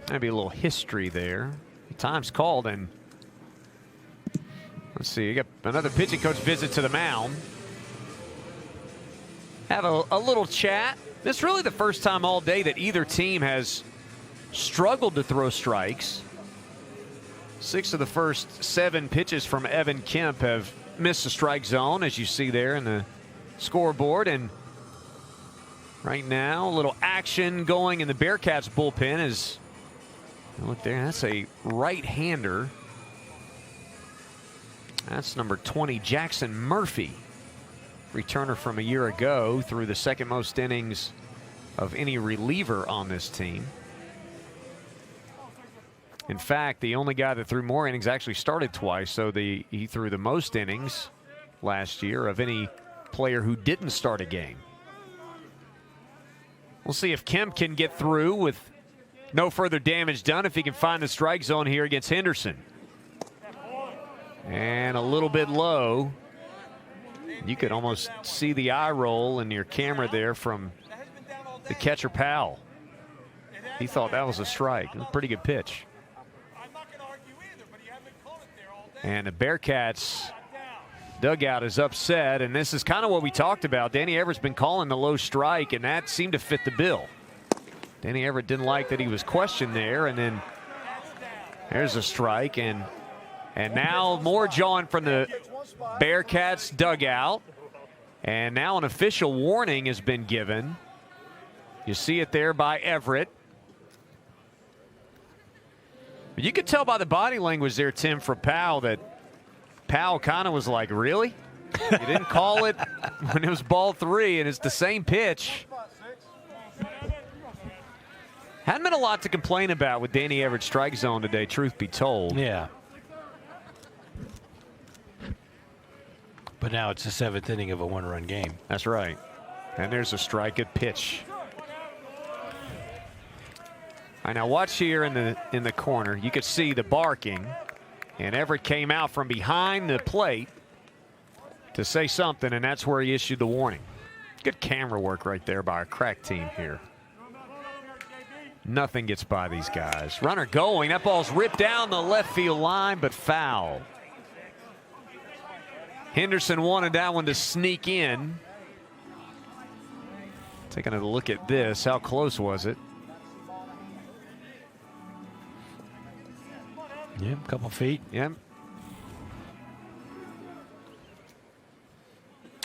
maybe a little history there. Time's called, and let's see. You got another pitching coach visit to the mound. Have a little chat. This is really the first time all day that either team has struggled to throw strikes. 6 of the first 7 pitches from Evan Kemp have missed the strike zone, as you see there in the scoreboard. And right now, a little action going in the Bearcats bullpen as, look there, that's a right-hander. That's number 20, Jackson Murphy. Returner from a year ago, through the second most innings of any reliever on this team. In fact, the only guy that threw more innings actually started twice, so he threw the most innings last year of any player who didn't start a game. We'll see if Kemp can get through with no further damage done, if he can find the strike zone here against Henderson. And a little bit low. You could almost see the eye roll in your camera there from the catcher, Powell. He thought that was a strike. It was a pretty good pitch. And the Bearcats dugout is upset, and this is kind of what we talked about. Danny Everett's been calling the low strike, and that seemed to fit the bill. Danny Everett didn't like that he was questioned there, and then there's a strike, and now more jawing from the Bearcats dugout, and now an official warning has been given. You see it there by Everett. You could tell by the body language there, Tim, for Powell, that Powell kind of was like, really? You didn't call it when it was ball 3, and it's the same pitch. Hadn't been a lot to complain about with Danny Everett's strike zone today, truth be told. Yeah. But now it's the 7th inning of a 1-run game. That's right. And there's a strike, good pitch. All right, now watch here in the corner. You could see the barking, and Everett came out from behind the plate to say something, and that's where he issued the warning. Good camera work right there by our crack team here. Nothing gets by these guys. Runner going. That ball's ripped down the left field line, but foul. Henderson wanted that one to sneak in. Taking a look at this. How close was it? Yeah, a couple feet. Yep.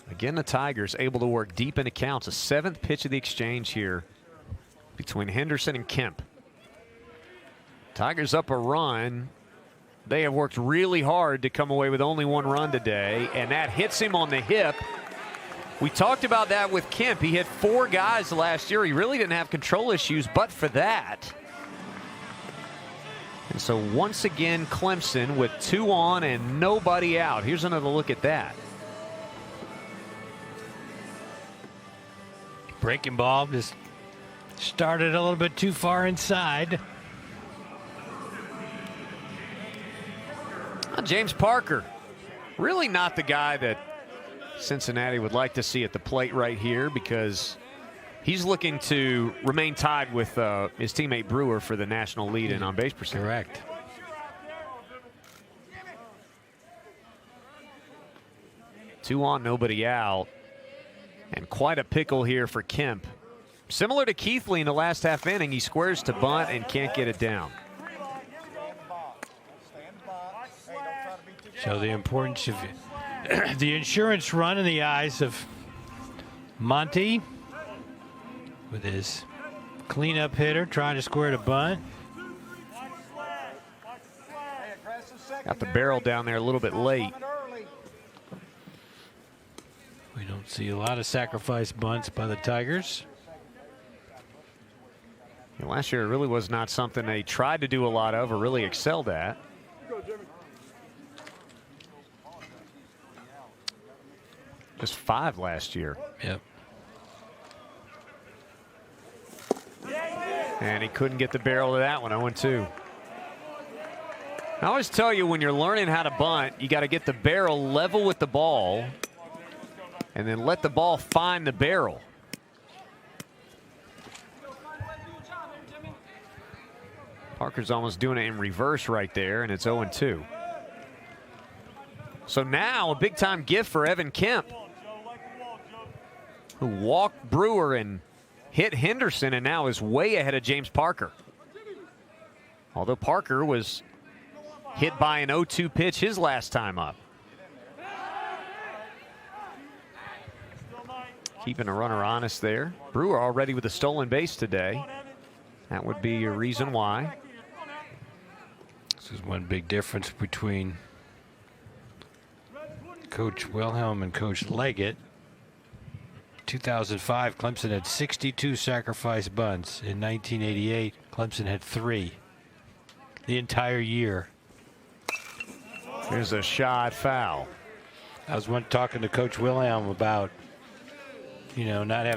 Again, the Tigers able to work deep into counts. A 7th pitch of the exchange here between Henderson and Kemp. Tigers up a run. They have worked really hard to come away with only 1 run today, and that hits him on the hip. We talked about that with Kemp. He hit 4 guys last year. He really didn't have control issues, but for that. And so once again, Clemson with 2 on and nobody out. Here's another look at that. Breaking ball just started a little bit too far inside. James Parker, really not the guy that Cincinnati would like to see at the plate right here, because he's looking to remain tied with his teammate Brewer for the national lead in on-base percentage. Correct. Two on, nobody out. And quite a pickle here for Kemp. Similar to Keithley in the last half inning, he squares to bunt and can't get it down. So the importance of the insurance run in the eyes of Monty with his cleanup hitter trying to square to bunt. Got the barrel down there a little bit late. We don't see a lot of sacrifice bunts by the Tigers. Last year it really was not something they tried to do a lot of or really excelled at. Just 5 last year. Yep. And he couldn't get the barrel of that one. 0-2. I always tell you, when you're learning how to bunt, you got to get the barrel level with the ball and then let the ball find the barrel. Parker's almost doing it in reverse right there, and it's 0-2. So now a big-time gift for Evan Kemp, who walked Brewer and hit Henderson and now is way ahead of James Parker. Although Parker was hit by an 0-2 pitch his last time up. Keeping a runner honest there. Brewer already with a stolen base today. That would be a reason why. This is one big difference between Coach Wilhelm and Coach Leggett. 2005, Clemson had 62 sacrifice bunts. In 1988, Clemson had 3 the entire year. Here's a shot foul. I was talking to Coach Wilhelm about, you know, not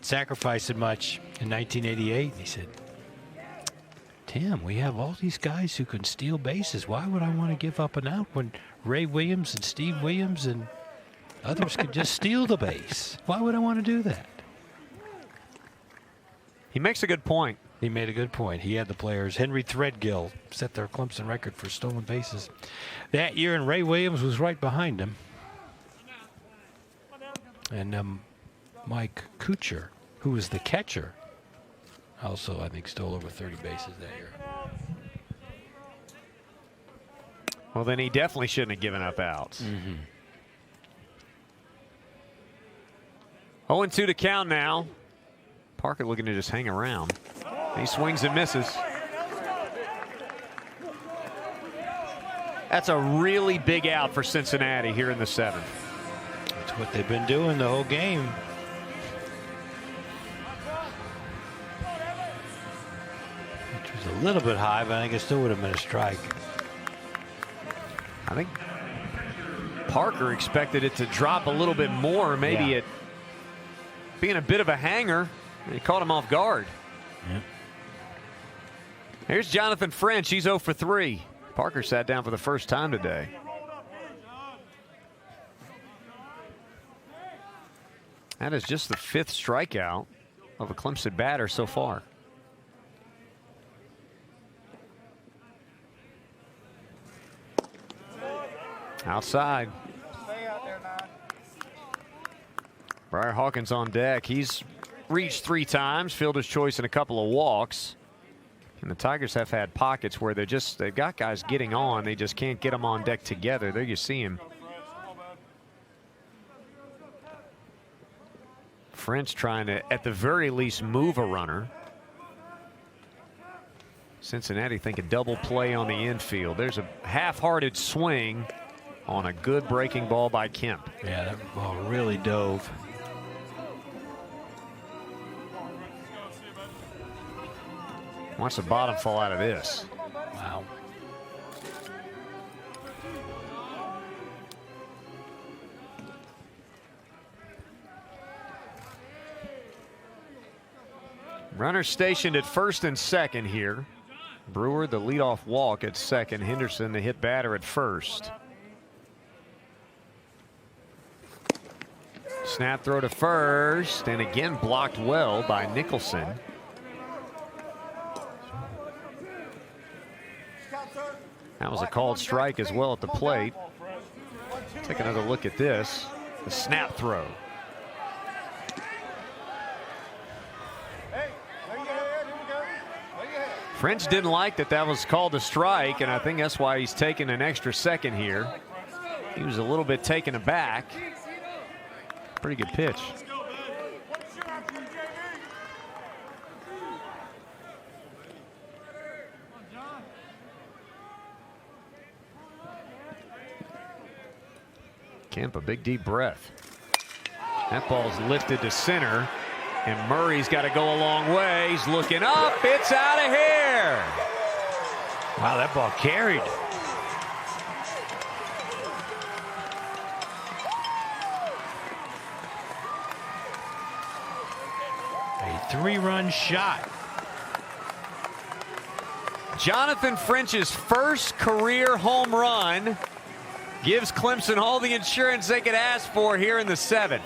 sacrificing much in 1988. He said, Tim, we have all these guys who can steal bases. Why would I want to give up an out when Ray Williams and Steve Williams and others could just steal the base? Why would I want to do that? He makes a good point. He made a good point. He had the players. Henry Threadgill set their Clemson record for stolen bases that year, and Ray Williams was right behind him. And Mike Kuchar, who was the catcher, also, I think, stole over 30 bases that year. Well, then he definitely shouldn't have given up outs. 0-2 to count now. Parker looking to just hang around. He swings and misses. That's a really big out for Cincinnati here in the 7th. That's what they've been doing the whole game. Which was a little bit high, but I think it still would have been a strike. I think Parker expected it to drop a little bit more, maybe it being a bit of a hanger. He caught him off guard. Yep. Here's Jonathan French. He's 0 for 3. Parker sat down for the first time today. That is just the 5th strikeout of a Clemson batter so far. Outside. Briar Hawkins on deck. He's reached 3 times, fielder's choice and a couple of walks. And the Tigers have had pockets where they've got guys getting on. They just can't get them on deck together. There you see him. French trying to, at the very least, move a runner. Cincinnati think a double play on the infield. There's a half-hearted swing on a good breaking ball by Kemp. Yeah, that ball really dove. Watch the bottom fall out of this. Wow. Runner stationed at first and second here. Brewer the leadoff walk at second. Henderson the hit batter at first. Snap throw to first, and again blocked well by Nicholson. That was a called strike as well at the plate. Take another look at this. The snap throw. French didn't like that was called a strike, and I think that's why he's taking an extra second here. He was a little bit taken aback. Pretty good pitch. Kemp, a big deep breath. That ball's lifted to center, and Murray's got to go a long way. He's looking up. It's out of here. Wow, that ball carried. A 3-run shot. Jonathan French's first career home run gives Clemson all the insurance they could ask for here in the 7th.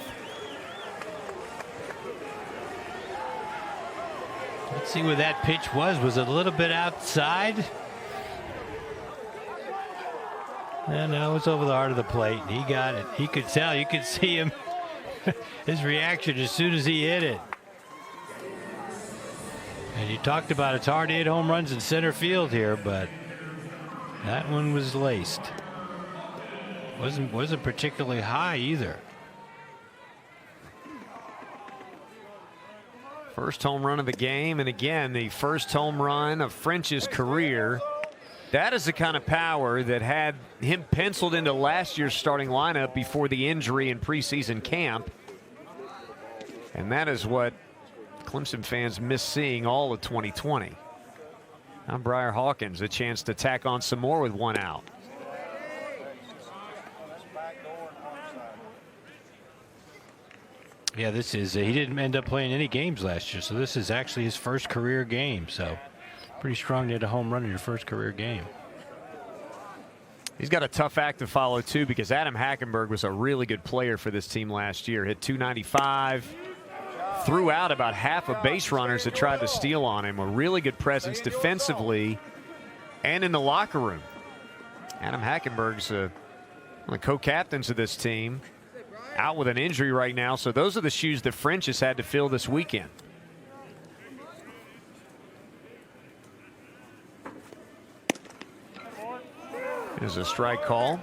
Let's see where that pitch was. Was it a little bit outside? No, it was over the heart of the plate. He got it. He could tell. You could see him, his reaction as soon as he hit it. And you talked about it's hard to hit home runs in center field here, but that one was laced. Wasn't particularly high either. First home run of the game, and again, the first home run of French's career. That is the kind of power that had him penciled into last year's starting lineup before the injury in preseason camp. And that is what Clemson fans miss seeing all of 2020. Now Briar Hawkins, a chance to tack on some more with 1 out. Yeah, this is, he didn't end up playing any games last year, so this is actually his first career game. So pretty strong to hit a home run in your first career game. He's got a tough act to follow, too, because Adam Hackenberg was a really good player for this team last year. Hit .295, threw out about half of base runners that tried to steal on him. A really good presence defensively and in the locker room. Adam Hackenberg's one of the co-captains of this team, out with an injury right now. So those are the shoes that French has had to fill this weekend. There's a strike call.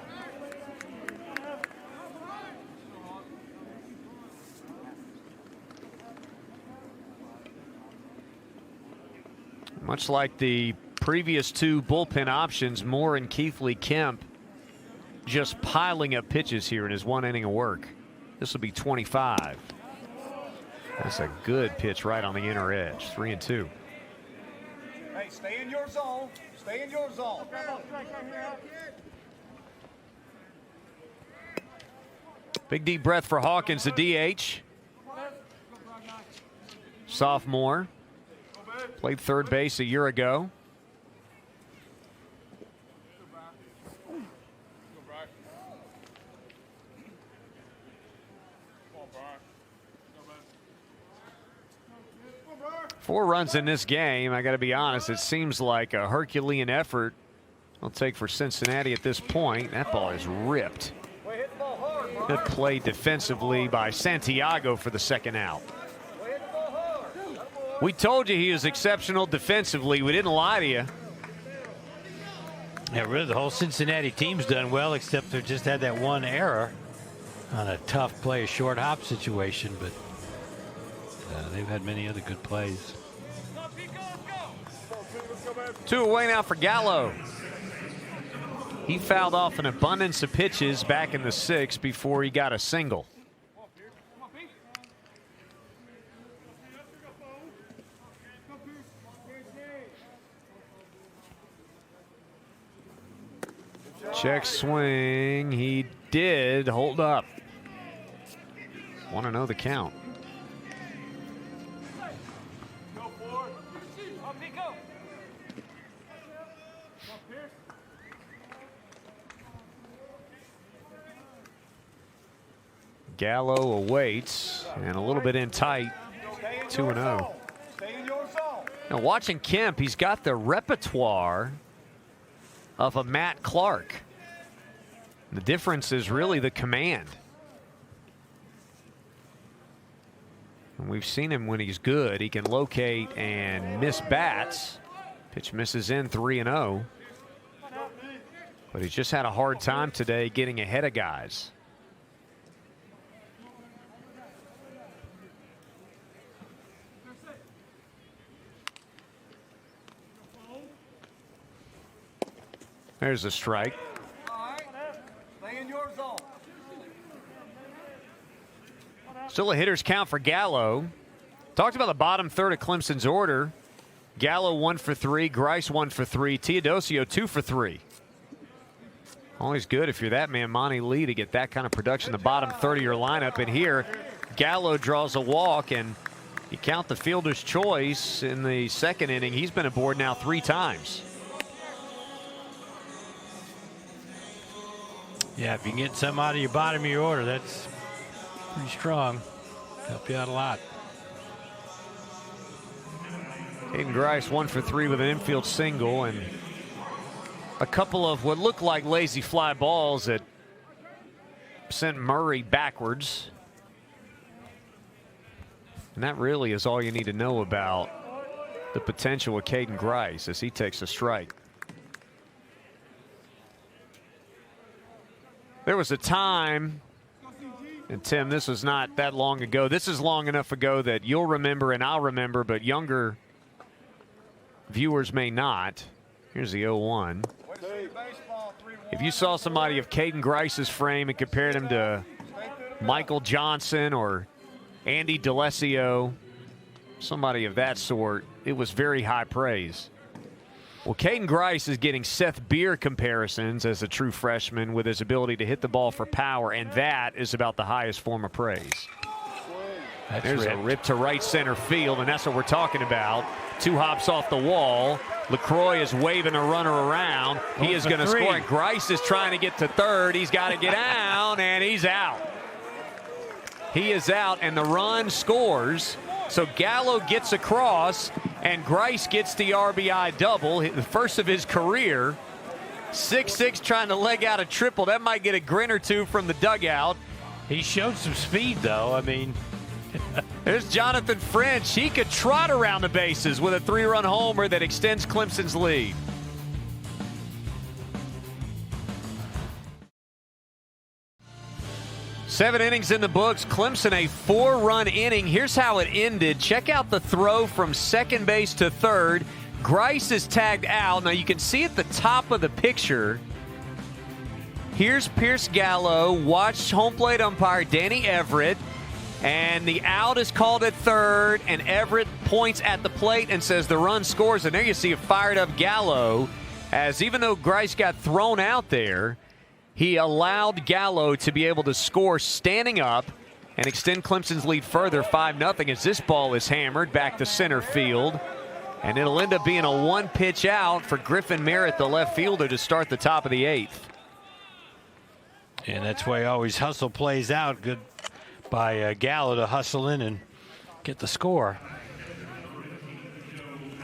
Much like the previous two bullpen options, Moore and Keithley Kemp just piling up pitches here in his 1 inning of work. This will be 25. That's a good pitch right on the inner edge. 3-2. Hey, stay in your zone. Stay in your zone. Big deep breath for Hawkins, the DH. Sophomore. Played third base a year ago. Four runs in this game. I got to be honest, it seems like a Herculean effort will take for Cincinnati at this point. That ball is ripped. Good play defensively by Santiago for the second out. We told you he was exceptional defensively. We didn't lie to you. Yeah, really, the whole Cincinnati team's done well, except they just had that one error on a tough play, a short hop situation, but they've had many other good plays. 2 away now for Gallo. He fouled off an abundance of pitches back in the 6th before he got a single. Check swing. He did hold up. 1-0 the count. Gallo awaits and a little bit in tight. 2-0. Now watching Kemp, he's got the repertoire of a Matt Clark. The difference is really the command. And we've seen him when he's good. He can locate and miss bats. Pitch misses in 3-0. But he's just had a hard time today getting ahead of guys. There's a strike. Stay in your zone. Still a hitter's count for Gallo. Talked about the bottom third of Clemson's order. Gallo 1 for 3, Grice 1 for 3, Teodosio 2 for 3. Always good if you're that man, Monty Lee, to get that kind of production, the bottom third of your lineup. And here, Gallo draws a walk, and you count the fielder's choice in the 2nd inning. He's been aboard now 3 times. Yeah, if you can get something out of your bottom of your order, that's pretty strong. Help you out a lot. Hayden Grice 1 for 3 with an infield single and a couple of what looked like lazy fly balls that sent Murray backwards. And that really is all you need to know about the potential of Caden Grice as he takes a strike. There was a time, and Tim, this was not that long ago. This is long enough ago that you'll remember and I'll remember, but younger viewers may not. Here's the 0-1. If you saw somebody of Caden Grice's frame and compared him to Michael Johnson or Andy DeLessio, somebody of that sort, it was very high praise. Well, Caden Grice is getting Seth Beer comparisons as a true freshman with his ability to hit the ball for power, and that is about the highest form of praise. There's a rip to right center field, and that's what we're talking about. 2 hops off the wall. LaCroix is waving a runner around. He is going to score, and Grice is trying to get to third. He's got to get down, and he's out. He is out, and the run scores. So Gallo gets across, and Grice gets the RBI double, the first of his career. 6-6 trying to leg out a triple. That might get a grin or two from the dugout. He showed some speed, though. I mean, there's Jonathan French. He could trot around the bases with a 3-run homer that extends Clemson's lead. Seven innings in the books. Clemson a 4-run inning. Here's how it ended. Check out the throw from second base to third. Grice is tagged out. Now you can see at the top of the picture. Here's Pierce Gallo. Watch home plate umpire Danny Everett. And the out is called at third. And Everett points at the plate and says the run scores. And there you see a fired up Gallo. As even though Grice got thrown out there, he allowed Gallo to be able to score standing up and extend Clemson's lead further 5-0 as this ball is hammered back to center field. And it'll end up being a 1-pitch out for Griffin Merritt, the left fielder, to start the top of the 8th. And that's why always hustle plays out. Good by Gallo to hustle in and get the score.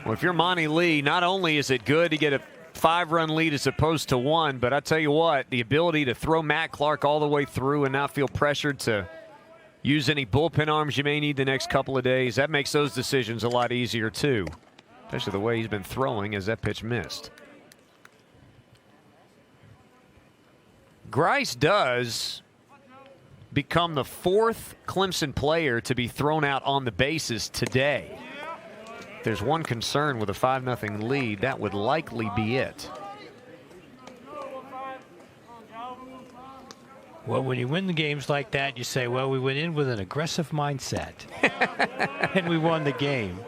Well, if you're Monty Lee, not only is it good to get a 5-run lead as opposed to 1, but I tell you what, the ability to throw Matt Clark all the way through and not feel pressured to use any bullpen arms you may need the next couple of days, that makes those decisions a lot easier too. Especially the way he's been throwing as that pitch missed. Grice does become the 4th Clemson player to be thrown out on the bases today. If there's one concern with a 5-0 lead, that would likely be it. Well, when you win the games like that, you say, well, we went in with an aggressive mindset. And we won the game.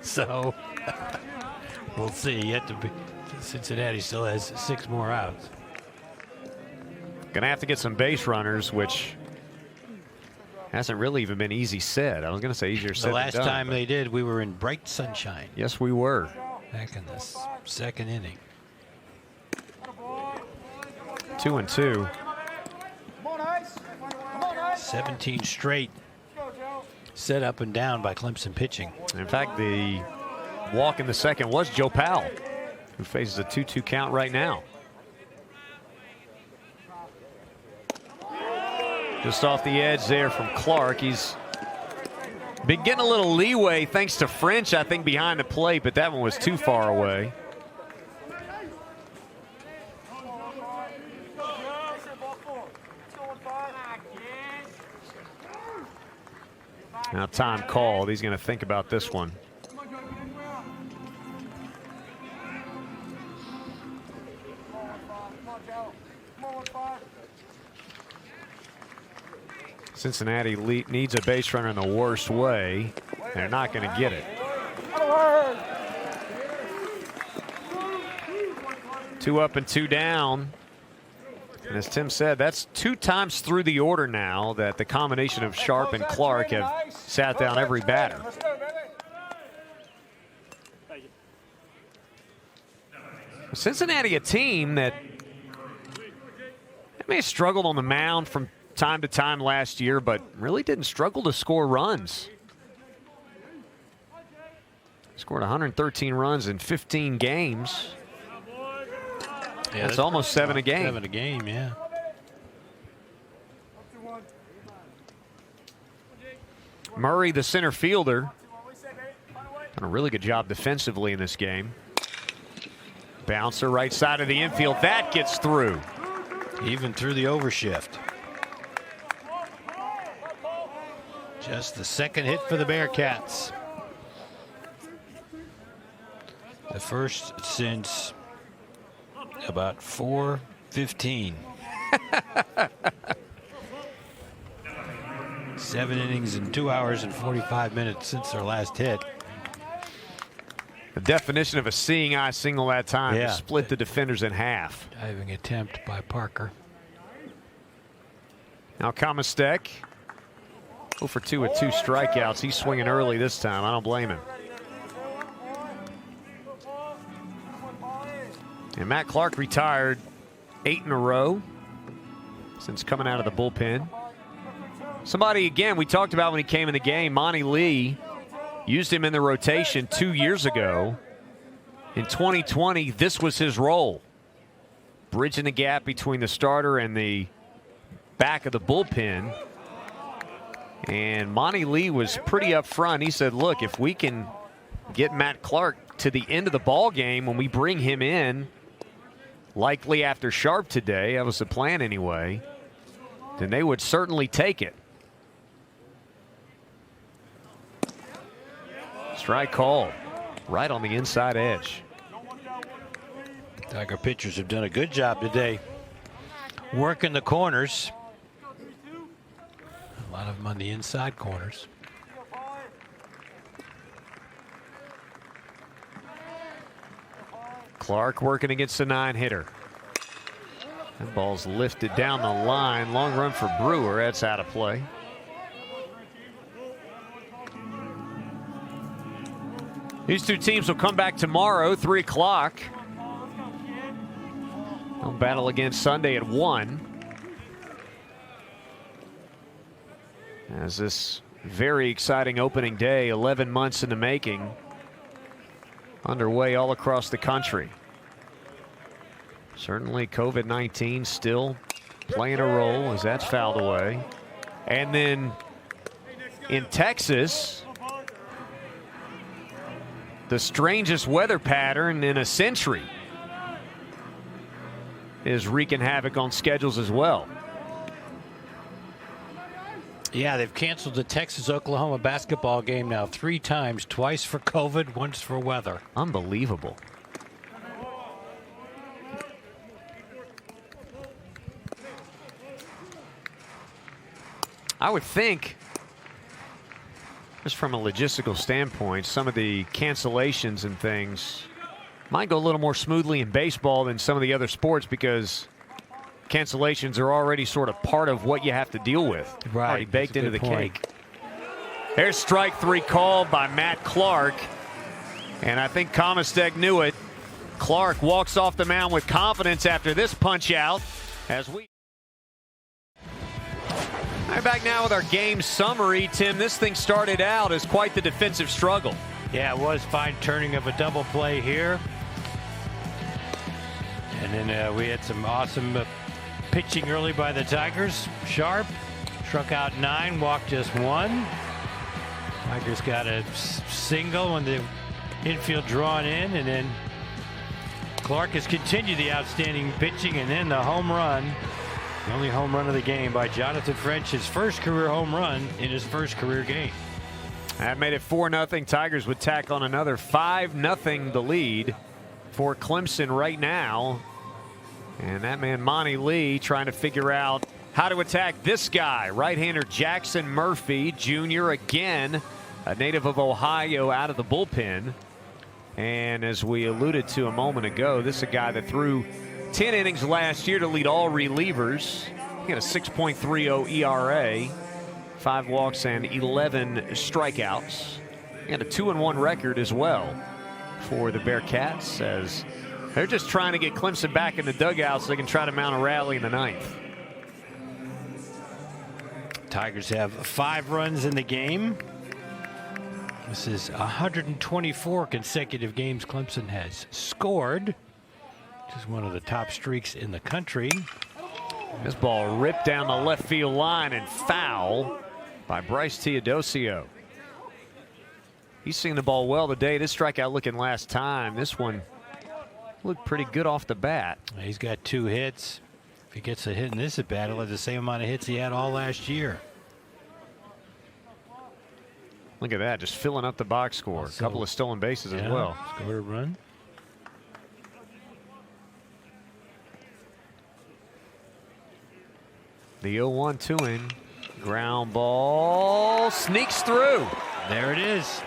So we'll see. Yet to be, Cincinnati still has 6 more outs. Gonna have to get some base runners, which hasn't really even been easy said. I was gonna say easier said The last than done, time they did, we were in bright sunshine. Yes, we were. Back in the 2nd inning. 2-2. 17 straight set up and down by Clemson pitching. In fact, the walk in the 2nd was Joe Powell, who faces a 2-2 count right now. Just off the edge there from Clark. He's been getting a little leeway thanks to French, I think, behind the plate, but that one was too far away. Now time called. He's going to think about this one. Cincinnati needs a base runner in the worst way. They're not going to get it. 2 up and 2 down. And as Tim said, that's 2 times through the order now that the combination of Sharp and Clark have sat down every batter. Cincinnati, a team that may have struggled on the mound from time to time last year, but really didn't struggle to score runs. Scored 113 runs in 15 games. Yeah, that's almost 7 a game. 7 a game, yeah. Murray, the center fielder, done a really good job defensively in this game. Bouncer right side of the infield. That gets through. Even through the overshift. Just the 2nd hit for the Bearcats. The first since about 4:15. 7 innings in 2 hours and 45 minutes since their last hit. The definition of a seeing eye single that time. Yeah. To split the defenders in half. Diving attempt by Parker. Now Kamastek 0 for 2 with 2 strikeouts. He's swinging early this time. I don't blame him. And Matt Clark retired 8 in a row since coming out of the bullpen. Somebody, again, we talked about when he came in the game, Monty Lee used him in the rotation 2 years ago. In 2020, this was his role, bridging the gap between the starter and the back of the bullpen. And Monty Lee was pretty upfront. He said, look, if we can get Matt Clark to the end of the ball game when we bring him in, likely after Sharp today, that was the plan anyway, then they would certainly take it. Strike call right on the inside edge. Tiger pitchers have done a good job today working the corners. A lot of them on the inside corners. Clark working against the 9-hitter. That ball's lifted down the line. Long run for Brewer. That's out of play. These two teams will come back tomorrow, 3 o'clock. They'll battle again Sunday at 1. As this very exciting opening day, 11 months in the making, underway all across the country. Certainly COVID-19 still playing a role as that's fouled away. And then in Texas, the strangest weather pattern in a century is wreaking havoc on schedules as well. Yeah, they've canceled the Texas-Oklahoma basketball game now 3 times, twice for COVID, once for weather. Unbelievable. I would think, just from a logistical standpoint, some of the cancellations and things might go a little more smoothly in baseball than some of the other sports because cancellations are already sort of part of what you have to deal with. Right. Already baked into the point. cake. There's strike 3 called by Matt Clark. And I think Comestec knew it. Clark walks off the mound with confidence after this punch out. As we I'm back now with our game summary. Tim, this thing started out as quite the defensive struggle. Yeah, it was fine turning of a double play here. And then we had some awesome pitching early by the Tigers. Sharp struck out 9, walked just 1. Tigers got a single when the infield drawn in, and then Clark has continued the outstanding pitching, and then the home run. The only home run of the game by Jonathan French, his first career home run in his first career game. That made it 4-0. Tigers would tack on another 5-0 the lead for Clemson right now. And that man Monty Lee trying to figure out how to attack this guy. Right-hander Jackson Murphy Jr. again, a native of Ohio, out of the bullpen. And as we alluded to a moment ago, this is a guy that threw 10 innings last year to lead all relievers. He got a 6.30 ERA, 5 walks and 11 strikeouts. And a 2-1 record as well for the Bearcats, as they're just trying to get Clemson back in the dugout so they can try to mount a rally in the 9th. Tigers have 5 runs in the game. This is 124 consecutive games Clemson has scored, which is one of the top streaks in the country. This ball ripped down the left field line and foul by Bryce Teodosio. He's seen the ball well today. This strikeout looking last time. This one looked pretty good off the bat. He's got 2 hits. If he gets a hit in this at bat, he'll have the same amount of hits he had all last year. Look at that, just filling up the box score. A couple of stolen bases as well. Scored a run. The 0-1 to him. Ground ball sneaks through. There it is.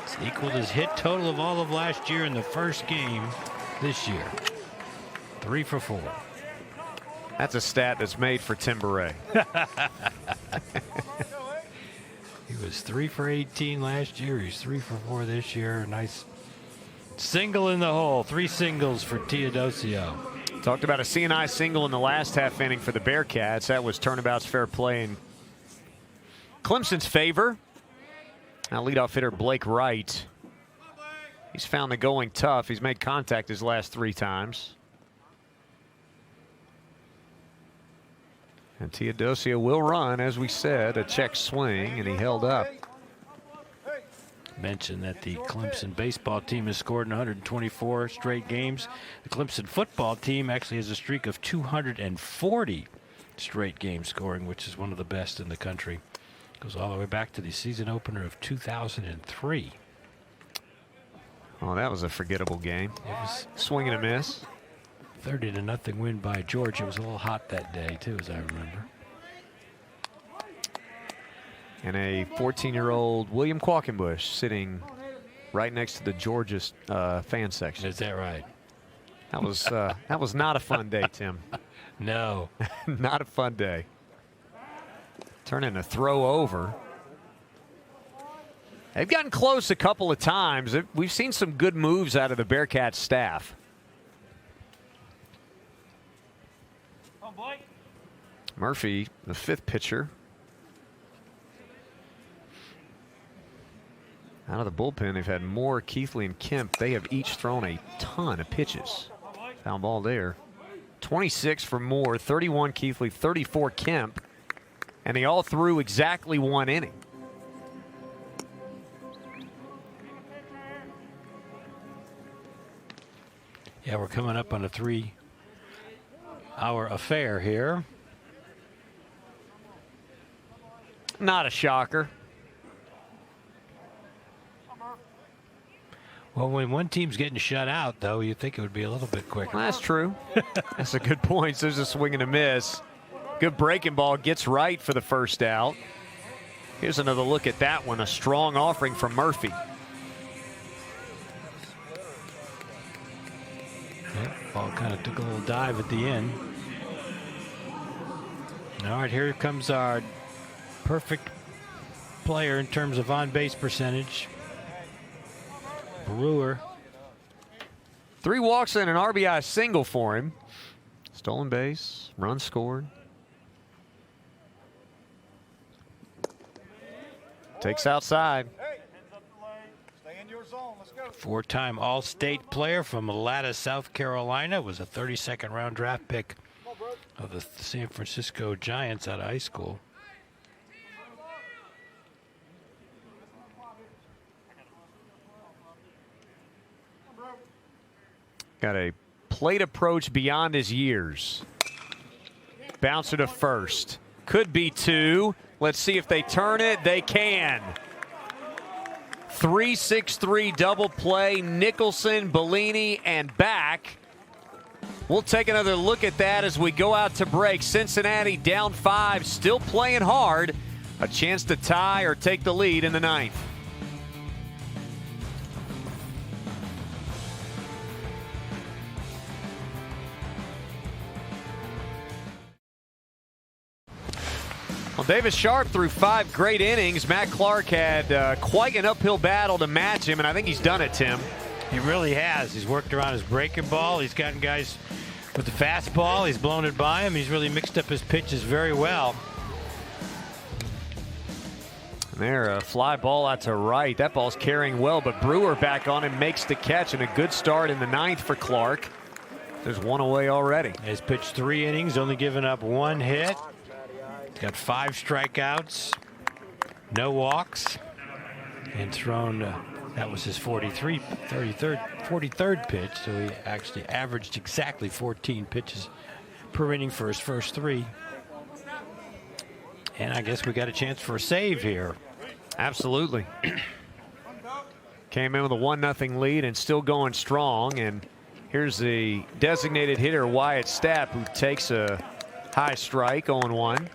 It's equaled his hit total of all of last year in the first game this year. 3 for 4. That's a stat that's made for Tim Beret. was 3 for 18 last year. He's 3 for 4 this year. Nice single in the hole. 3 singles for Teodosio. Talked about a C&I single in the last half inning for the Bearcats. That was turnabout's fair play in Clemson's favor. Now leadoff hitter Blake Wright. He's found the going tough. He's made contact his last 3 times. And Teodosio will run, as we said, a check swing, and he held up. Mentioned that the Clemson baseball team has scored in 124 straight games. The Clemson football team actually has a streak of 240 straight game scoring, which is one of the best in the country. Goes all the way back to the season opener of 2003. Oh, that was a forgettable game. It was swing and a miss. 30-0 win by Georgia. It was a little hot that day, too, as I remember. And a 14-year-old William Qualkenbush sitting right next to the Georgia fan section. Is that right? That was not a fun day, Tim. No. Not a fun day. Turning a throw over. They've gotten close a couple of times. We've seen some good moves out of the Bearcats staff. Murphy, the 5th pitcher. Out of the bullpen, they've had Moore, Keithley, and Kemp. They have each thrown a ton of pitches. Foul ball there. 26 for Moore, 31 Keithley, 34 Kemp. And they all threw exactly 1 inning. Yeah, we're coming up on a 3-hour affair here. Not a shocker. Well, when one team's getting shut out, though, you'd think it would be a little bit quicker. Well, that's true. That's a good point. So there's a swing and a miss. Good breaking ball, gets right for the first out. Here's another look at that one. A strong offering from Murphy. Yep, ball kind of took a little dive at the end. All right, here comes our perfect player in terms of on-base percentage. Brewer. 3 walks and an RBI single for him. Stolen base, run scored. Takes outside. Hey, hands up the lane. Stay in your zone. Let's go. 4-time All-State player from Malata, South Carolina. Was a 32nd round draft pick of the San Francisco Giants out of high school. Got a plate approach beyond his years. Bouncer to first. Could be 2. Let's see if they turn it. They can. 3-6-3 double play. Nicholson, Bellini, and back. We'll take another look at that as we go out to break. Cincinnati down 5, still playing hard. A chance to tie or take the lead in the 9th. Well, Davis Sharp threw 5 great innings. Matt Clark had quite an uphill battle to match him, and I think he's done it, Tim. He really has. He's worked around his breaking ball. He's gotten guys with the fastball. He's blown it by him. He's really mixed up his pitches very well. And there, a fly ball out to right. That ball's carrying well, but Brewer back on him makes the catch, and a good start in the 9th for Clark. There's 1 away already. He's pitched 3 innings, only given up 1 hit. He's got 5 strikeouts, no walks, and thrown, that was his 43rd pitch, so he actually averaged exactly 14 pitches per inning for his first 3. And I guess we got a chance for a save here. Absolutely. Came in with a 1-0 lead and still going strong. And here's the designated hitter, Wyatt Stapp, who takes a high strike, 0-1.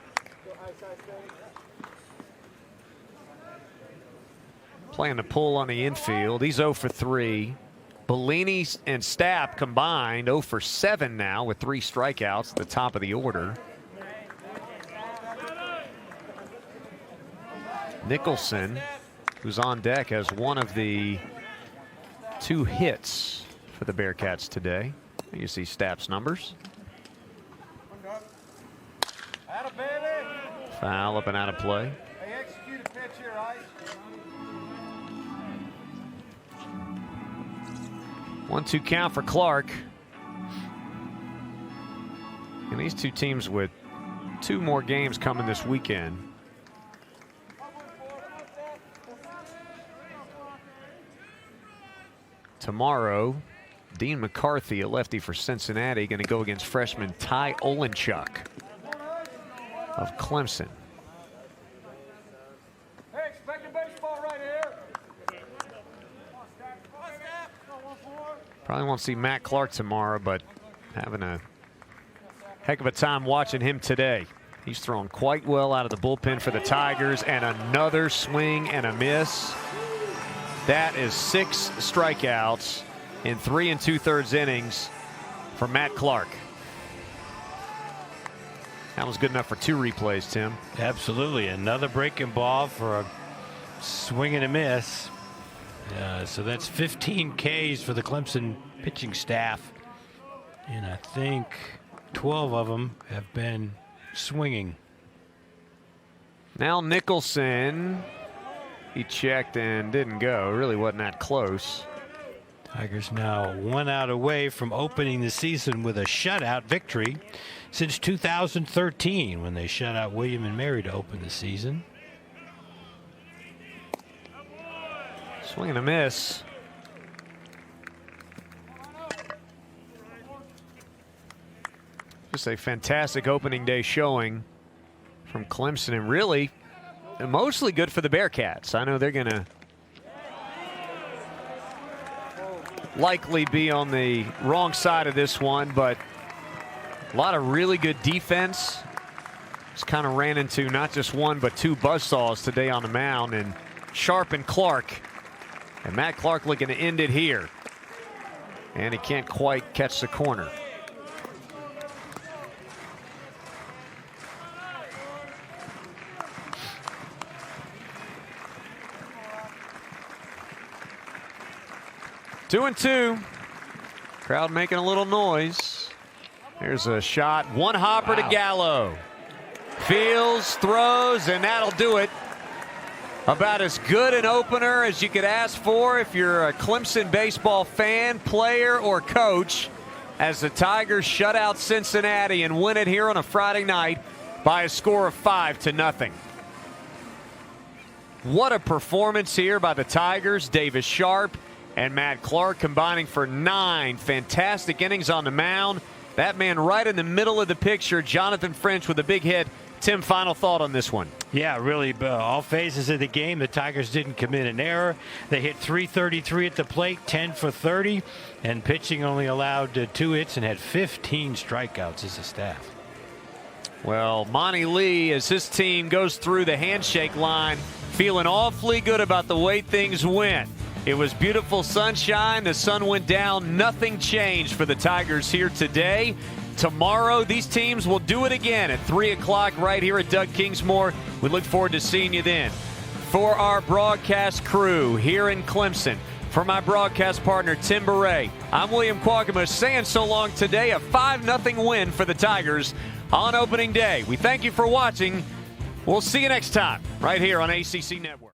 Playing the pull on the infield. He's 0 for 3. Bellini and Stapp combined 0 for 7 now with 3 strikeouts at the top of the order. Nicholson, who's on deck, has one of the 2 hits for the Bearcats today. You see Stapp's numbers. Foul up and out of play. Hey, execute a pitch here, Ice. 1-2 count for Clark. And these 2 teams with 2 more games coming this weekend. Tomorrow, Dean McCarthy, a lefty for Cincinnati, going to go against freshman Ty Olenchuk of Clemson. Hey, expecting baseball right here. Probably won't see Matt Clark tomorrow, but having a heck of a time watching him today. He's thrown quite well out of the bullpen for the Tigers, and another swing and a miss. That is 6 strikeouts in 3 2/3 innings for Matt Clark. That was good enough for 2 replays, Tim. Absolutely. Another breaking ball for a swing and a miss. So that's 15 Ks for the Clemson pitching staff. And I think 12 of them have been swinging. Now Nicholson, he checked and didn't go. Really wasn't that close. Tigers now 1 out away from opening the season with a shutout victory since 2013 when they shut out William and Mary to open the season. Swing and a miss. Just a fantastic opening day showing from Clemson, and really mostly good for the Bearcats. I know they're going to likely be on the wrong side of this one, but a lot of really good defense. Just kind of ran into not just 1 but 2 buzzsaws today on the mound, and Sharp and Clark. And Matt Clark looking to end it here. And he can't quite catch the corner. Two and 2. Crowd making a little noise. There's a shot. 1 hopper to Gallo. Fields, throws, and that'll do it. About as good an opener as you could ask for if you're a Clemson baseball fan, player, or coach, as the Tigers shut out Cincinnati and win it here on a Friday night by a score of 5-0. What a performance here by the Tigers. Davis Sharp and Matt Clark combining for 9 fantastic innings on the mound. That man right in the middle of the picture, Jonathan French, with a big hit. Tim, final thought on this one. Yeah, really, all phases of the game, the Tigers didn't commit an error. They hit .333 at the plate, 10 for 30, and pitching only allowed 2 hits and had 15 strikeouts as a staff. Well, Monty Lee, as his team goes through the handshake line, feeling awfully good about the way things went. It was beautiful sunshine. The sun went down. Nothing changed for the Tigers here today. Tomorrow, these teams will do it again at 3 o'clock right here at Doug Kingsmore. We look forward to seeing you then. For our broadcast crew here in Clemson, for my broadcast partner, Tim Beret, I'm William Quaggamus saying so long today. A 5-0 win for the Tigers on opening day. We thank you for watching. We'll see you next time right here on ACC Network.